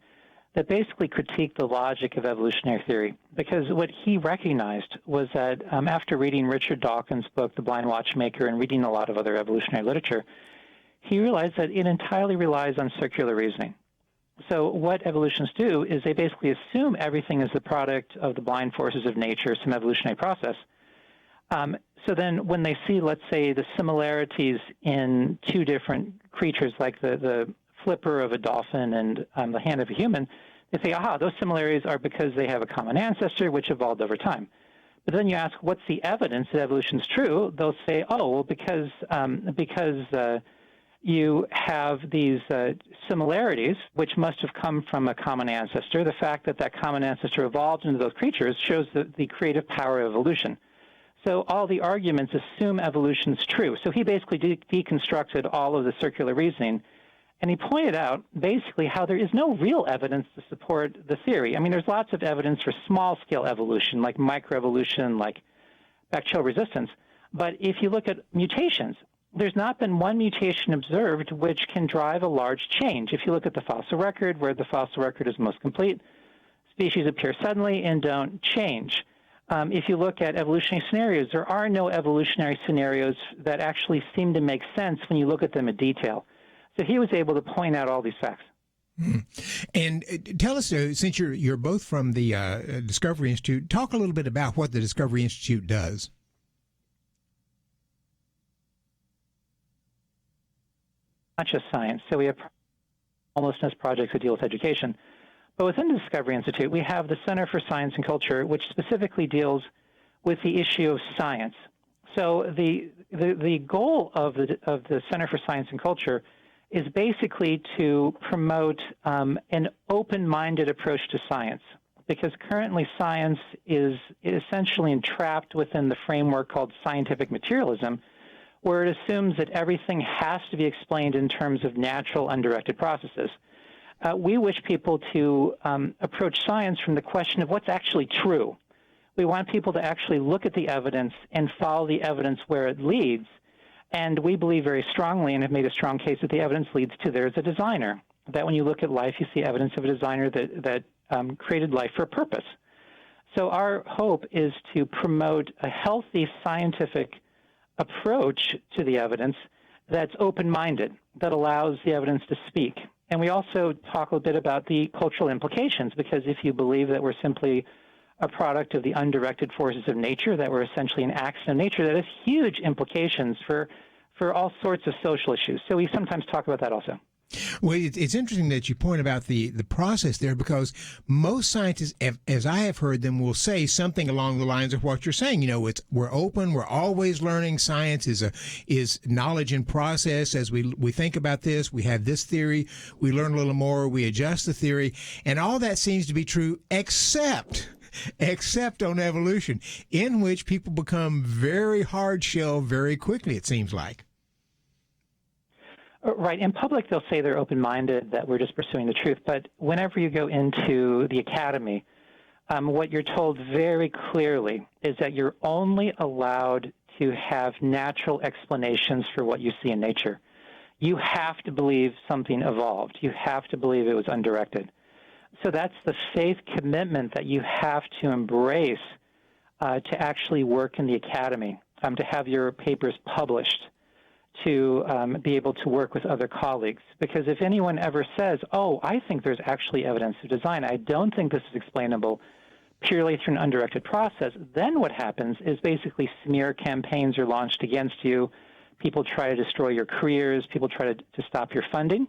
that basically critiqued the logic of evolutionary theory, because what he recognized was that after reading Richard Dawkins' book, The Blind Watchmaker, and reading a lot of other evolutionary literature, he realized that it entirely relies on circular reasoning. So what evolutionists do is they basically assume everything is the product of the blind forces of nature, some evolutionary process. So then when they see, let's say, the similarities in two different creatures, like the flipper of a dolphin and the hand of a human, they say, aha, those similarities are because they have a common ancestor which evolved over time. But then you ask, what's the evidence that evolution's true? They'll say, oh, well, because you have these similarities, which must have come from a common ancestor. The fact that that common ancestor evolved into those creatures shows the creative power of evolution. So all the arguments assume evolution's true. So he basically deconstructed all of the circular reasoning, and he pointed out basically how there is no real evidence to support the theory. I mean, there's lots of evidence for small-scale evolution, like microevolution, like bacterial resistance. But if you look at mutations, there's not been one mutation observed which can drive a large change. If you look at the fossil record, where the fossil record is most complete, species appear suddenly and don't change. If you look at evolutionary scenarios, there are no evolutionary scenarios that actually seem to make sense when you look at them in detail. So he was able to point out all these facts. And tell us, since you're both from the Discovery Institute, talk a little bit about what the Discovery Institute does. Not just science. So we have homelessness projects that deal with education. But within the Discovery Institute, we have the Center for Science and Culture, which specifically deals with the issue of science. So the goal of the Center for Science and Culture is basically to promote an open-minded approach to science, because currently science is essentially entrapped within the framework called scientific materialism, where it assumes that everything has to be explained in terms of natural, undirected processes. We wish people to approach science from the question of what's actually true. We want people to actually look at the evidence and follow the evidence where it leads. And we believe very strongly and have made a strong case that the evidence leads to there's a designer, that when you look at life, you see evidence of a designer that created life for a purpose. So our hope is to promote a healthy scientific approach to the evidence that's open-minded, that allows the evidence to speak. And we also talk a bit about the cultural implications, because if you believe that we're simply a product of the undirected forces of nature, that we're essentially an accident of nature, that has huge implications for all sorts of social issues. So we sometimes talk about that also. Well, it's interesting that you point about the process there, because most scientists, as I have heard them, will say something along the lines of what you're saying. You know, we're open, we're always learning. Science is knowledge in process. As we think about this, we have this theory, we learn a little more, we adjust the theory, and all that seems to be true except on evolution, in which people become very hard-shell very quickly, it seems like. Right. In public, they'll say they're open-minded, that we're just pursuing the truth. But whenever you go into the academy, what you're told very clearly is that you're only allowed to have natural explanations for what you see in nature. You have to believe something evolved. You have to believe it was undirected. So that's the faith commitment that you have to embrace to actually work in the academy, to have your papers published, to be able to work with other colleagues. Because if anyone ever says, oh, I think there's actually evidence of design, I don't think this is explainable purely through an undirected process, then what happens is basically smear campaigns are launched against you. People try to destroy your careers. People try to stop your funding.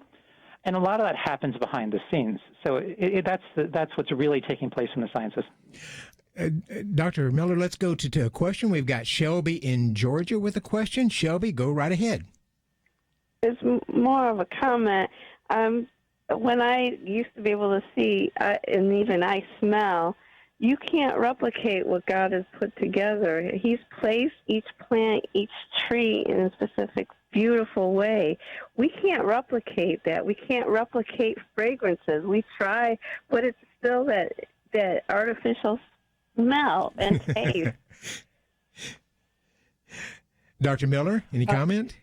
And a lot of that happens behind the scenes. So that's what's really taking place in the sciences. Dr. Miller, let's go to a question. We've got Shelby in Georgia with a question. Shelby, go right ahead. It's more of a comment. When I used to be able to see, and even I smell, you can't replicate what God has put together. He's placed each plant, each tree in a specific, beautiful way. We can't replicate that. We can't replicate fragrances. We try, but it's still that artificial smell and taste. Dr. Miller, any comment?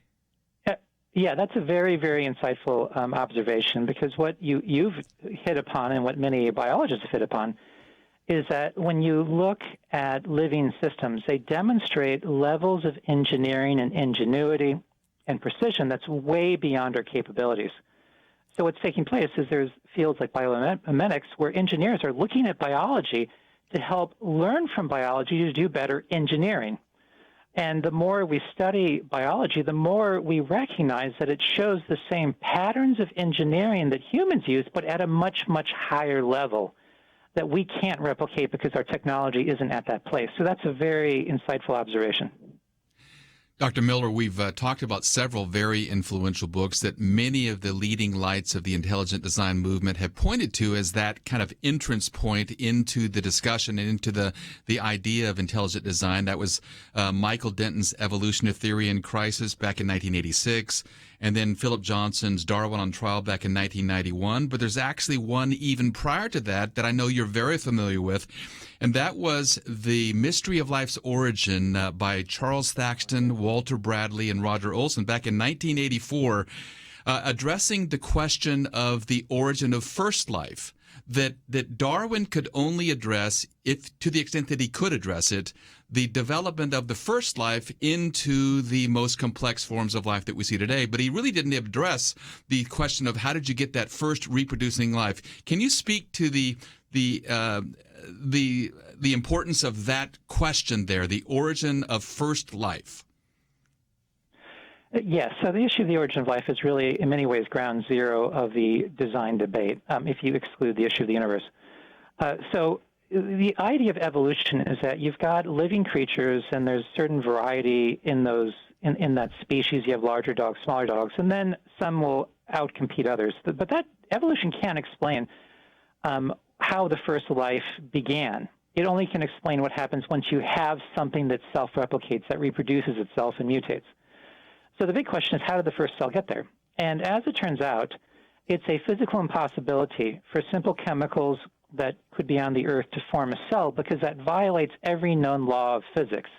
Yeah, that's a very, very insightful observation, because what you've hit upon, and what many biologists have hit upon, is that when you look at living systems, they demonstrate levels of engineering and ingenuity and precision that's way beyond our capabilities. So what's taking place is there's fields like biomimetics where engineers are looking at biology to help learn from biology to do better engineering. And the more we study biology, the more we recognize that it shows the same patterns of engineering that humans use, but at a much, much higher level that we can't replicate because our technology isn't at that place. So that's a very insightful observation. Dr. Miller, we've talked about several very influential books that many of the leading lights of the intelligent design movement have pointed to as that kind of entrance point into the discussion and into the idea of intelligent design. That was Michael Denton's Evolution of Theory and Crisis back in 1986, and then Philip Johnson's Darwin on Trial back in 1991. But there's actually one even prior to that that I know you're very familiar with, and that was The Mystery of Life's Origin by Charles Thaxton, Walter Bradley, and Roger Olson back in 1984, addressing the question of the origin of first life, that Darwin could only address, if to the extent that he could address it, the development of the first life into the most complex forms of life that we see today. But he really didn't address the question of how did you get that first reproducing life. Can you speak to the importance of that question there, the origin of first life? Yes. So the issue of the origin of life is really, in many ways, ground zero of the design debate, if you exclude the issue of the universe. So the idea of evolution is that you've got living creatures, and there's certain variety in those in that species. You have larger dogs, smaller dogs, and then some will outcompete others. But that evolution can't explain how the first life began. It only can explain what happens once you have something that self-replicates, that reproduces itself and mutates. So the big question is, how did the first cell get there? And as it turns out, it's a physical impossibility for simple chemicals that could be on the Earth to form a cell, because that violates every known law of physics.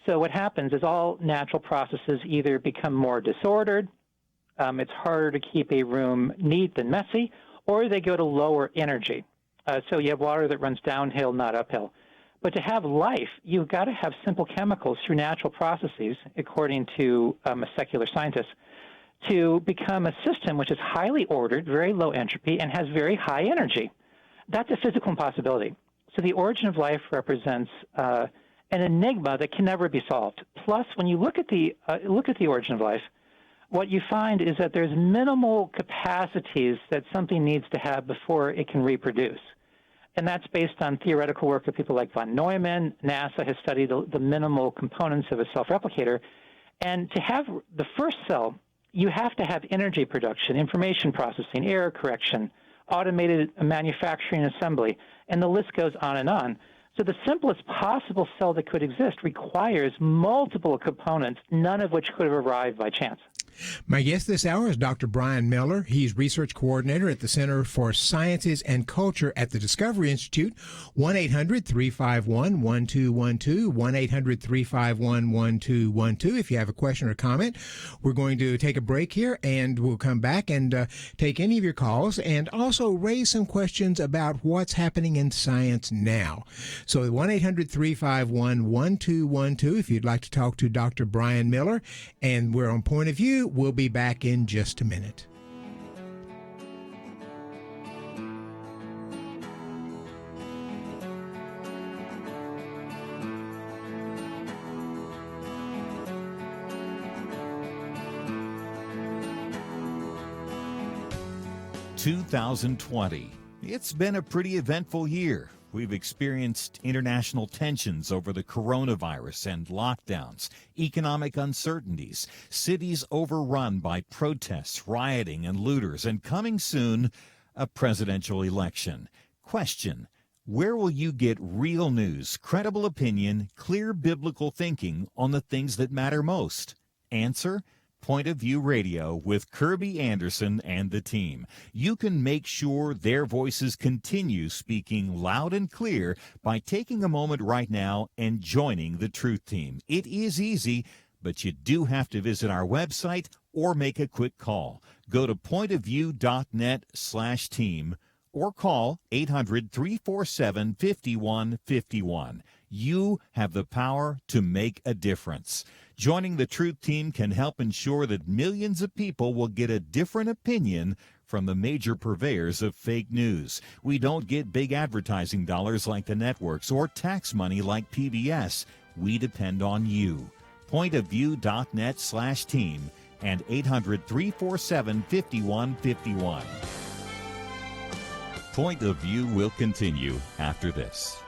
So what happens is all natural processes either become more disordered, it's harder to keep a room neat than messy, or they go to lower energy. So you have water that runs downhill, not uphill. But to have life, you've got to have simple chemicals through natural processes, according to a secular scientist, to become a system which is highly ordered, very low entropy, and has very high energy. That's a physical impossibility. So the origin of life represents an enigma that can never be solved. Plus, when you look at the origin of life, what you find is that there's minimal capacities that something needs to have before it can reproduce. And that's based on theoretical work of people like von Neumann. NASA has studied the minimal components of a self-replicator. And to have the first cell, you have to have energy production, information processing, error correction, automated manufacturing and assembly, and the list goes on and on. So the simplest possible cell that could exist requires multiple components, none of which could have arrived by chance. My guest this hour is Dr. Brian Miller. He's research coordinator at the Center for Sciences and Culture at the Discovery Institute. 1-800-351-1212, 1-800-351-1212. If you have a question or comment, we're going to take a break here, and we'll come back and take any of your calls and also raise some questions about what's happening in science now. So 1-800-351-1212 if you'd like to talk to Dr. Brian Miller, and we're on Point of View. We'll be back in just a minute. "2020. It's been a pretty eventful year. We've experienced international tensions over the coronavirus and lockdowns, economic uncertainties, cities overrun by protests, rioting, and looters, and coming soon, a presidential election. Question: where will you get real news, credible opinion, clear biblical thinking on the things that matter most? Answer: Point of View Radio with Kirby Anderson and the team. You can make sure their voices continue speaking loud and clear by taking a moment right now and joining the Truth Team. It is easy, but you do have to visit our website or make a quick call. Go to pointofview.net/team or call 800-347-5151. You have the power to make a difference. Joining the Truth Team can help ensure that millions of people will get a different opinion from the major purveyors of fake news. We don't get big advertising dollars like the networks or tax money like PBS. We depend on you. Pointofview.net/team and 800-347-5151. Point of View will continue after this.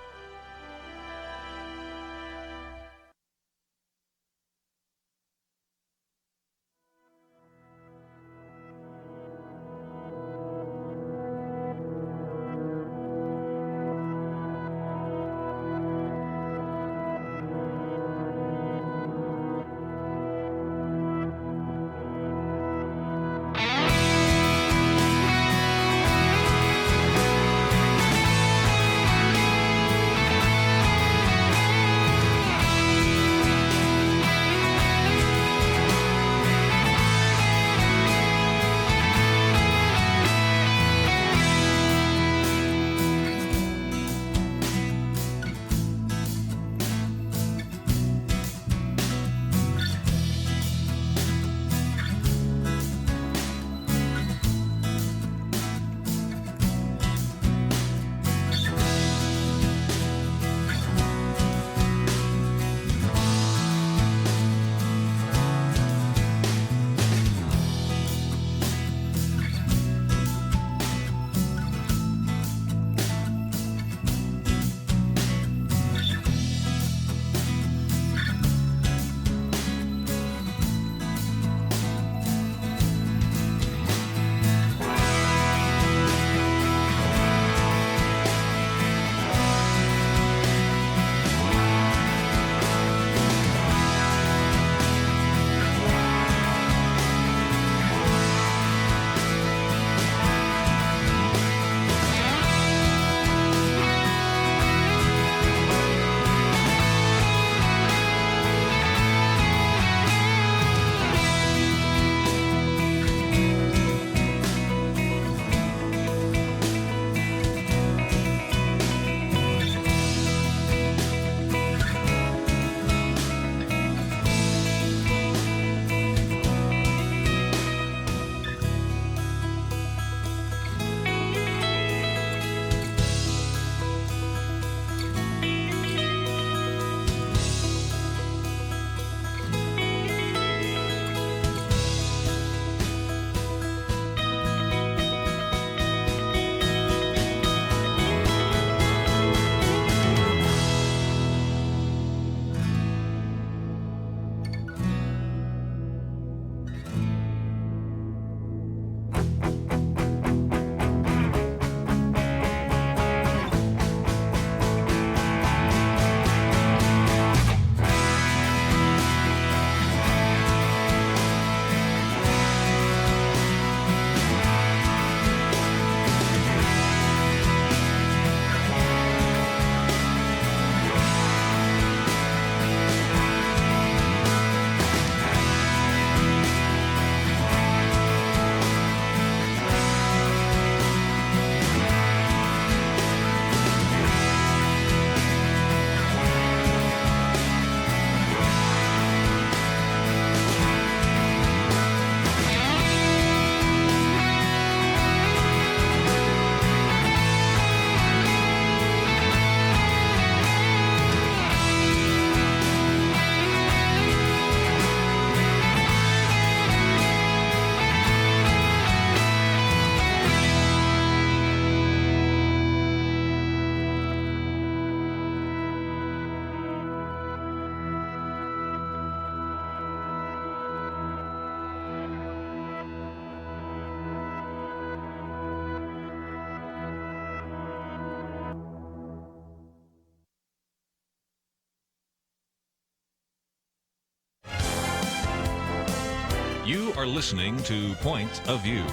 You are listening to Point of View.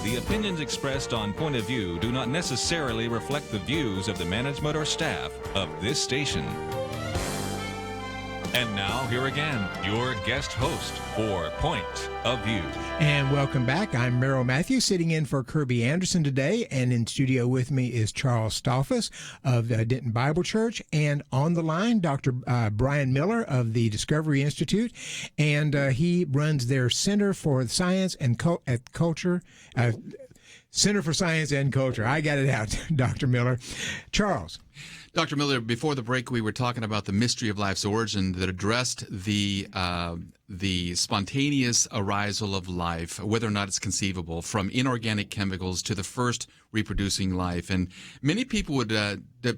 The opinions expressed on Point of View do not necessarily reflect the views of the management or staff of this station. And now, here again, your guest host for Point of View. And welcome back. I'm Merrill Matthews, sitting in for Kirby Anderson today. And in studio with me is Charles Stolfus of the Denton Bible Church. And on the line, Dr. Brian Miller of the Discovery Institute. And he runs their Center for Science and Culture. Center for Science and Culture. I got it out, Dr. Miller. Charles. Dr. Miller, before the break, we were talking about the mystery of life's origin that addressed the spontaneous arisal of life, whether or not it's conceivable, from inorganic chemicals to the first reproducing life. And many people would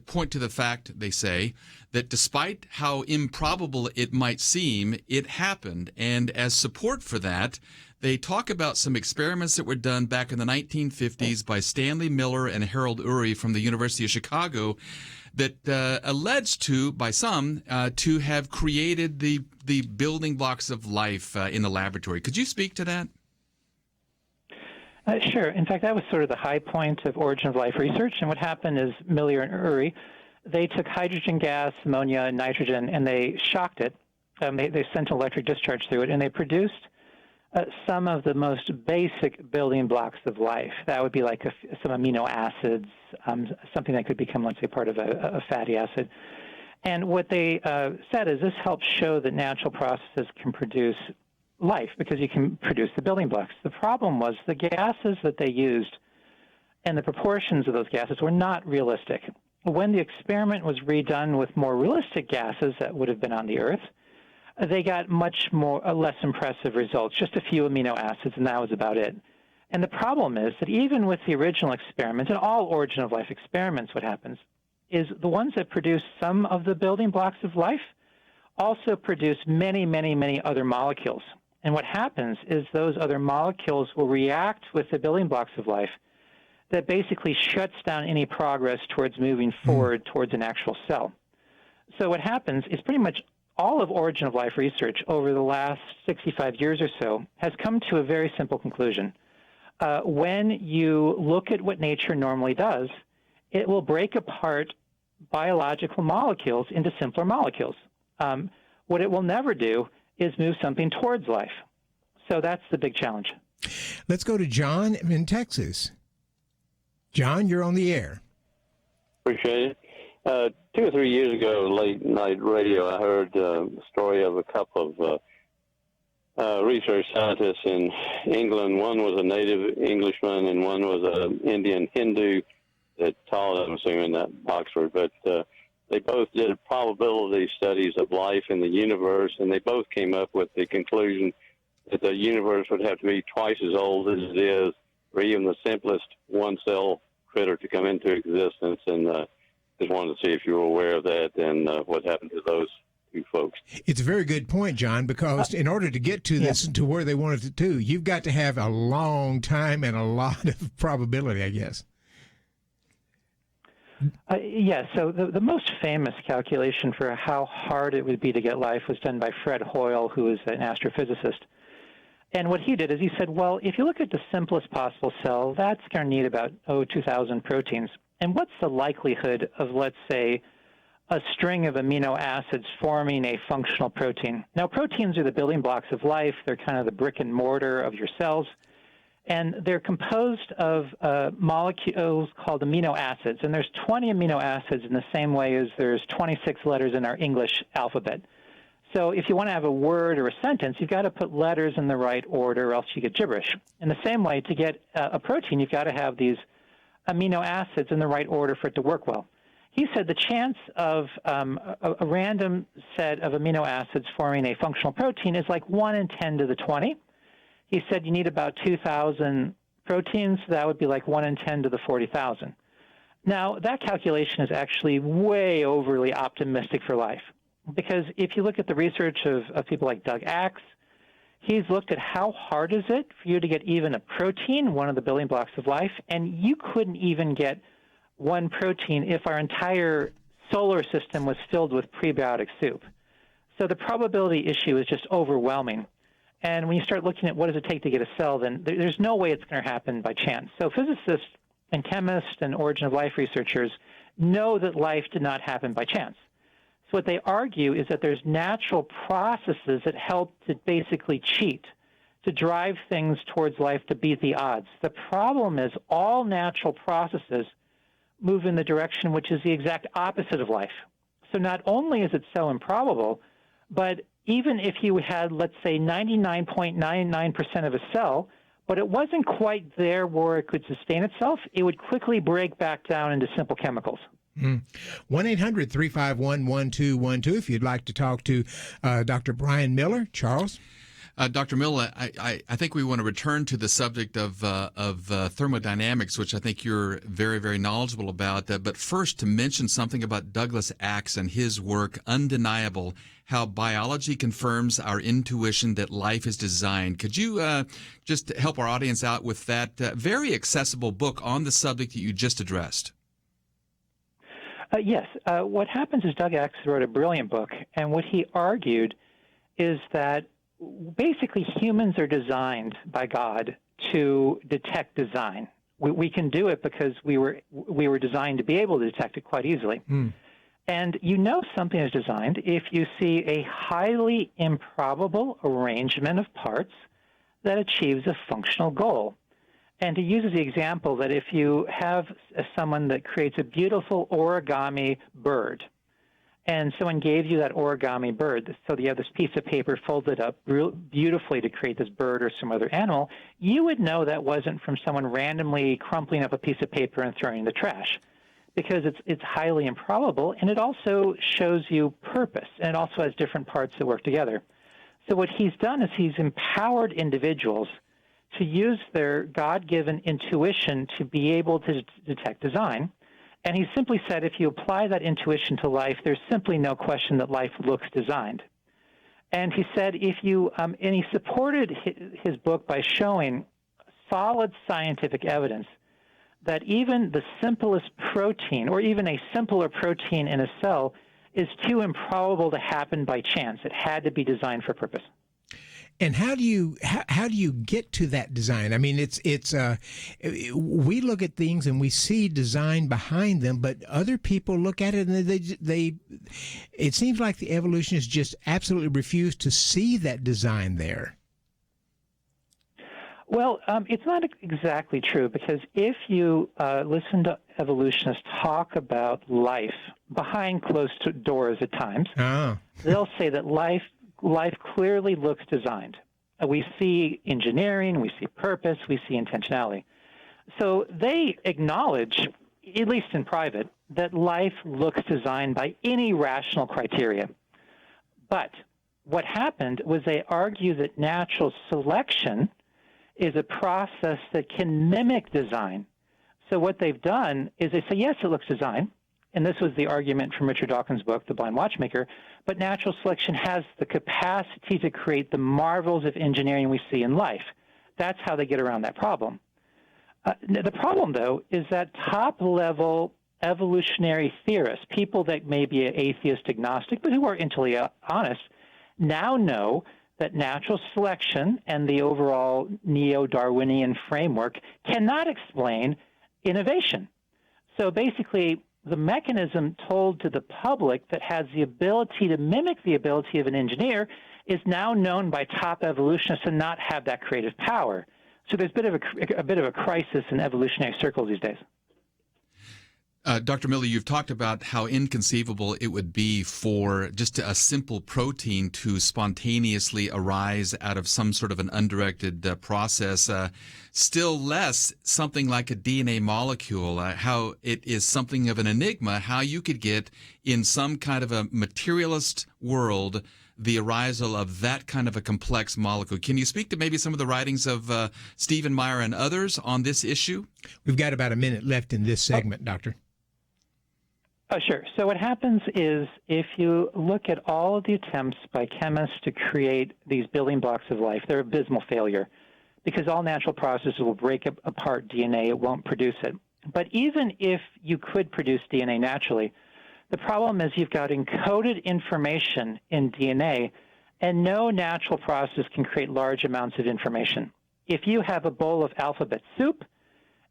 point to the fact, they say, that despite how improbable it might seem, it happened. And as support for that, they talk about some experiments that were done back in the 1950s by Stanley Miller and Harold Urey from the University of Chicago that alleged to, by some, to have created the building blocks of life in the laboratory. Could you speak to that? Sure. In fact, that was sort of the high point of origin of life research. And what happened is Miller and Urey, they took hydrogen gas, ammonia, and nitrogen, and they shocked it. They sent an electric discharge through it, and they produced some of the most basic building blocks of life. That would be like some amino acids, something that could become, let's say, part of a fatty acid. And what they said is this helps show that natural processes can produce life because you can produce the building blocks. The problem was the gases that they used and the proportions of those gases were not realistic. When the experiment was redone with more realistic gases that would have been on the Earth, they got much less impressive results, just a few amino acids, and that was about it. And the problem is that even with the original experiments, and all origin of life experiments, what happens is the ones that produce some of the building blocks of life also produce many, many, many other molecules. And what happens is those other molecules will react with the building blocks of life that basically shuts down any progress towards moving forward towards an actual cell. So what happens is pretty much all of origin of life research over the last 65 years or so has come to a very simple conclusion. When you look at what nature normally does, it will break apart biological molecules into simpler molecules. What it will never do is move something towards life. So that's the big challenge. Let's go to John in Texas. John, you're on the air. Appreciate it. 2 or 3 years ago, late night radio, I heard a story of a couple of research scientists in England. One was a native Englishman and one was an Indian Hindu that taught, I'm assuming, at Oxford. But they both did probability studies of life in the universe, and they both came up with the conclusion that the universe would have to be twice as old as it is for even the simplest one-cell critter to come into existence. And just wanted to see if you were aware of that and what happened to those two folks. It's a very good point, John, because in order to get to this, to where they wanted it to, you've got to have a long time and a lot of probability, I guess. So the most famous calculation for how hard it would be to get life was done by Fred Hoyle, who is an astrophysicist. And what he did is he said, well, if you look at the simplest possible cell, that's going to need about, 2,000 proteins. And what's the likelihood of, let's say, a string of amino acids forming a functional protein? Now, proteins are the building blocks of life. They're kind of the brick and mortar of your cells. And they're composed of molecules called amino acids. And there's 20 amino acids in the same way as there's 26 letters in our English alphabet. So if you want to have a word or a sentence, you've got to put letters in the right order or else you get gibberish. In the same way, to get a protein, you've got to have these amino acids in the right order for it to work well. He said the chance of a random set of amino acids forming a functional protein is like 1 in 10 to the 20. He said you need about 2,000 proteins. So that would be like 1 in 10 to the 40,000. Now, that calculation is actually way overly optimistic for life, because if you look at the research of people like Doug Axe, he's looked at how hard is it for you to get even a protein, one of the building blocks of life, and you couldn't even get one protein if our entire solar system was filled with prebiotic soup. So the probability issue is just overwhelming. And when you start looking at what does it take to get a cell, then there's no way it's going to happen by chance. So physicists and chemists and origin of life researchers know that life did not happen by chance. So what they argue is that there's natural processes that help to basically cheat, to drive things towards life to beat the odds. The problem is all natural processes move in the direction which is the exact opposite of life. So not only is it so improbable, but even if you had, let's say, 99.99% of a cell, but it wasn't quite there where it could sustain itself, it would quickly break back down into simple chemicals. 1-800-351-1212 if you'd like to talk to Dr. Brian Miller. Charles? Dr. Miller, I think we want to return to the subject of thermodynamics, which I think you're very, very knowledgeable about. But first, to mention something about Douglas Axe and his work, Undeniable, How Biology Confirms Our Intuition That Life is Designed. Could you just help our audience out with that very accessible book on the subject that you just addressed? Yes. What happens is Doug Axe wrote a brilliant book, and what he argued is that basically humans are designed by God to detect design. We can do it because we were designed to be able to detect it quite easily. And you know something is designed if you see a highly improbable arrangement of parts that achieves a functional goal. And he uses the example that if you have someone that creates a beautiful origami bird, and someone gave you that origami bird, so you have this piece of paper folded up beautifully to create this bird or some other animal, you would know that wasn't from someone randomly crumpling up a piece of paper and throwing it in the trash, because it's highly improbable, and it also shows you purpose, and it also has different parts that work together. So what he's done is he's empowered individuals to use their God-given intuition to be able to detect design. And he simply said if you apply that intuition to life, there's simply no question that life looks designed. And he said if you, and he supported his book by showing solid scientific evidence that even the simplest protein, or even a simpler protein in a cell, is too improbable to happen by chance. It had to be designed for purpose. And how do you get to that design? I mean, it's we look at things and we see design behind them, but other people look at it and they it seems like the evolutionists just absolutely refuse to see that design there. Well, it's not exactly true, because if you listen to evolutionists talk about life behind closed doors at times, they'll say that life clearly looks designed. We see engineering, we see purpose, we see intentionality. So they acknowledge, at least in private, that life looks designed by any rational criteria. But what happened was they argue that natural selection is a process that can mimic design. So what they've done is they say, yes, it looks designed. And this was the argument from Richard Dawkins' book, The Blind Watchmaker, but natural selection has the capacity to create the marvels of engineering we see in life. That's how they get around that problem. The problem, though, is that top-level evolutionary theorists, people that may be atheist agnostic, but who are intellectually honest, now know that natural selection and the overall neo-Darwinian framework cannot explain innovation. So basically, the mechanism told to the public that has the ability to mimic the ability of an engineer is now known by top evolutionists to not have that creative power. So there's a bit of a crisis in evolutionary circles these days. Dr. Miller, you've talked about how inconceivable it would be for just a simple protein to spontaneously arise out of some sort of an undirected process, still less something like a DNA molecule, how it is something of an enigma, how you could get in some kind of a materialist world the arisal of that kind of a complex molecule. Can you speak to maybe some of the writings of Stephen Meyer and others on this issue? We've got about a minute left in this segment, Doctor. Oh, sure. So what happens is if you look at all of the attempts by chemists to create these building blocks of life, they're abysmal failure, because all natural processes will break apart DNA. It won't produce it. But even if you could produce DNA naturally, The problem is you've got encoded information in DNA, and no natural process can create large amounts of information. If you have a bowl of alphabet soup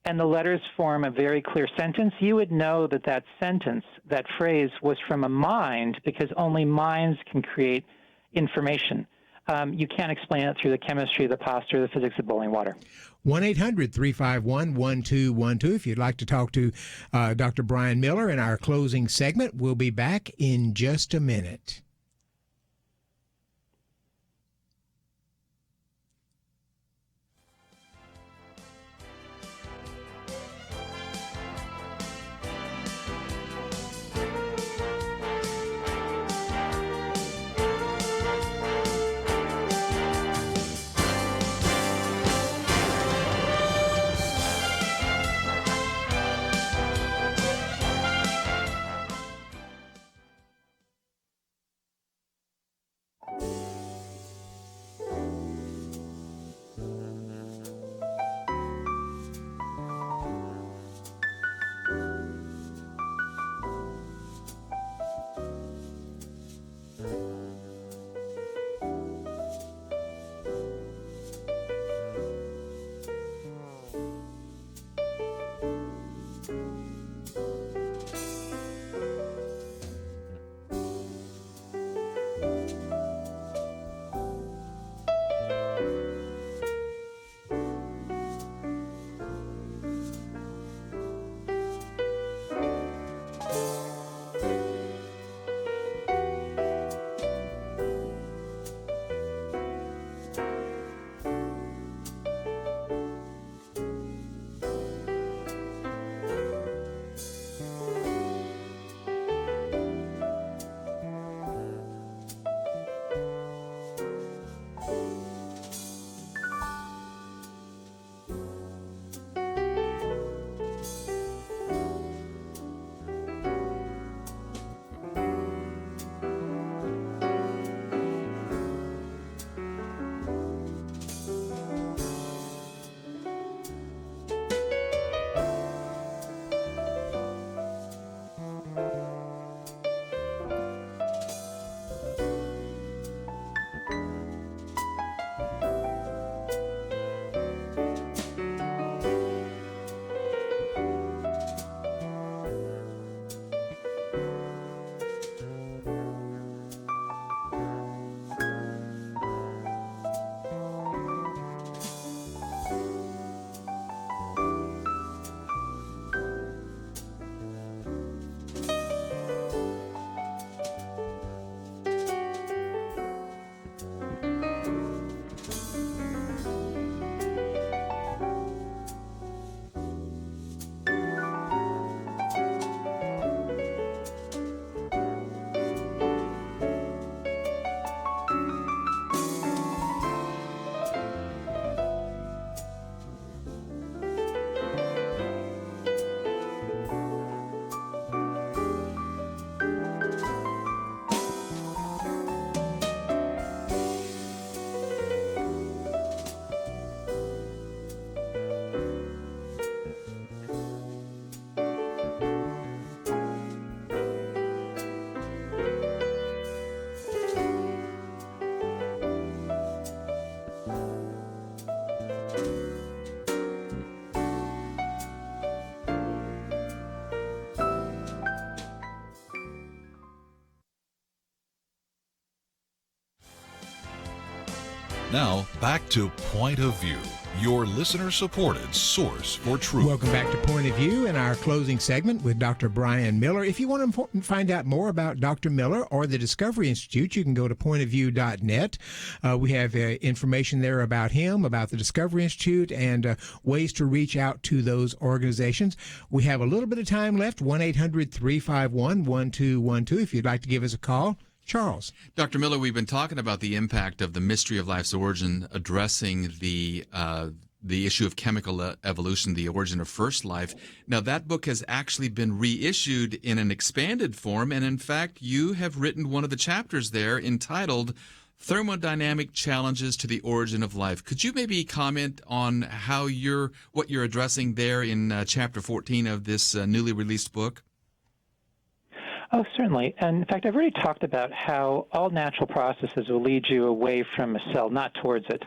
and the letters form a very clear sentence, you would know that that sentence, that phrase, was from a mind, because only minds can create information. You can't explain it through the chemistry of the pasta or the physics of boiling water. 1-800-351-1212. If you'd like to talk to Dr. Brian Miller in our closing segment, we'll be back in just a minute. Now, back to Point of View, your listener-supported source for truth. Welcome back to Point of View in our closing segment with Dr. Brian Miller. If you want to find out more about Dr. Miller or the Discovery Institute, you can go to pointofview.net. We have information there about him, about the Discovery Institute, and ways to reach out to those organizations. We have a little bit of time left, 1-800-351-1212, if you'd like to give us a call. Charles. Dr. Miller, we've been talking about the impact of the mystery of life's origin, addressing the issue of chemical evolution, the origin of first life. Now, that book has actually been reissued in an expanded form, and in fact, you have written one of the chapters there entitled Thermodynamic Challenges to the Origin of Life. Could you maybe comment on what you're addressing there in chapter 14 of this newly released book? Oh, certainly. And in fact, I've already talked about how all natural processes will lead you away from a cell, not towards it.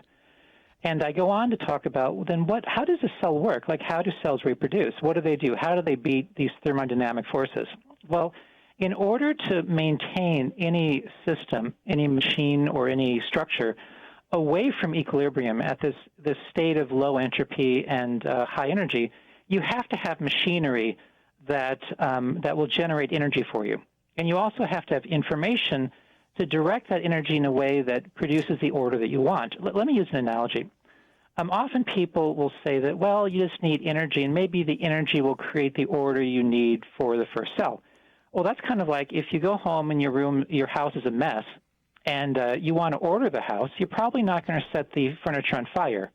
And I go on to talk about, then how does a cell work? Like, how do cells reproduce? What do they do? How do they beat these thermodynamic forces? Well, in order to maintain any system, any machine, or any structure away from equilibrium at this state of low entropy and high energy, you have to have machinery that will generate energy for you. And you also have to have information to direct that energy in a way that produces the order that you want. Let me use an analogy. Often people will say that, well, you just need energy, and maybe the energy will create the order you need for the first cell. Well, that's kind of like if you go home and your house is a mess, and you want to order the house, you're probably not going to set the furniture on fire,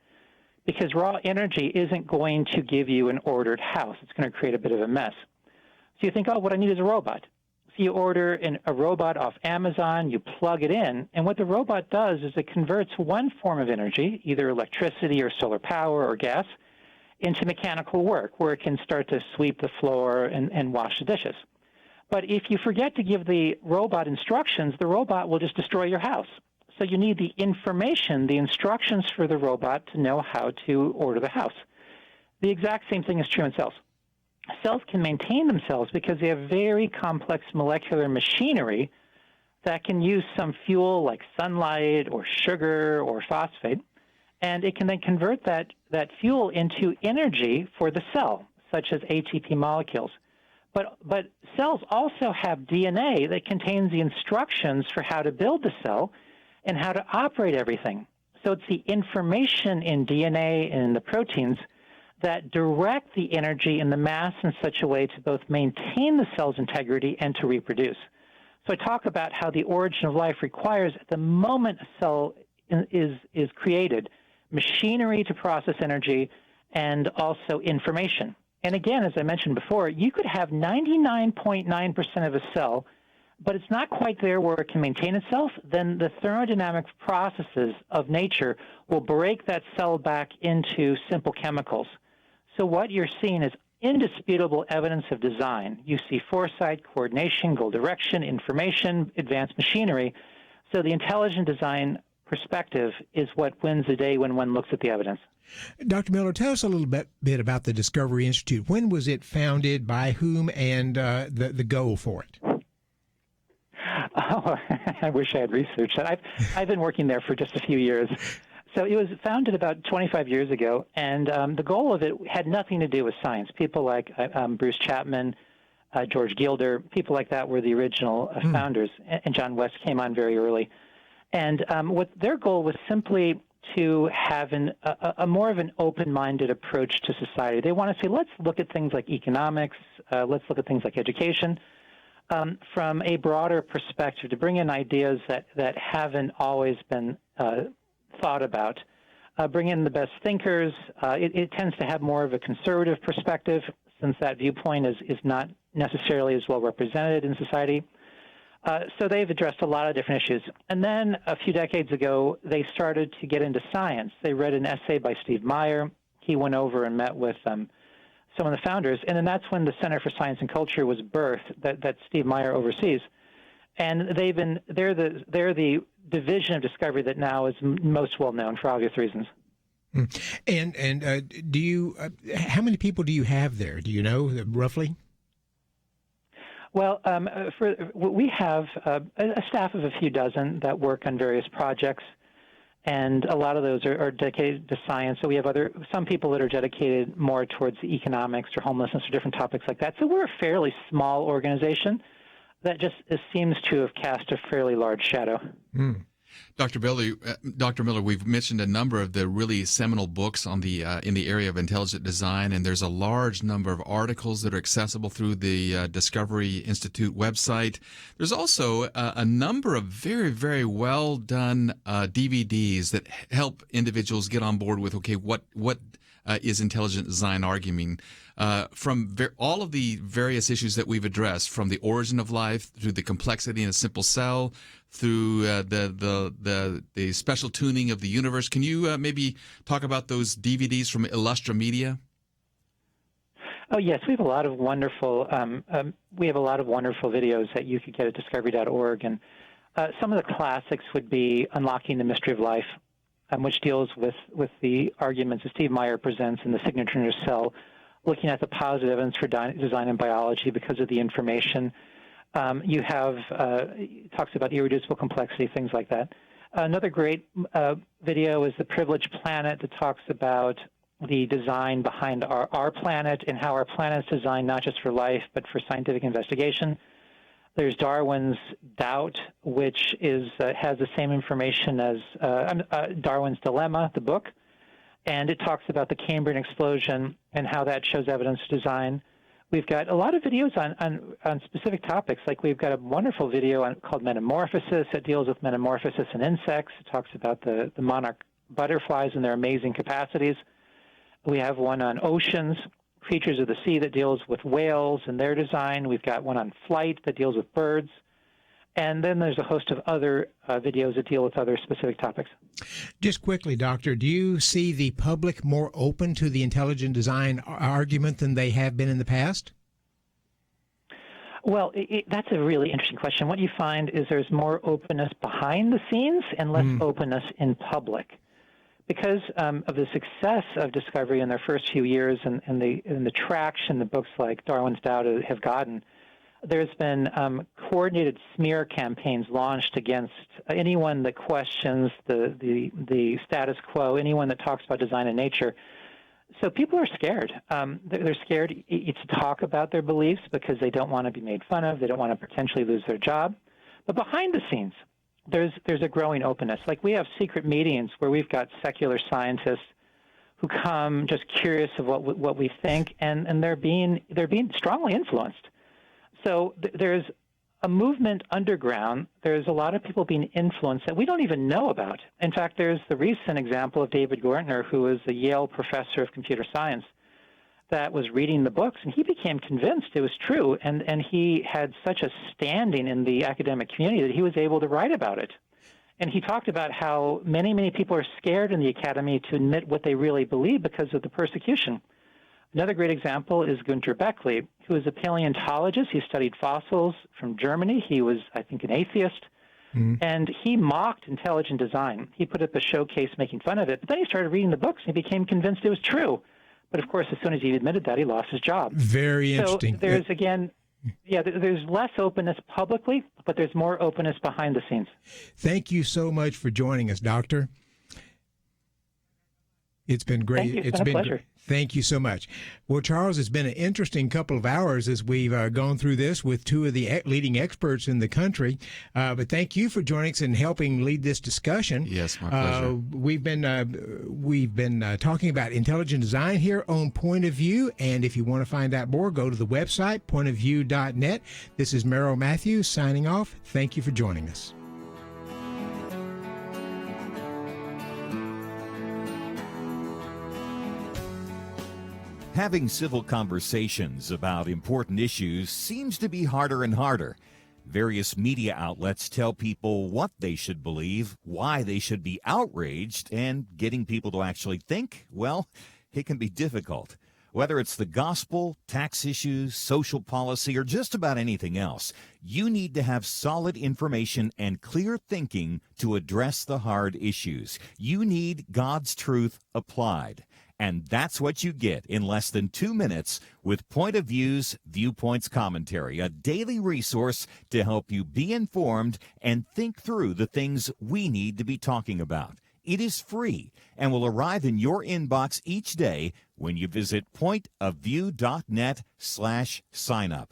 because raw energy isn't going to give you an ordered house. It's going to create a bit of a mess. So you think, oh, what I need is a robot. So you order a robot off Amazon, you plug it in, and what the robot does is it converts one form of energy, either electricity or solar power or gas, into mechanical work, where it can start to sweep the floor and wash the dishes. But if you forget to give the robot instructions, the robot will just destroy your house. So you need the information, the instructions for the robot to know how to order the house. The exact same thing is true in cells. Cells can maintain themselves because they have very complex molecular machinery that can use some fuel like sunlight or sugar or phosphate, and it can then convert that fuel into energy for the cell, such as ATP molecules. But cells also have DNA that contains the instructions for how to build the cell and how to operate everything. So it's the information in DNA and in the proteins that direct the energy and the mass in such a way to both maintain the cell's integrity and to reproduce. So I talk about how the origin of life requires, at the moment a cell is created, machinery to process energy and also information. And again, as I mentioned before, you could have 99.9% of a cell, but it's not quite there where it can maintain itself. Then the thermodynamic processes of nature will break that cell back into simple chemicals. So what you're seeing is indisputable evidence of design. You see foresight, coordination, goal direction, information, advanced machinery. So the intelligent design perspective is what wins the day when one looks at the evidence. Dr. Miller, tell us a little bit about the Discovery Institute. When was it founded, by whom, and the goal for it? Oh, I wish I had researched that. I've been working there for just a few years. So it was founded about 25 years ago, and the goal of it had nothing to do with science. People like Bruce Chapman, George Gilder, people like that were the original founders, and John West came on very early. And what their goal was simply to have a more of an open-minded approach to society. They want to say, let's look at things like economics, let's look at things like education, from a broader perspective, to bring in ideas that haven't always been thought about. Bring in the best thinkers. It tends to have more of a conservative perspective, since that viewpoint is not necessarily as well represented in society. So they've addressed a lot of different issues. And then a few decades ago, they started to get into science. They read an essay by Steve Meyer. He went over and met with some of the founders. And then that's when the Center for Science and Culture was birthed, that Steve Meyer oversees. And they're the division of discovery that now is most well known for obvious reasons. And do you how many people do you have there? Do you know roughly? Well, we have a staff of a few dozen that work on various projects, and a lot of those are dedicated to science. So we have some people that are dedicated more towards economics or homelessness or different topics like that. So we're a fairly small organization that just seems to have cast a fairly large shadow. Dr. Miller, we've mentioned a number of the really seminal books on the in the area of intelligent design, and there's a large number of articles that are accessible through the Discovery Institute website. There's also a number of very, very well done DVDs that help individuals get on board with, okay, what is intelligent design arguing? From all of the various issues that we've addressed, from the origin of life through the complexity in a simple cell, through the special tuning of the universe. Can you maybe talk about those DVDs from Illustra Media? Oh yes, we have a lot of wonderful videos that you could get at discovery.org, and some of the classics would be Unlocking the Mystery of Life, which deals with the arguments that Steve Meyer presents in The Signature in Your Cell, looking at the positive evidence for design in biology because of the information. You have talks about irreducible complexity, things like that. Another great video is The Privileged Planet that talks about the design behind our planet and how our planet is designed not just for life but for scientific investigation. There's Darwin's Doubt, which has the same information as Darwin's Dilemma, the book, and it talks about the Cambrian explosion and how that shows evidence of design. We've got a lot of videos on specific topics. Like we've got a wonderful video called Metamorphosis that deals with metamorphosis in insects. It talks about the monarch butterflies and their amazing capacities. We have one on oceans, creatures of the sea, that deals with whales and their design. We've got one on flight that deals with birds. And then there's a host of other videos that deal with other specific topics. Just quickly, Doctor, do you see the public more open to the intelligent design argument than they have been in the past? Well, that's a really interesting question. What you find is there's more openness behind the scenes and less openness in public. Because of the success of Discovery in their first few years and the traction the books like Darwin's Doubt have gotten, there's been coordinated smear campaigns launched against anyone that questions the status quo, anyone that talks about design and nature. So people are scared. They're scared to talk about their beliefs because they don't want to be made fun of. They don't want to potentially lose their job. But behind the scenes, there's a growing openness. Like we have secret meetings where we've got secular scientists who come just curious of what we think, and they're being strongly influenced. So there's a movement underground. There's a lot of people being influenced that we don't even know about. In fact, there's the recent example of David Gortner, who is a Yale professor of computer science, that was reading the books, and he became convinced it was true, and he had such a standing in the academic community that he was able to write about it. And he talked about how many, many people are scared in the academy to admit what they really believe because of the persecution. Another great example is Günter Beckley, who is a paleontologist. He studied fossils from Germany. He was, I think, an atheist. And he mocked intelligent design. He put up a showcase making fun of it, but then he started reading the books and he became convinced it was true. But of course, as soon as he admitted that, he lost his job. Very interesting. So there's, again, there's less openness publicly, but there's more openness behind the scenes. Thank you so much for joining us, Doctor. It's been great. Thank you. It's been a pleasure. Thank you so much. Well, Charles, it's been an interesting couple of hours as we've gone through this with two of the leading experts in the country. But thank you for joining us and helping lead this discussion. Yes, my pleasure. We've been talking about intelligent design here on Point of View, and if you want to find out more, go to the website pointofview.net. This is Merrill Matthews signing off. Thank you for joining us. Having civil conversations about important issues seems to be harder and harder. Various media outlets tell people what they should believe, why they should be outraged, and getting people to actually think, well, it can be difficult. Whether it's the gospel, tax issues, social policy, or just about anything else, you need to have solid information and clear thinking to address the hard issues. You need God's truth applied. And that's what you get in less than 2 minutes with Point of View's Viewpoints Commentary, a daily resource to help you be informed and think through the things we need to be talking about. It is free and will arrive in your inbox each day when you visit pointofview.net/signup.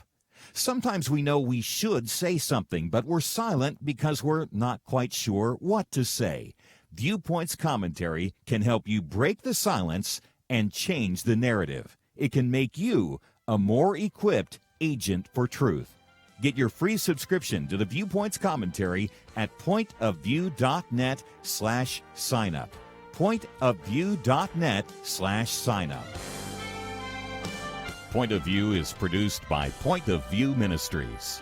Sometimes we know we should say something, but we're silent because we're not quite sure what to say. Viewpoints Commentary can help you break the silence and change the narrative. It can make you a more equipped agent for truth. Get your free subscription to the Viewpoints Commentary at pointofview.net/signup. Pointofview.net/signup. Point of View is produced by Point of View Ministries.